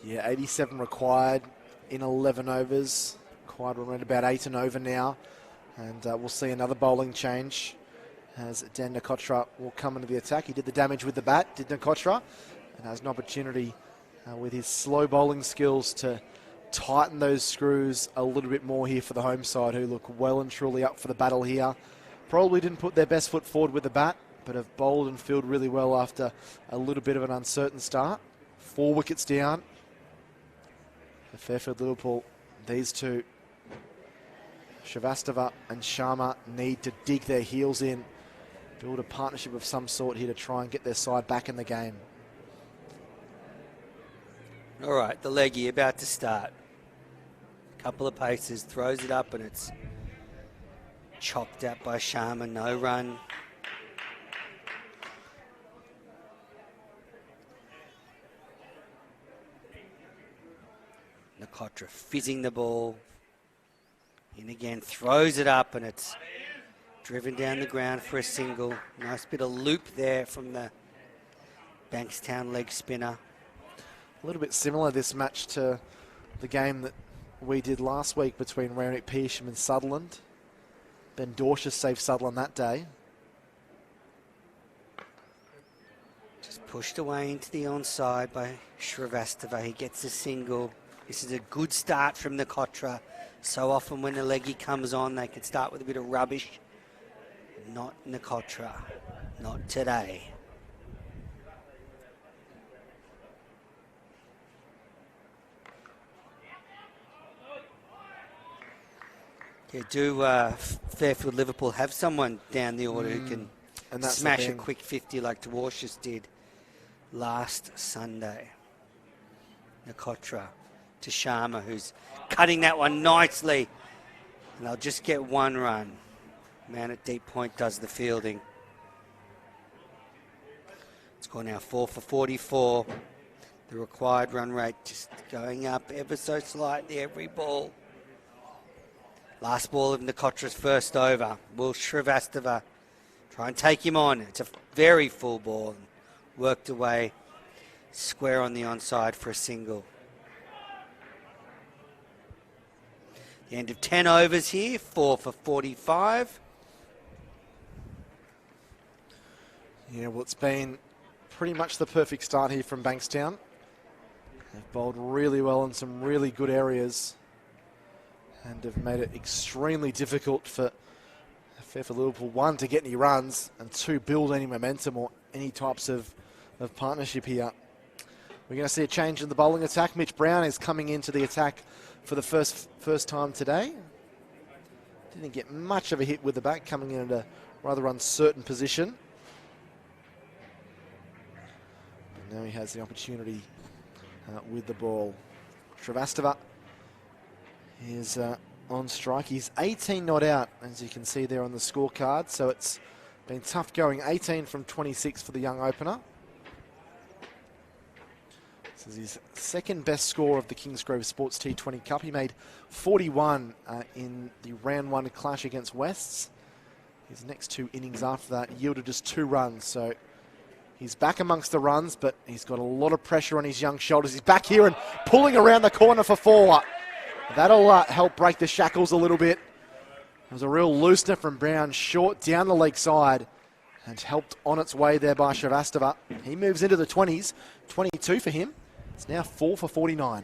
Yeah, 87 required in 11 overs. Required around about 8 and over now. And we'll see another bowling change as Dan Nakotra will come into the attack. He did the damage with the bat, did Nakotra, and has an opportunity with his slow bowling skills to tighten those screws a little bit more here for the home side, who look well and truly up for the battle here. Probably didn't put their best foot forward with the bat, but have bowled and fielded really well after a little bit of an uncertain start. 4 wickets down for Fairfield-Liverpool. These two, Shrivastava and Sharma, need to dig their heels in, build a partnership of some sort here to try and get their side back in the game. All right, the leggy about to start. Couple of paces, throws it up, and it's chopped out by Sharma, no run. Nakotra fizzing the ball. In again, throws it up, and it's driven down the ground for a single. Nice bit of loop there from the Bankstown leg spinner. A little bit similar this match to the game that we did last week between Rarick Pearsham and Sutherland. Ben Dorshus saved Sutherland that day. Just pushed away into the onside by Shrivastava. He gets a single. This is a good start from Nakotra. So often when the leggy comes on, they can start with a bit of rubbish. Not Nakotra. Not today. Yeah, do Fairfield-Liverpool have someone down the order who can smash a quick 50 like Dwarshus did last Sunday? Nakotra to Sharma, who's cutting that one nicely. And they'll just get 1 run. Man at deep point does the fielding. Score now 4 for 44. The required run rate just going up ever so slightly every ball. Last ball of Nakotra's first over. Will Shrivastava try and take him on? It's a very full ball. Worked away square on the onside for a single. The end of 10 overs here, 4 for 45. Yeah, well, it's been pretty much the perfect start here from Bankstown. They've bowled really well in some really good areas and have made it extremely difficult for Fairfield-Liverpool, one, to get any runs, and two, build any momentum or any types of partnership here. We're going to see a change in the bowling attack. Mitch Brown is coming into the attack for the first time today. Didn't get much of a hit with the bat, coming in at a rather uncertain position. But now he has the opportunity with the ball. Srivastava is on strike. He's 18 not out, as you can see there on the scorecard. So it's been tough going. 18 from 26 for the young opener. This is his second best score of the Kingsgrove Sports T20 Cup. He made 41 in the round one clash against Wests. His next two innings after that yielded just 2 runs. So he's back amongst the runs, but he's got a lot of pressure on his young shoulders. He's back here and pulling around the corner for 4. That'll help break the shackles a little bit. There was a real loosener from Brown, short down the leg side, and helped on its way there by Srivastava. He moves into the 20s, 22 for him. It's now 4 for 49.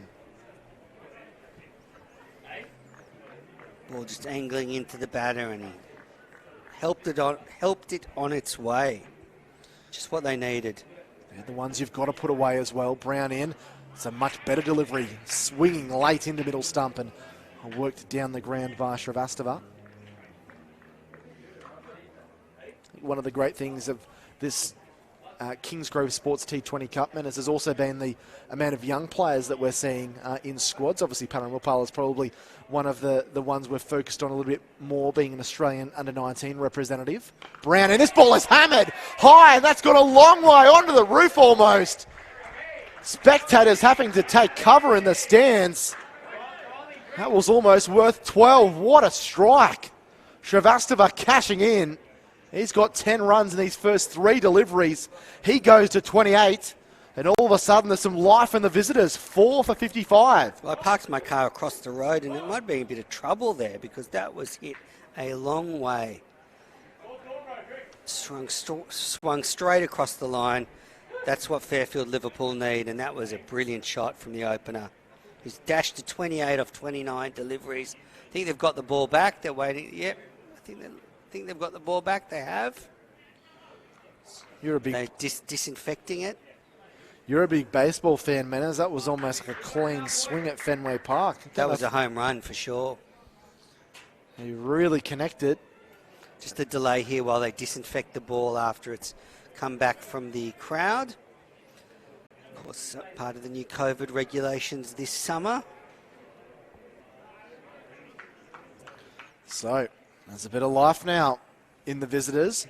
Ball just angling into the batter, and he helped it on its way. Just what they needed. They're the ones you've got to put away as well. Brown in. It's a much better delivery, swinging late into middle stump and worked down the ground by Srivastava. One of the great things of this Kingsgrove Sports T20 Cup, Menace, has also been the amount of young players that we're seeing in squads. Obviously, Paramilpal is probably one of the ones we're focused on a little bit more, being an Australian under-19 representative. Brown, and this ball is hammered high, and that's got a long way onto the roof almost. Spectators having to take cover in the stands. That was almost worth 12. What a strike. Srivastava cashing in. He's got 10 runs in these first 3 deliveries. He goes to 28. And all of a sudden, there's some life in the visitors. 4 for 55. Well, I parked my car across the road, and it might be a bit of trouble there because that was hit a long way. Swung straight across the line. That's what Fairfield-Liverpool need, and that was a brilliant shot from the opener. He's dashed to 28 of 29 deliveries. I think they've got the ball back. They're waiting. Yep, I think they've got the ball back. They have. You're a big They're disinfecting it. You're a big baseball fan, Menas. That was almost like a clean swing at Fenway Park. That was a home run for sure. He really connected. Just a delay here while they disinfect the ball after it's come back from the crowd. Of course, part of the new COVID regulations this summer. So, there's a bit of life now in the visitors.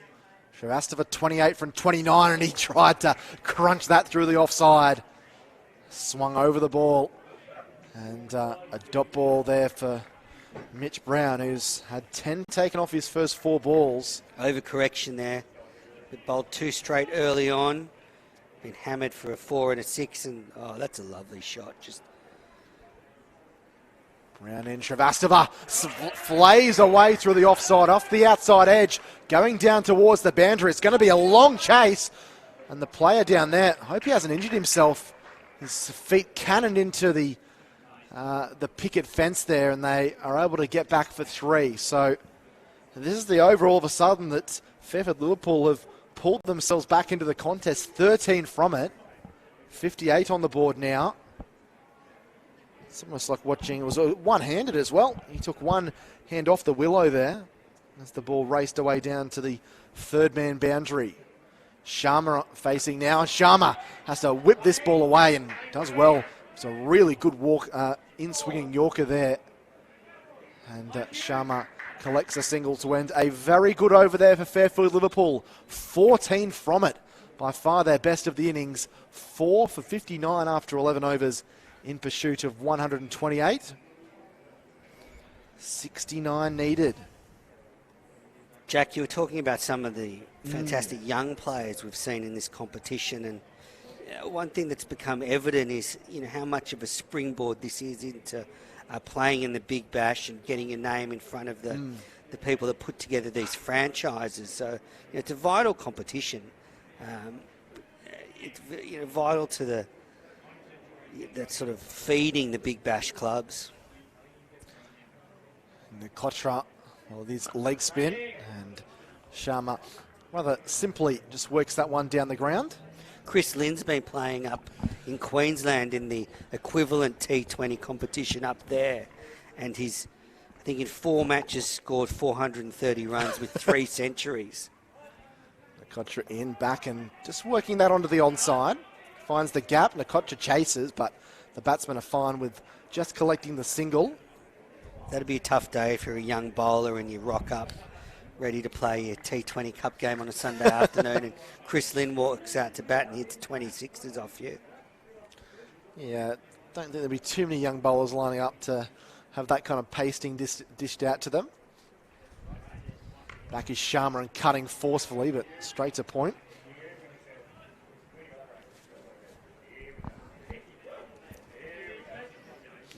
Srivastava 28 from 29, and he tried to crunch that through the offside. Swung over the ball. And a dot ball there for Mitch Brown, who's had 10 taken off his first 4 balls. Overcorrection there. They bowled 2 straight early on. Been hammered for a 4 and a 6, and oh, that's a lovely shot. Just Brown in, Srivastava flays away through the offside, off the outside edge, going down towards the boundary. It's going to be a long chase, and the player down there, I hope he hasn't injured himself. His feet cannoned into the picket fence there, and they are able to get back for 3. So this is the over all of a sudden that Fairfield-Liverpool have pulled themselves back into the contest, 13 from it, 58 on the board now. It's almost like watching, it was one-handed as well. He took one hand off the willow there as the ball raced away down to the third-man boundary. Sharma facing now. Sharma has to whip this ball away and does well. It's a really good walk, in-swinging Yorker there. And Sharma collects a single to end a very good over there for Fairfield-Liverpool. 14 from it. By far their best of the innings. 4 for 59 after 11 overs in pursuit of 128. 69 needed. Jack, you were talking about some of the fantastic young players we've seen in this competition, and one thing that's become evident is how much of a springboard this is into playing in the Big Bash and getting a name in front of the people that put together these franchises. So it's a vital competition. It's vital to that's sort of feeding the big bash clubs. Nkotra, well, this leg spin, and Sharma rather simply just works that one down the ground. Chris Lynn's been playing up in Queensland in the equivalent T20 competition up there, and he's, I think in 4 matches, scored 430 runs with 3 centuries. Nkotra in, back, and just working that onto the onside. Finds the gap, Nkotra chases, but the batsmen are fine with just collecting the single. That'd be a tough day if you're a young bowler and you rock up ready to play your T20 Cup game on a Sunday afternoon, and Chris Lynn walks out to bat and hits 26s off you. Yeah, don't think there'll be too many young bowlers lining up to have that kind of pasting dished out to them. Back is Sharma and cutting forcefully, but straight to point.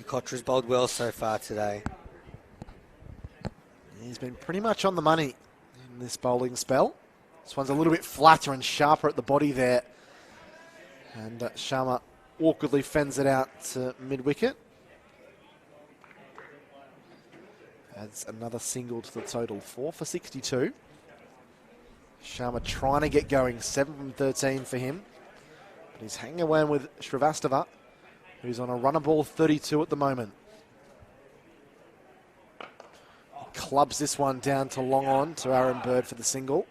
Nkotra's bowled well so far today. He's been pretty much on the money in this bowling spell. This one's a little bit flatter and sharper at the body there. And Sharma awkwardly fends it out to mid-wicket. Adds another single to the total, 4 for 62. Sharma trying to get going, 7 from 13 for him. But he's hanging away with Srivastava, who's on a runner ball 32 at the moment. Clubs this one down to long on to Aaron Bird for the single.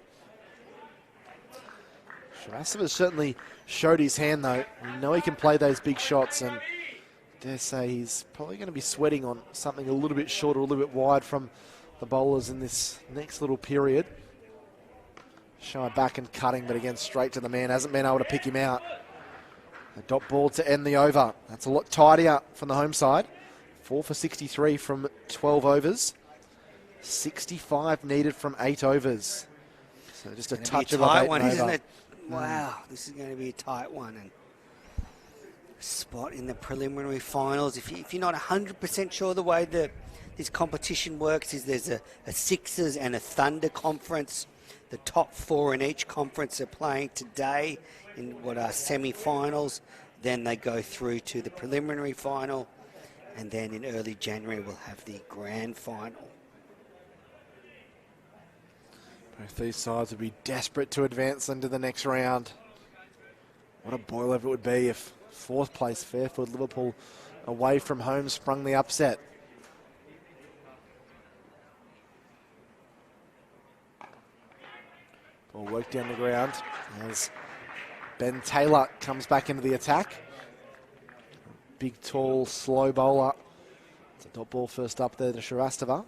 Srivastava certainly showed his hand though. We know he can play those big shots, and dare say he's probably going to be sweating on something a little bit short or a little bit wide from the bowlers in this next little period. Shy back and cutting, but again straight to the man. Hasn't been able to pick him out. A dot ball to end the over. That's a lot tidier from the home side. 4 for 63 from 12 overs. 65 needed from 8 overs. So just a touch of a tight one, over. isn't it? Wow, this is going to be a tight one. And spot in the preliminary finals. If you're not 100% sure the way that this competition works, is there's a Sixers and a Thunder conference. The top 4 in each conference are playing today in what are semi-finals. Then they go through to the preliminary final, and then in early January we'll have the grand final. Both these sides would be desperate to advance into the next round. What a boil-over it would be if 4th place Fairfield-Liverpool away from home sprung the upset. Ball worked down the ground as Ben Taylor comes back into the attack. Big, tall, slow bowler. It's a dot ball first up there to Srivastava.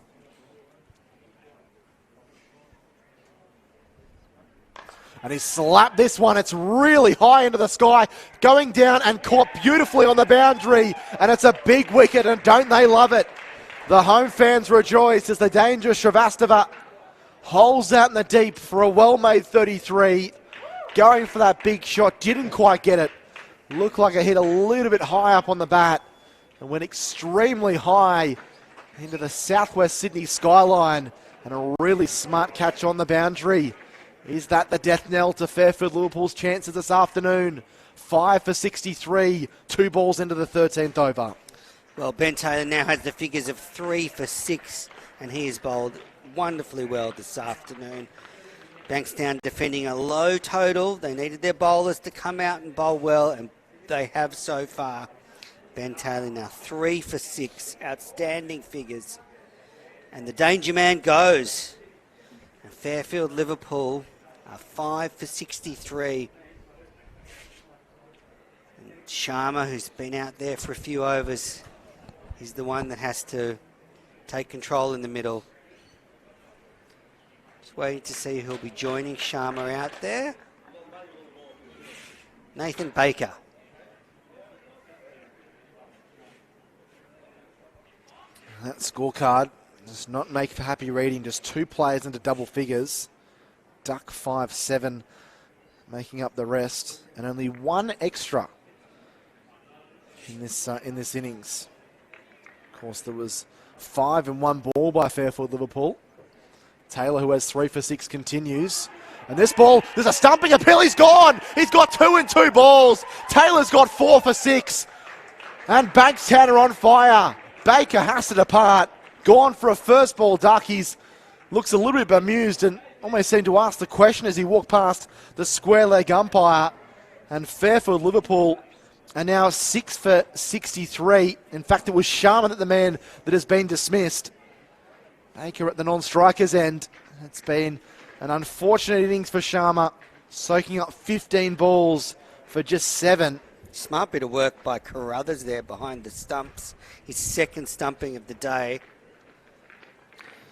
And he slapped this one. It's really high into the sky, going down and caught beautifully on the boundary. And it's a big wicket, and don't they love it? The home fans rejoice as the dangerous Srivastava holds out in the deep for a well-made 33. Going for that big shot, didn't quite get it. Looked like it hit a little bit high up on the bat and went extremely high into the southwest Sydney skyline. And a really smart catch on the boundary. Is that the death knell to Fairfield-Liverpool's chances this afternoon? 5 for 63, 2 balls into the 13th over. Well, Ben Taylor now has the figures of 3 for 6, and he has bowled wonderfully well this afternoon. Bankstown defending a low total. They needed their bowlers to come out and bowl well, and they have so far. Ben Taylor now 3 for 6, outstanding figures. And the danger man goes. And Fairfield-Liverpool are 5 for 63. And Sharma, who's been out there for a few overs, is the one that has to take control in the middle. Just waiting to see who'll be joining Sharma out there. Nathan Baker. That scorecard does not make for happy reading. Just 2 players into double figures. Duck 5-7 making up the rest, and only 1 extra in this innings. Of course, there was 5 and 1 ball by Fairfield-Liverpool. Taylor, who has 3 for 6, continues. And this ball, there's a stumping appeal. He's gone. He's got 2 and 2 balls. Taylor's got 4 for 6. And Bankstown are on fire. Baker has to depart. Gone for a first ball duck. He's looks a little bit bemused and almost seemed to ask the question as he walked past the square leg umpire. And Fairfield-Liverpool are now 6 for 63. In fact, it was Sharma that the man that has been dismissed. Baker at the non-striker's end. It's been an unfortunate innings for Sharma, soaking up 15 balls for just 7. Smart bit of work by Carruthers there behind the stumps. His second stumping of the day.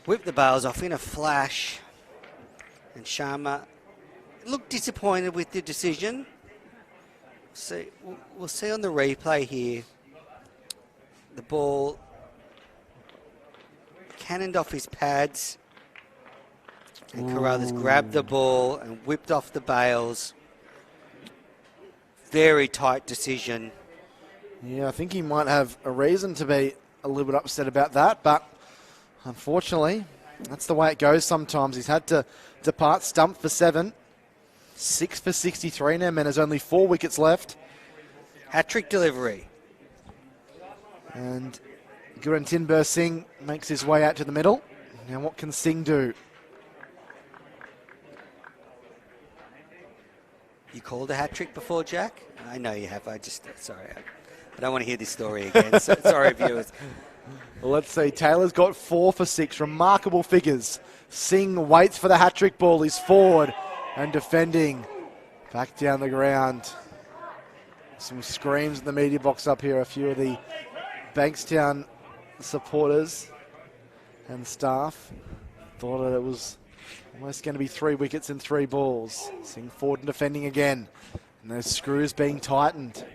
Whipped the bails off in a flash. And Sharma looked disappointed with the decision. See, we'll see on the replay here. The ball cannoned off his pads. And Carruthers grabbed the ball and whipped off the bails. Very tight decision. Yeah, I think he might have a reason to be a little bit upset about that, but unfortunately, that's the way it goes sometimes. He's had to depart, stumped for 7. 6 for 63 now, man. There's only 4 wickets left. Hat-trick delivery. And Gurantindra Singh makes his way out to the middle. Now what can Singh do? You called a hat-trick before, Jack? I know you have. Sorry. I don't want to hear this story again. Sorry, viewers. Well, let's see. Taylor's got 4 for 6. Remarkable figures. Singh waits for the hat-trick ball. He's forward and defending. Back down the ground. Some screams in the media box up here. A few of the Bankstown supporters and staff thought that it was almost going to be 3 wickets and 3 balls. Singh forward and defending again. And those screws being tightened.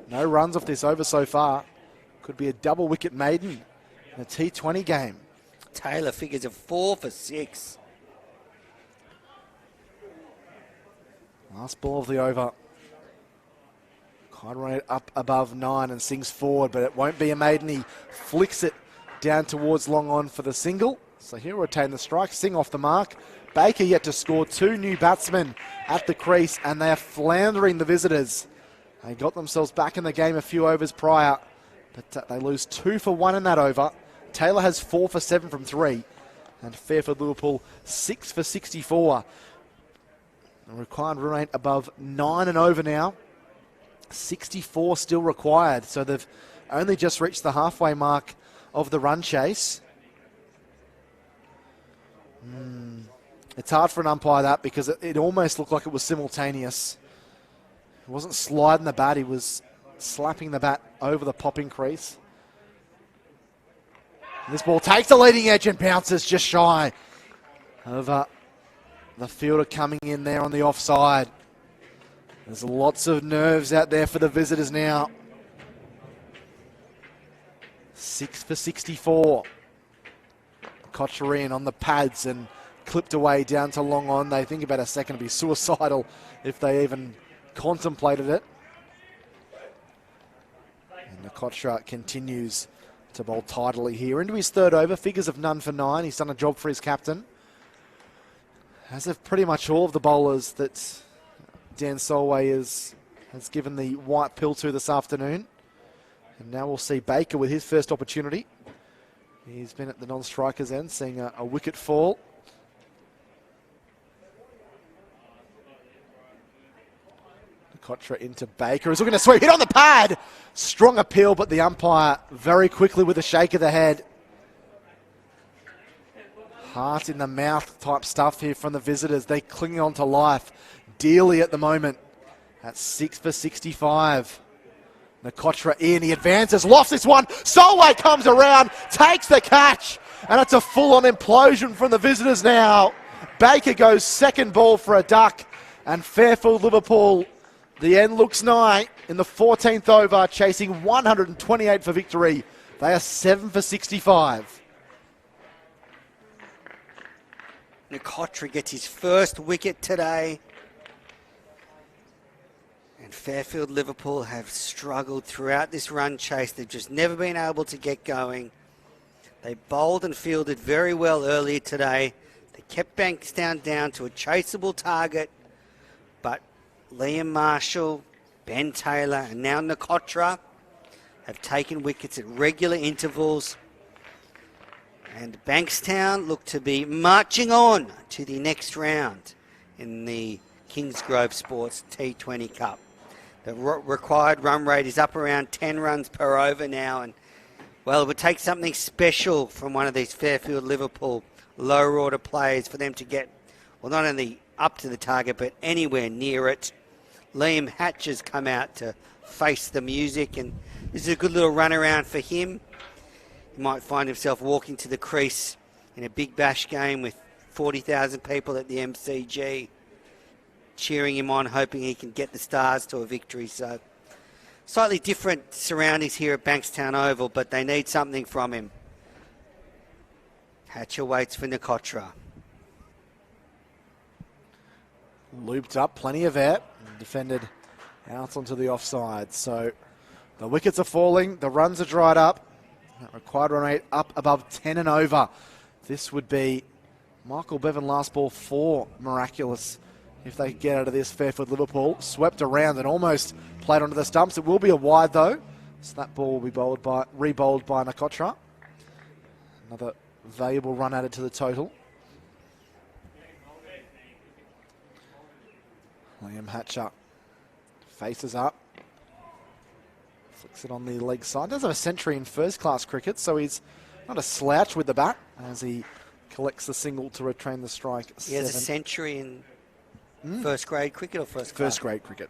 No runs off this over so far. Could be a double wicket maiden in a T20 game. Taylor figures of 4 for 6. Last ball of the over. Conrad up above 9 and Singh's forward, but it won't be a maiden. He flicks it down towards long on for the single. So he'll retain the strike. Singh off the mark. Baker yet to score. 2 new batsmen at the crease, and they are floundering the visitors. They got themselves back in the game a few overs prior, but they lose 2 for 1 in that over. Taylor has 4 for 7 from 3, and Fairfield-Liverpool 6 for 64. The required run rate above 9 and over now. 64 still required, so they've only just reached the halfway mark of the run chase. It's hard for an umpire that because it almost looked like it was simultaneous. He wasn't sliding the bat, he was slapping the bat over the popping crease. And this ball takes the leading edge and bounces just shy of the fielder coming in there on the offside. There's lots of nerves out there for the visitors now. 6 for 64. Kocharian on the pads and clipped away down to long on. They think about a second to be suicidal if they even contemplated it. And Nakotra continues to bowl tidily here. Into his 3rd over, figures of none for 9. He's done a job for his captain. As of pretty much all of the bowlers that Dan Solway has given the white pill to this afternoon. And now we'll see Baker with his first opportunity. He's been at the non-striker's end, seeing a wicket fall. Kotra into Baker. He's looking to sweep. Hit on the pad. Strong appeal, but the umpire very quickly with a shake of the head. Heart in the mouth type stuff here from the visitors. They clinging on to life dearly at the moment. At 6 for 65. Nakotra in, he advances, lofts this one. Solway comes around, takes the catch, and it's a full-on implosion from the visitors now. Baker goes second ball for a duck, and Fairfield-Liverpool, the end looks nigh in the 14th over, chasing 128 for victory. They are 7 for 65. Nakotra gets his first wicket today. And Fairfield-Liverpool have struggled throughout this run chase. They've just never been able to get going. They bowled and fielded very well earlier today. They kept Bankstown down to a chaseable target. But Liam Marshall, Ben Taylor, and now Nakotra have taken wickets at regular intervals. And Bankstown look to be marching on to the next round in the Kingsgrove Sports T20 Cup. The required run rate is up around 10 runs per over now, and well, it would take something special from one of these Fairfield-Liverpool lower order players for them to get, well, not only up to the target, but anywhere near it. Liam Hatch has come out to face the music, and this is a good little run around for him. He might find himself walking to the crease in a big bash game with 40,000 people at the MCG cheering him on, hoping he can get the Stars to a victory. So slightly different surroundings here at Bankstown Oval, but they need something from him. Hatcher waits for Nikotra. Looped up, plenty of air, and defended out onto the offside. So the wickets are falling, the runs are dried up. That required run rate up above 10 and over. This would be Michael Bevan last ball 4 miraculous if they could get out of this. Fairfield-Liverpool swept around and almost played onto the stumps. It will be a wide though, so that ball will be re-bowled by Nikotra. Another valuable run added to the total. Liam Hatcher faces up, flicks it on the leg side. Does have a century in first class cricket, so he's not a slouch with the bat as he collects the single to retain the strike. He has a century in first grade cricket or first class? First grade cricket.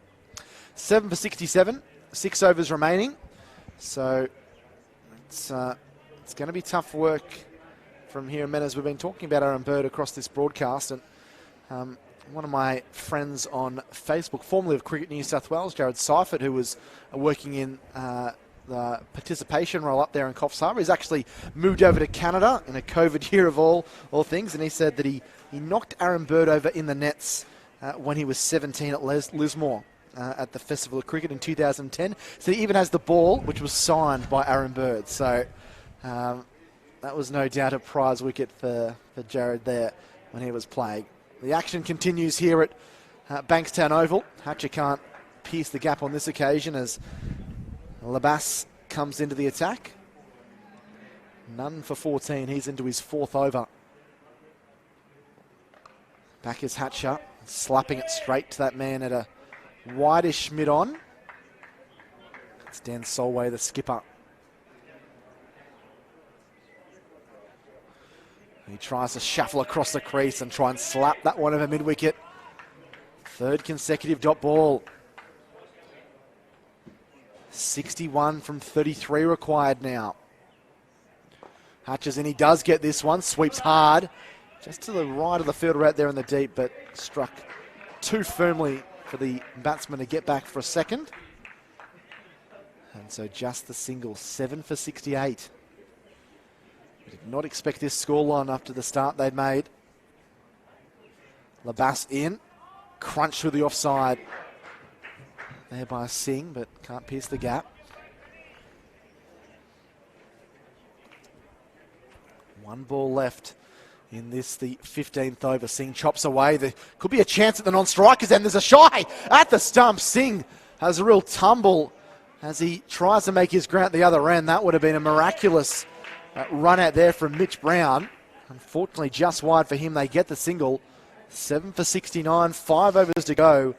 7 for 67, 6 overs remaining. So it's going to be tough work from here in Menas. We've been talking about Aaron Bird across this broadcast, and one of my friends on Facebook, formerly of Cricket New South Wales, Jared Seifert, who was working in the participation role up there in Coffs Harbour, he's actually moved over to Canada in a COVID year of all things, and he said that he knocked Aaron Bird over in the nets when he was 17 at Lismore at the Festival of Cricket in 2010. So he even has the ball, which was signed by Aaron Bird. So that was no doubt a prize wicket for Jared there when he was playing. The action continues here at Bankstown Oval. Hatcher can't pierce the gap on this occasion as Labas comes into the attack. None for 14. He's into his 4th over. Back is Hatcher, slapping it straight to that man at a wideish mid-on. It's Dan Solway, the skipper. He tries to shuffle across the crease and try and slap that one over mid-wicket. 3rd consecutive dot ball. 61 from 33 required now. Hatches in, he does get this one, sweeps hard. Just to the right of the field right there in the deep, but struck too firmly for the batsman to get back for a second. And so just the single, 7 for 68. We did not expect this scoreline after the start they'd made. Labas in, crunch through the offside. There by Singh, but can't pierce the gap. One ball left in this, the 15th over. Singh chops away. There could be a chance at the non-strikers, and there's a shy at the stump. Singh has a real tumble as he tries to make his ground at the other end. That would have been a miraculous run out there from Mitch Brown. Unfortunately, just wide for him. They get the single. 7 for 69, 5 overs to go.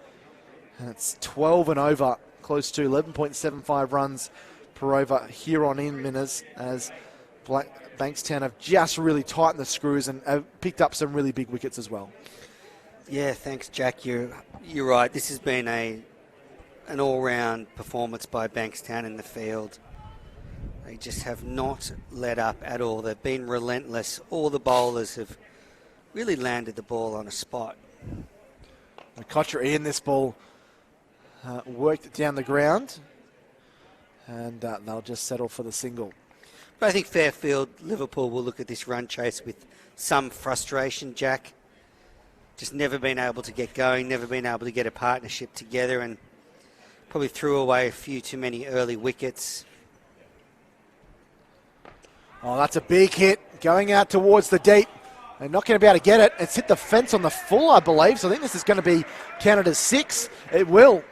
And it's 12 and over, close to 11.75 runs per over here on in Minas, as Bankstown have just really tightened the screws and have picked up some really big wickets as well. Yeah, thanks, Jack. You're right. This has been an all-round performance by Bankstown in the field. They just have not let up at all. They've been relentless. All the bowlers have really landed the ball on a spot. Nikotra in this ball worked it down the ground, and they'll just settle for the single. But I think Fairfield-Liverpool will look at this run chase with some frustration, Jack. Just never been able to get going, never been able to get a partnership together, and probably threw away a few too many early wickets. Oh, that's a big hit going out towards the deep. They're not going to be able to get it. It's hit the fence on the full, I believe. So I think this is going to be counted as 6. It will.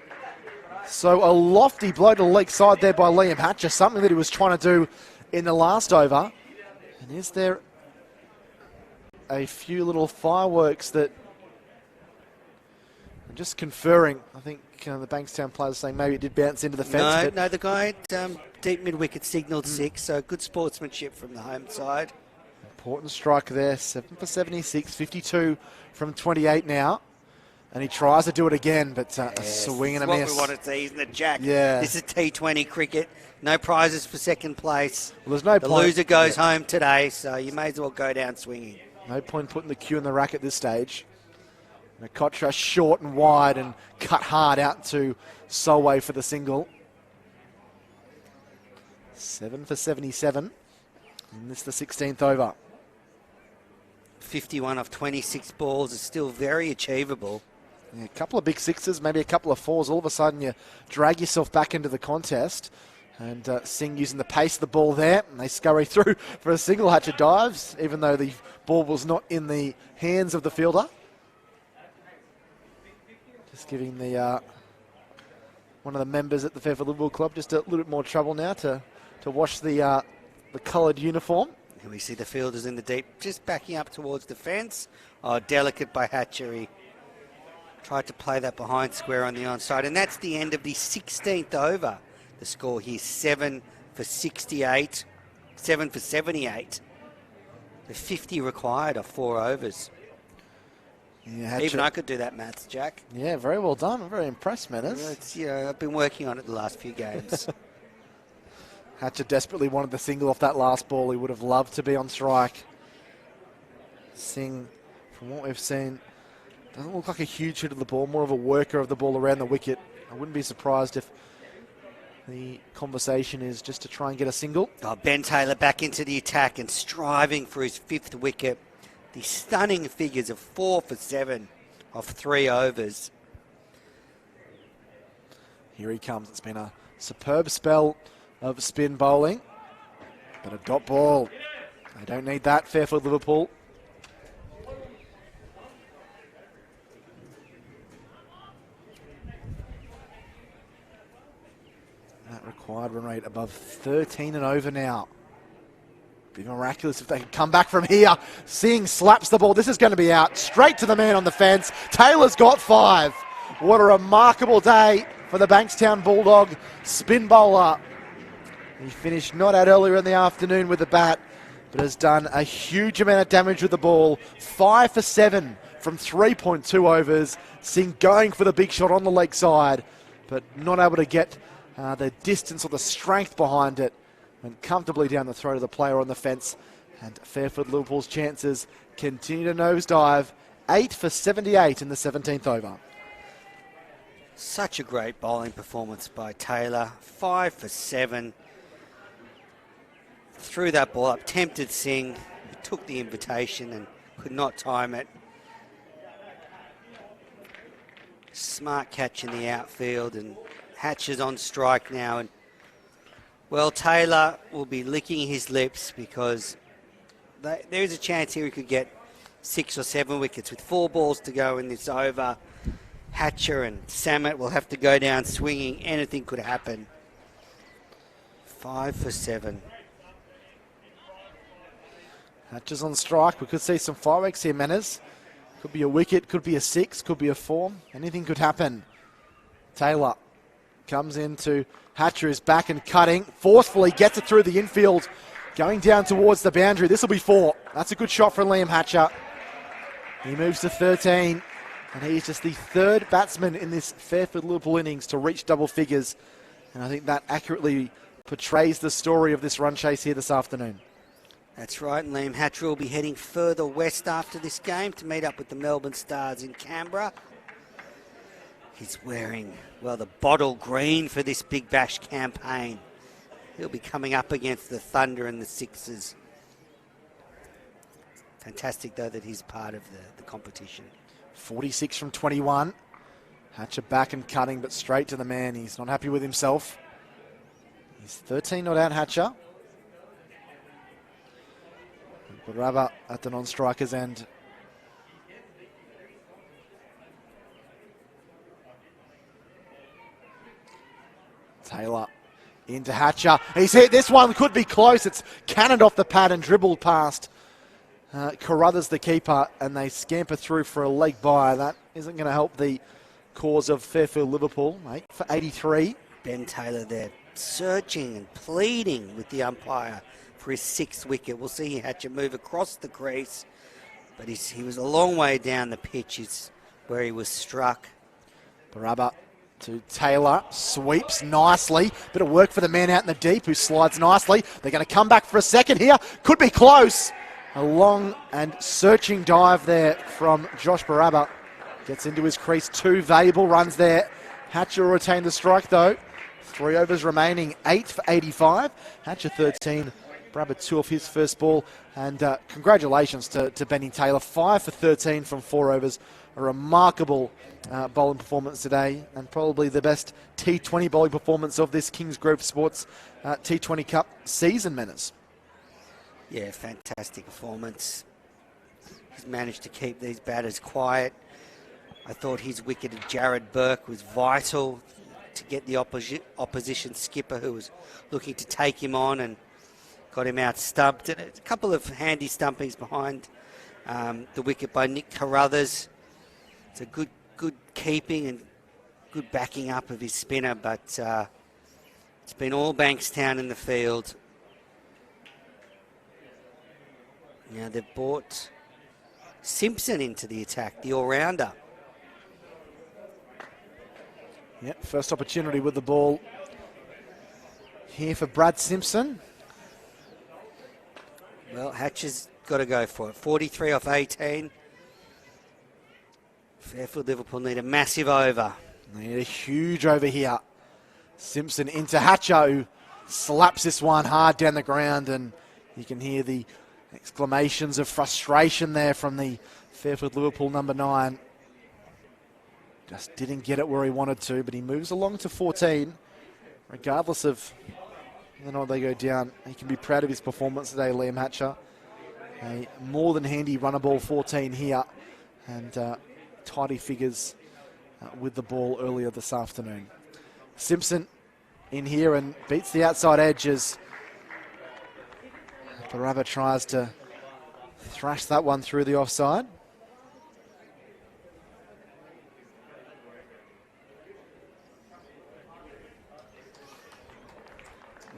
So a lofty blow to the leg side there by Liam Hatcher, something that he was trying to do in the last over. And is there a few little fireworks that are just conferring? I think the Bankstown players saying maybe it did bounce into the fence. No, the guy deep mid-wicket signalled 6, so good sportsmanship from the home side. Important strike there, 7 for 76, 52 from 28 now. And he tries to do it again, but a swing and a miss. What we want to see, isn't it, Jack? Yeah. This is T20 cricket. No prizes for second place. Well, there's no the point. loser goes home today, so you may as well go down swinging. No point putting the cue in the rack at this stage. Nakotra short and wide and cut hard out to Solway for the single. 7 for 77. And this is the 16th over. 51 off 26 balls is still very achievable. Yeah, a couple of big sixes, maybe a couple of fours. All of a sudden you drag yourself back into the contest. And Singh using the pace of the ball there. And they scurry through for a single. Hatcher dives, even though the ball was not in the hands of the fielder. Just giving the one of the members at the Fairfield-Liverpool club just a little bit more trouble now to wash the coloured uniform. And we see the fielders in the deep, just backing up towards the fence. Oh, delicate by Hatcher. He tried to play that behind square on the onside. And that's the end of the 16th over. The score here, 7 for 68, 7 for 78. The 50 required of 4 overs. Yeah, Even I could do that maths, Jack. Yeah, very well done. I'm very impressed, Manners. I've been working on it the last few games. Hatcher desperately wanted the single off that last ball. He would have loved to be on strike. Singh, from what we've seen, doesn't look like a huge hit of the ball, more of a worker of the ball around the wicket. I wouldn't be surprised if the conversation is just to try and get a single. Oh, Ben Taylor back into the attack and striving for his 5th wicket. The stunning figures of 4 for 7 off 3 overs. Here he comes. It's been a superb spell of spin bowling, but a dot ball. They don't need that, Fairfield-Liverpool. That required run rate above 13 and over now. Be miraculous if they can come back from here. Singh slaps the ball. This is going to be out. Straight to the man on the fence. Taylor's got 5. What a remarkable day for the Bankstown Bulldog spin bowler. He finished not out earlier in the afternoon with the bat, but has done a huge amount of damage with the ball. 5 for 7 from 3.2 overs. Singh going for the big shot on the leg side, but not able to get the distance or the strength behind it. Went comfortably down the throat of the player on the fence. And Fairfield-Liverpool's chances continue to nosedive. 8 for 78 in the 17th over. Such a great bowling performance by Taylor. 5 for 7. Threw that ball up, tempted Singh, who took the invitation and could not time it. Smart catch in the outfield, and Hatcher's on strike now. And well, Taylor will be licking his lips because there is a chance here he could get 6 or 7 wickets with 4 balls to go in this over. Hatcher and Samet will have to go down swinging. Anything could happen. 5 for 7. Hatcher's on strike. We could see some fireworks here, Manners. Could be a wicket, could be a 6, could be a 4. Anything could happen. Taylor comes into Hatcher, is back and cutting. Forcefully gets it through the infield. Going down towards the boundary. This will be 4. That's a good shot from Liam Hatcher. He moves to 13. And he's just the 3rd batsman in this Fairfield-Liverpool innings to reach double figures. And I think that accurately portrays the story of this run chase here this afternoon. That's right, and Liam Hatcher will be heading further west after this game to meet up with the Melbourne Stars in Canberra. He's wearing, well, the bottle green for this Big Bash campaign. He'll be coming up against the Thunder and the Sixers. Fantastic, though, that he's part of the competition. 46 from 21. Hatcher back and cutting, but straight to the man. He's not happy with himself. He's 13 not out, Hatcher. Rubber at the non-striker's end. Taylor into Hatcher. He's hit. This one could be close. It's cannoned off the pad and dribbled past Carruthers, the keeper, and they scamper through for a leg bye. That isn't going to help the cause of Fairfield-Liverpool, mate, for 83. Ben Taylor there searching and pleading with the umpire for his 6th wicket. We'll see Hatcher move across the crease, but he was a long way down the pitch is where he was struck. Baraba to Taylor, sweeps nicely. Bit of work for the man out in the deep who slides nicely. They're going to come back for a second here. Could be close. A long and searching dive there from Josh Baraba. Gets into his crease. 2 valuable runs there. Hatcher will retain the strike though. 3 overs remaining. 8 for 85. Hatcher 13. Baraba 2 off his first ball. And congratulations to Benny Taylor. 5 for 13 from 4 overs. A remarkable bowling performance today, and probably the best T20 bowling performance of this Kingsgrove Sports T20 Cup season, Manners. Yeah, fantastic performance. He's managed to keep these batters quiet. I thought his wicket at Jared Burke was vital to get the opposition skipper who was looking to take him on and got him out stumped. And a couple of handy stumpings behind the wicket by Nick Carruthers. It's a good keeping and good backing up of his spinner, but it's been all Bankstown in the field. Now they've brought Simpson into the attack, the all-rounder. Yep, first opportunity with the ball here for Brad Simpson. Well, Hatcher's got to go for it. 43 off 18. Fairfield-Liverpool need a massive over. They need a huge over here. Simpson into Hatcher, who slaps this one hard down the ground, and you can hear the exclamations of frustration there from the Fairfield-Liverpool number 9. Just didn't get it where he wanted to, but he moves along to 14. Regardless of whether or not they go down, he can be proud of his performance today, Liam Hatcher. A more than handy runner ball 14 here, and tidy figures with the ball earlier this afternoon. Simpson in here and beats the outside edge as Baraba tries to thrash that one through the offside.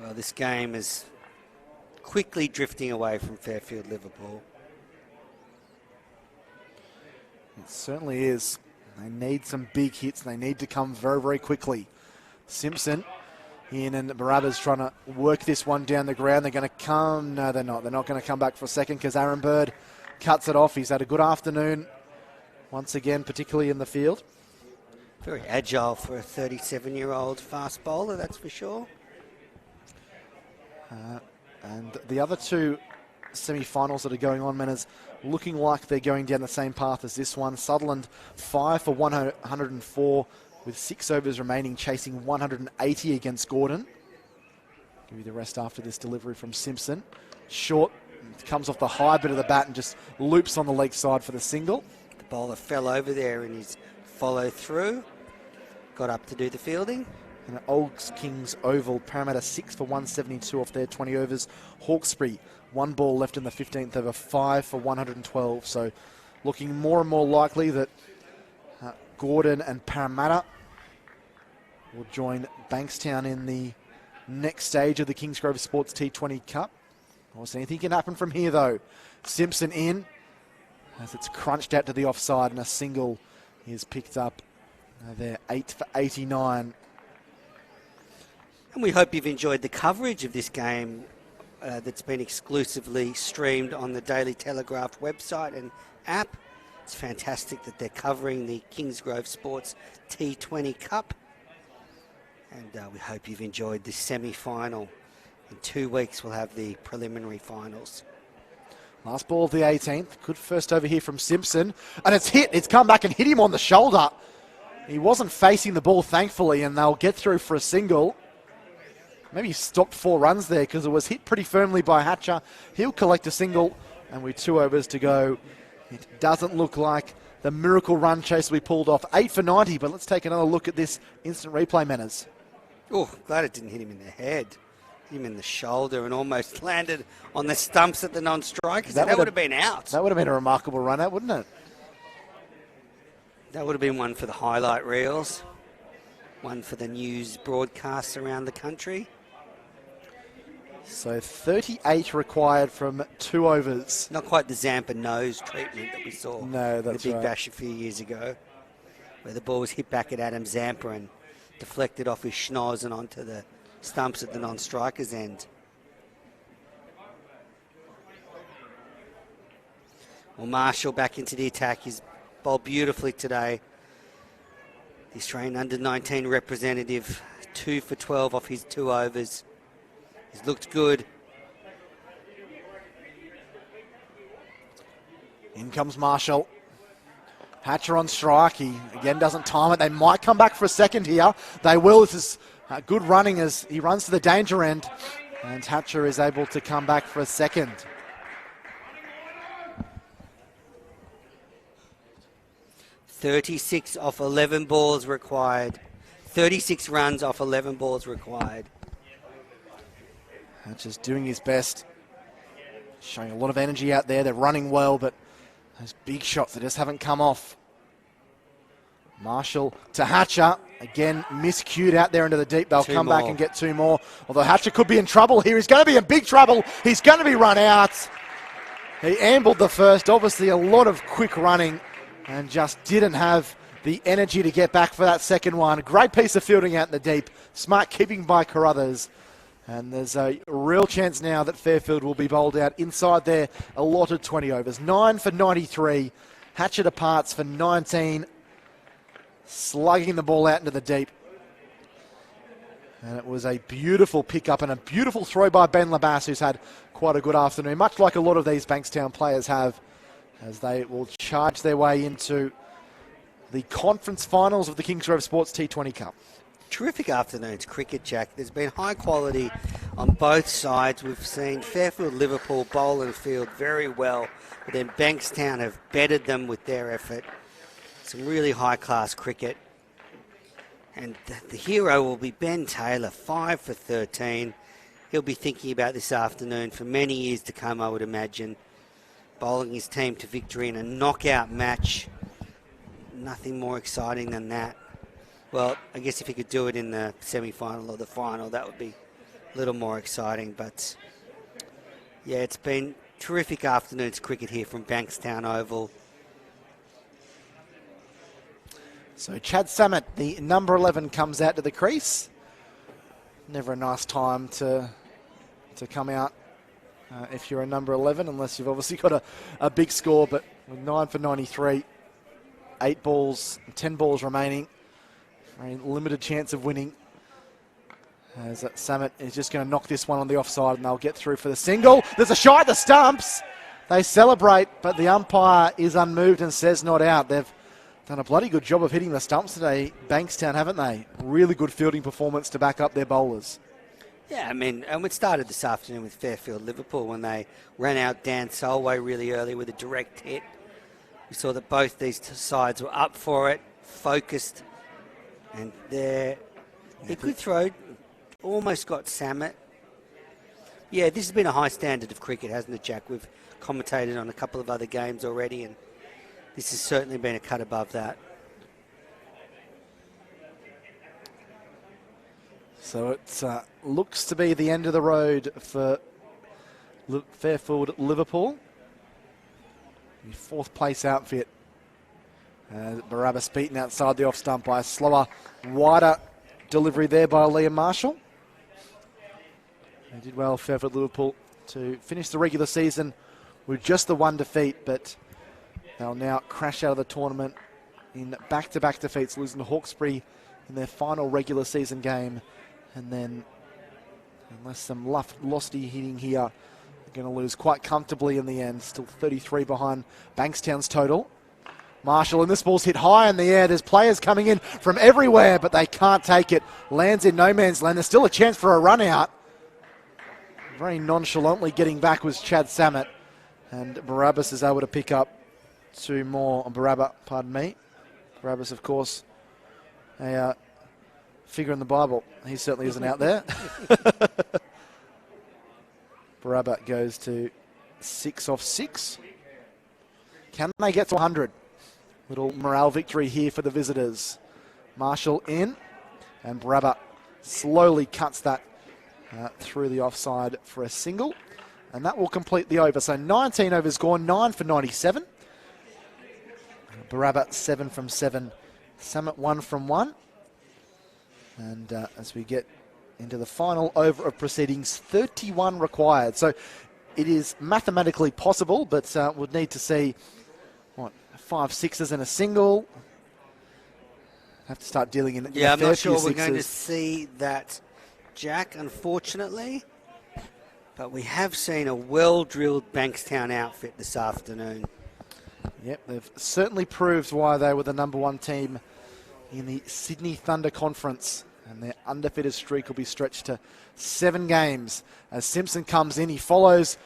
Well, this game is quickly drifting away from Fairfield-Liverpool. It certainly is. They need some big hits. They need to come very, very quickly. Simpson in, and Baraba's trying to work this one down the ground. They're going to come. No, they're not. They're not going to come back for a second because Aaron Bird cuts it off. He's had a good afternoon once again, particularly in the field. Very agile for a 37-year-old fast bowler, that's for sure. And the other 2 semi-finals that are going on, Manners, looking like they're going down the same path as this one. Sutherland 5 for 104 with 6 overs remaining, chasing 180 against Gordon. Give you the rest after this delivery from Simpson. Short, comes off the high bit of the bat and just loops on the leg side for the single. The bowler fell over there in his follow through. Got up to do the fielding. And at Old Kings Oval, Parramatta 6 for 172 off their 20 overs. Hawkesbury, 1 ball left in the 15th over, 5 for 112. So looking more and more likely that Gordon and Parramatta will join Bankstown in the next stage of the Kingsgrove Sports T20 Cup. Also, anything can happen from here though. Simpson in as it's crunched out to the offside, and a single is picked up. They're 8 for 89. And we hope you've enjoyed the coverage of this game that's been exclusively streamed on the Daily Telegraph website and app. It's fantastic that they're covering the Kingsgrove Sports T20 Cup. And we hope you've enjoyed this semi-final. In 2 weeks, we'll have the preliminary finals. Last ball of the 18th. Good first over here from Simpson. And it's hit. It's come back and hit him on the shoulder. He wasn't facing the ball, thankfully, and they'll get through for a single. Maybe he stopped 4 runs there because it was hit pretty firmly by Hatcher. He'll collect a single, and with 2 overs to go, it doesn't look like the miracle run chase we pulled off. 8 for 90, but let's take another look at this instant replay, Manners. Oh, glad it didn't hit him in the head. Hit him in the shoulder and almost landed on the stumps at the non-strikers. That would have been out. That would have been a remarkable run out, wouldn't it? That would have been one for the highlight reels. One for the news broadcasts around the country. So 38 required from 2 overs. Not quite the Zampa nose treatment that we saw No, that's the Big right. Bash a few years ago, where the ball was hit back at Adam Zampa and deflected off his schnoz and onto the stumps at the non-strikers end. Well, Marshall back into the attack. He's bowled beautifully today. The Australian under-19 representative, 2 for 12 off his 2 overs. He's looked good. In comes Marshall. Hatcher on strike. He again doesn't time it. They might come back for a second here. They will. This is good running as he runs to the danger end. And Hatcher is able to come back for a second. .36 off 11 balls required. 36 runs off 11 balls required. Hatcher's doing his best. Showing a lot of energy out there. They're running well, but those big shots that just haven't come off. Marshall to Hatcher. Again, miscued out there into the deep. They'll come back and get 2 more. Although Hatcher could be in trouble here. He's going to be in big trouble. He's going to be run out. He ambled the first. Obviously a lot of quick running and just didn't have the energy to get back for that second one. Great piece of fielding out in the deep. Smart keeping by Carruthers. And there's a real chance now that Fairfield will be bowled out inside their allotted 20 overs. 9 for 93. Hatcher departs for 19. Slugging the ball out into the deep. And it was a beautiful pick-up and a beautiful throw by Ben Labas, who's had quite a good afternoon, much like a lot of these Bankstown players have, as they will charge their way into the conference finals of the Kingsgrove Sports T20 Cup. Terrific afternoon's cricket, Jack. There's been high quality on both sides. We've seen Fairfield-Liverpool bowl and field very well, but then Bankstown have bettered them with their effort. Some really high-class cricket. And the hero will be Ben Taylor, 5 for 13. He'll be thinking about this afternoon for many years to come, I would imagine. Bowling his team to victory in a knockout match. Nothing more exciting than that. Well, I guess if he could do it in the semi-final or the final, that would be a little more exciting. But, yeah, it's been terrific afternoon's cricket here from Bankstown Oval. So Chad Samet, the number 11, comes out to the crease. Never a nice time to come out if you're a number 11, unless you've obviously got a big score. But with 9 for 93, 8 balls, 10 balls remaining. Very limited chance of winning. As Samet is just going to knock this one on the offside and they'll get through for the single. There's a shot at the stumps. They celebrate, but the umpire is unmoved and says not out. They've done a bloody good job of hitting the stumps today, Bankstown, haven't they? Really good fielding performance to back up their bowlers. Yeah, I mean, and it started this afternoon with Fairfield-Liverpool when they ran out Dan Solway really early with a direct hit. We saw that both these sides were up for it, focused, and there, a good throw, almost got Samet. Yeah, this has been a high standard of cricket, hasn't it, Jack? We've commentated on a couple of other games already, and this has certainly been a cut above that. So it looks to be the end of the road for Fairfield-Liverpool. The 4th place outfit. Barabbas beaten outside the off stump by a slower, wider delivery there by Liam Marshall. They did well, Fairfield-Liverpool, to finish the regular season with just the 1 defeat, but they'll now crash out of the tournament in back-to-back defeats, losing to Hawkesbury in their final regular season game. And then, unless some lofty hitting here, they're going to lose quite comfortably in the end. Still 33 behind Bankstown's total. Marshall, and this ball's hit high in the air. There's players coming in from everywhere, but they can't take it. Lands in no man's land. There's still a chance for a run out. Very nonchalantly getting back was Chad Samet. And Barabbas is able to pick up 2 more. Barabbas, of course, a figure in the Bible. He certainly isn't out there. Barabba goes to 6 off 6. Can they get to 100? Little morale victory here for the visitors. Marshall in, and Barabba slowly cuts that through the offside for a single, and that will complete the over. So 19 overs gone, 9 for 97. Barabba 7 from 7. Summit 1 from 1. And as we get into the final over of proceedings, 31 required. So it is mathematically possible, but would need to see, 5 sixes and a single. Have to start dealing in. Yeah, I'm not sure few we're going to sixes. see that, Jack, unfortunately. But we have seen a well-drilled Bankstown outfit this afternoon. Yep, they've certainly proved why they were the number 1 team in the Sydney Thunder Conference. And their undefeated streak will be stretched to 7 games. As Simpson comes in, he follows.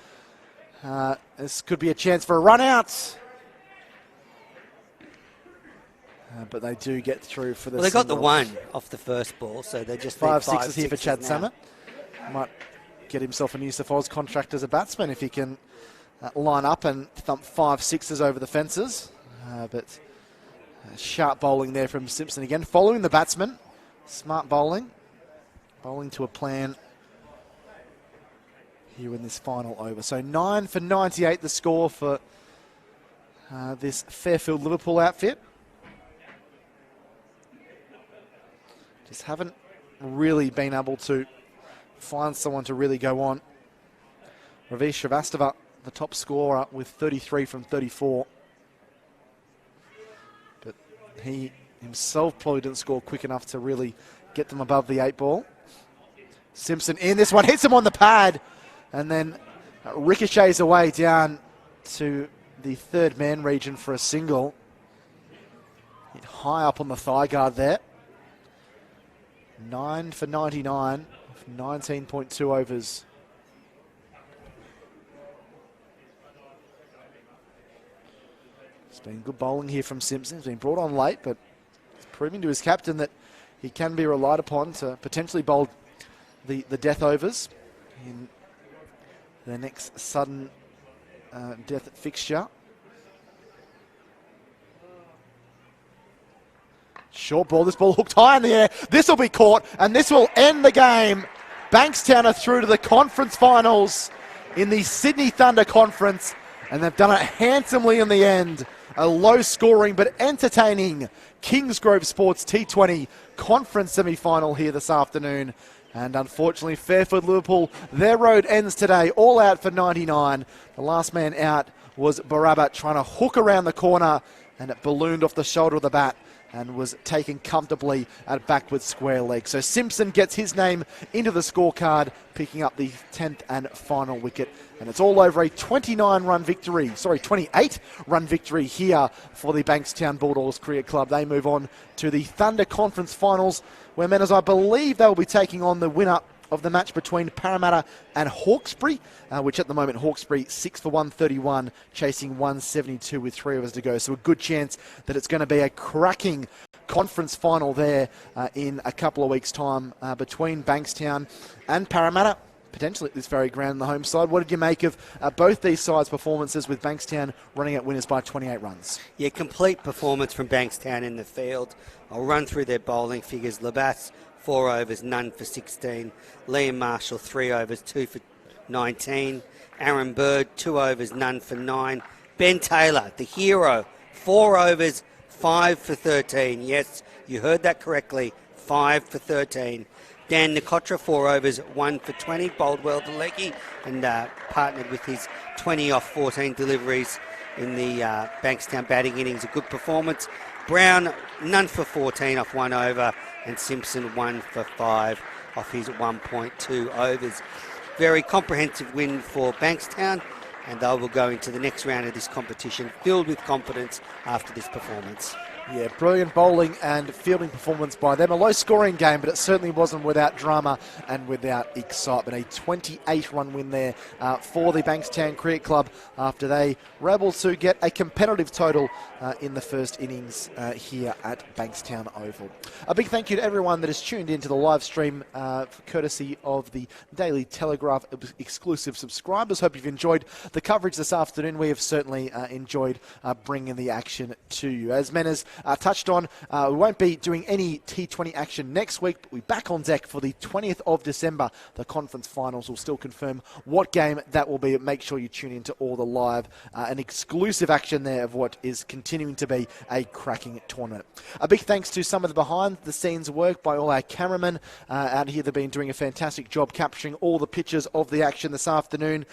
This could be a chance for a run out. But they do get through for the Well, they got the single. 1 off the first ball, so they just 5 need 5 sixes here for Chad now. Summit. Might get himself a New South Wales contract as a batsman if he can line up and thump 5 sixes over the fences. But sharp bowling there from Simpson again. Following the batsman. Smart bowling. Bowling to a plan here in this final over. So 9 for 98 the score for this Fairfield-Liverpool outfit. Just haven't really been able to find someone to really go on. Ravi Srivastava, the top scorer with 33 from 34. But he himself probably didn't score quick enough to really get them above the 8 ball. Simpson in, this one hits him on the pad and then ricochets away down to the 3rd man region for a single. Hit high up on the thigh guard there. 9 for 99, 19.2 overs. It's been good bowling here from Simpson. He's been brought on late, but he's proving to his captain that he can be relied upon to potentially bowl the death overs in the next sudden death fixture. Short ball, this ball hooked high in the air. This will be caught, and this will end the game. Bankstown are through to the conference finals in the Sydney Thunder Conference, and they've done it handsomely in the end. A low-scoring but entertaining Kingsgrove Sports T20 conference semi-final here this afternoon. And unfortunately, Fairfield-Liverpool, their road ends today, all out for 99. The last man out was Barabba trying to hook around the corner, and it ballooned off the shoulder of the bat and was taken comfortably at backwards square leg. So Simpson gets his name into the scorecard, picking up the 10th and final wicket. And it's all over a 28-run victory here for the Bankstown Bulldogs Cricket Club. They move on to the Thunder Conference Finals, where, men, as I believe they will be taking on the winner of the match between Parramatta and Hawkesbury, which at the moment Hawkesbury 6 for 131, chasing 172 with 3 overs to go. So a good chance that it's going to be a cracking conference final there in a couple of weeks' time between Bankstown and Parramatta, potentially at this very ground on the home side. What did you make of both these sides' performances, with Bankstown running at winners by 28 runs? Yeah, complete performance from Bankstown in the field. I'll run through their bowling figures. Labass, 4 overs, none for 16. Liam Marshall, 3 overs, 2 for 19. Aaron Bird, 2 overs, none for 9. Ben Taylor, the hero, 4 overs, 5 for 13. Yes, you heard that correctly, 5 for 13. Dan Nikotra, 4 overs, 1 for 20, bowled well to leggy and partnered with his 20 off 14 deliveries in the Bankstown batting innings. A good performance. Brown, none for 14 off 1 over, and Simpson 1 for 5 off his 1.2 overs. Very comprehensive win for Bankstown, and they will go into the next round of this competition filled with confidence after this performance. Yeah, brilliant bowling and fielding performance by them. A low-scoring game, but it certainly wasn't without drama and without excitement. A 28-run win there for the Bankstown Cricket Club after they were able to get a competitive total in the first innings here at Bankstown Oval. A big thank you to everyone that has tuned into the live stream courtesy of the Daily Telegraph exclusive subscribers. Hope you've enjoyed the coverage this afternoon. We have certainly enjoyed bringing the action to you. As Menas touched on, we won't be doing any T20 action next week, but we're back on deck for the 20th of December. The conference finals will still confirm what game that will be. Make sure you tune into all the live and exclusive action there of what is continuing to be a cracking tournament. A big thanks to some of the behind-the-scenes work by all our cameramen out here. They've been doing a fantastic job capturing all the pictures of the action this afternoon.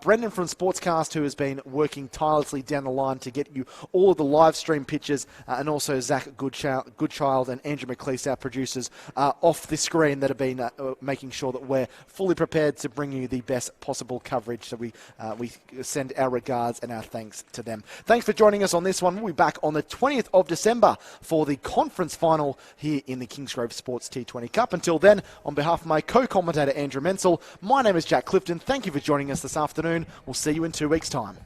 Brendan from Sportscast, who has been working tirelessly down the line to get you all of the live stream pictures, and also Zach Goodchild and Andrew McLeese, our producers, off the screen that have been making sure that we're fully prepared to bring you the best possible coverage. So we send our regards and our thanks to them. Thanks for joining us on this one. We'll be back on the 20th of December for the conference final here in the Kingsgrove Sports T20 Cup. Until then, on behalf of my co-commentator Andrew Menzel, my name is Jack Clifton. Thank you for joining us this afternoon. We'll see you in 2 weeks' time.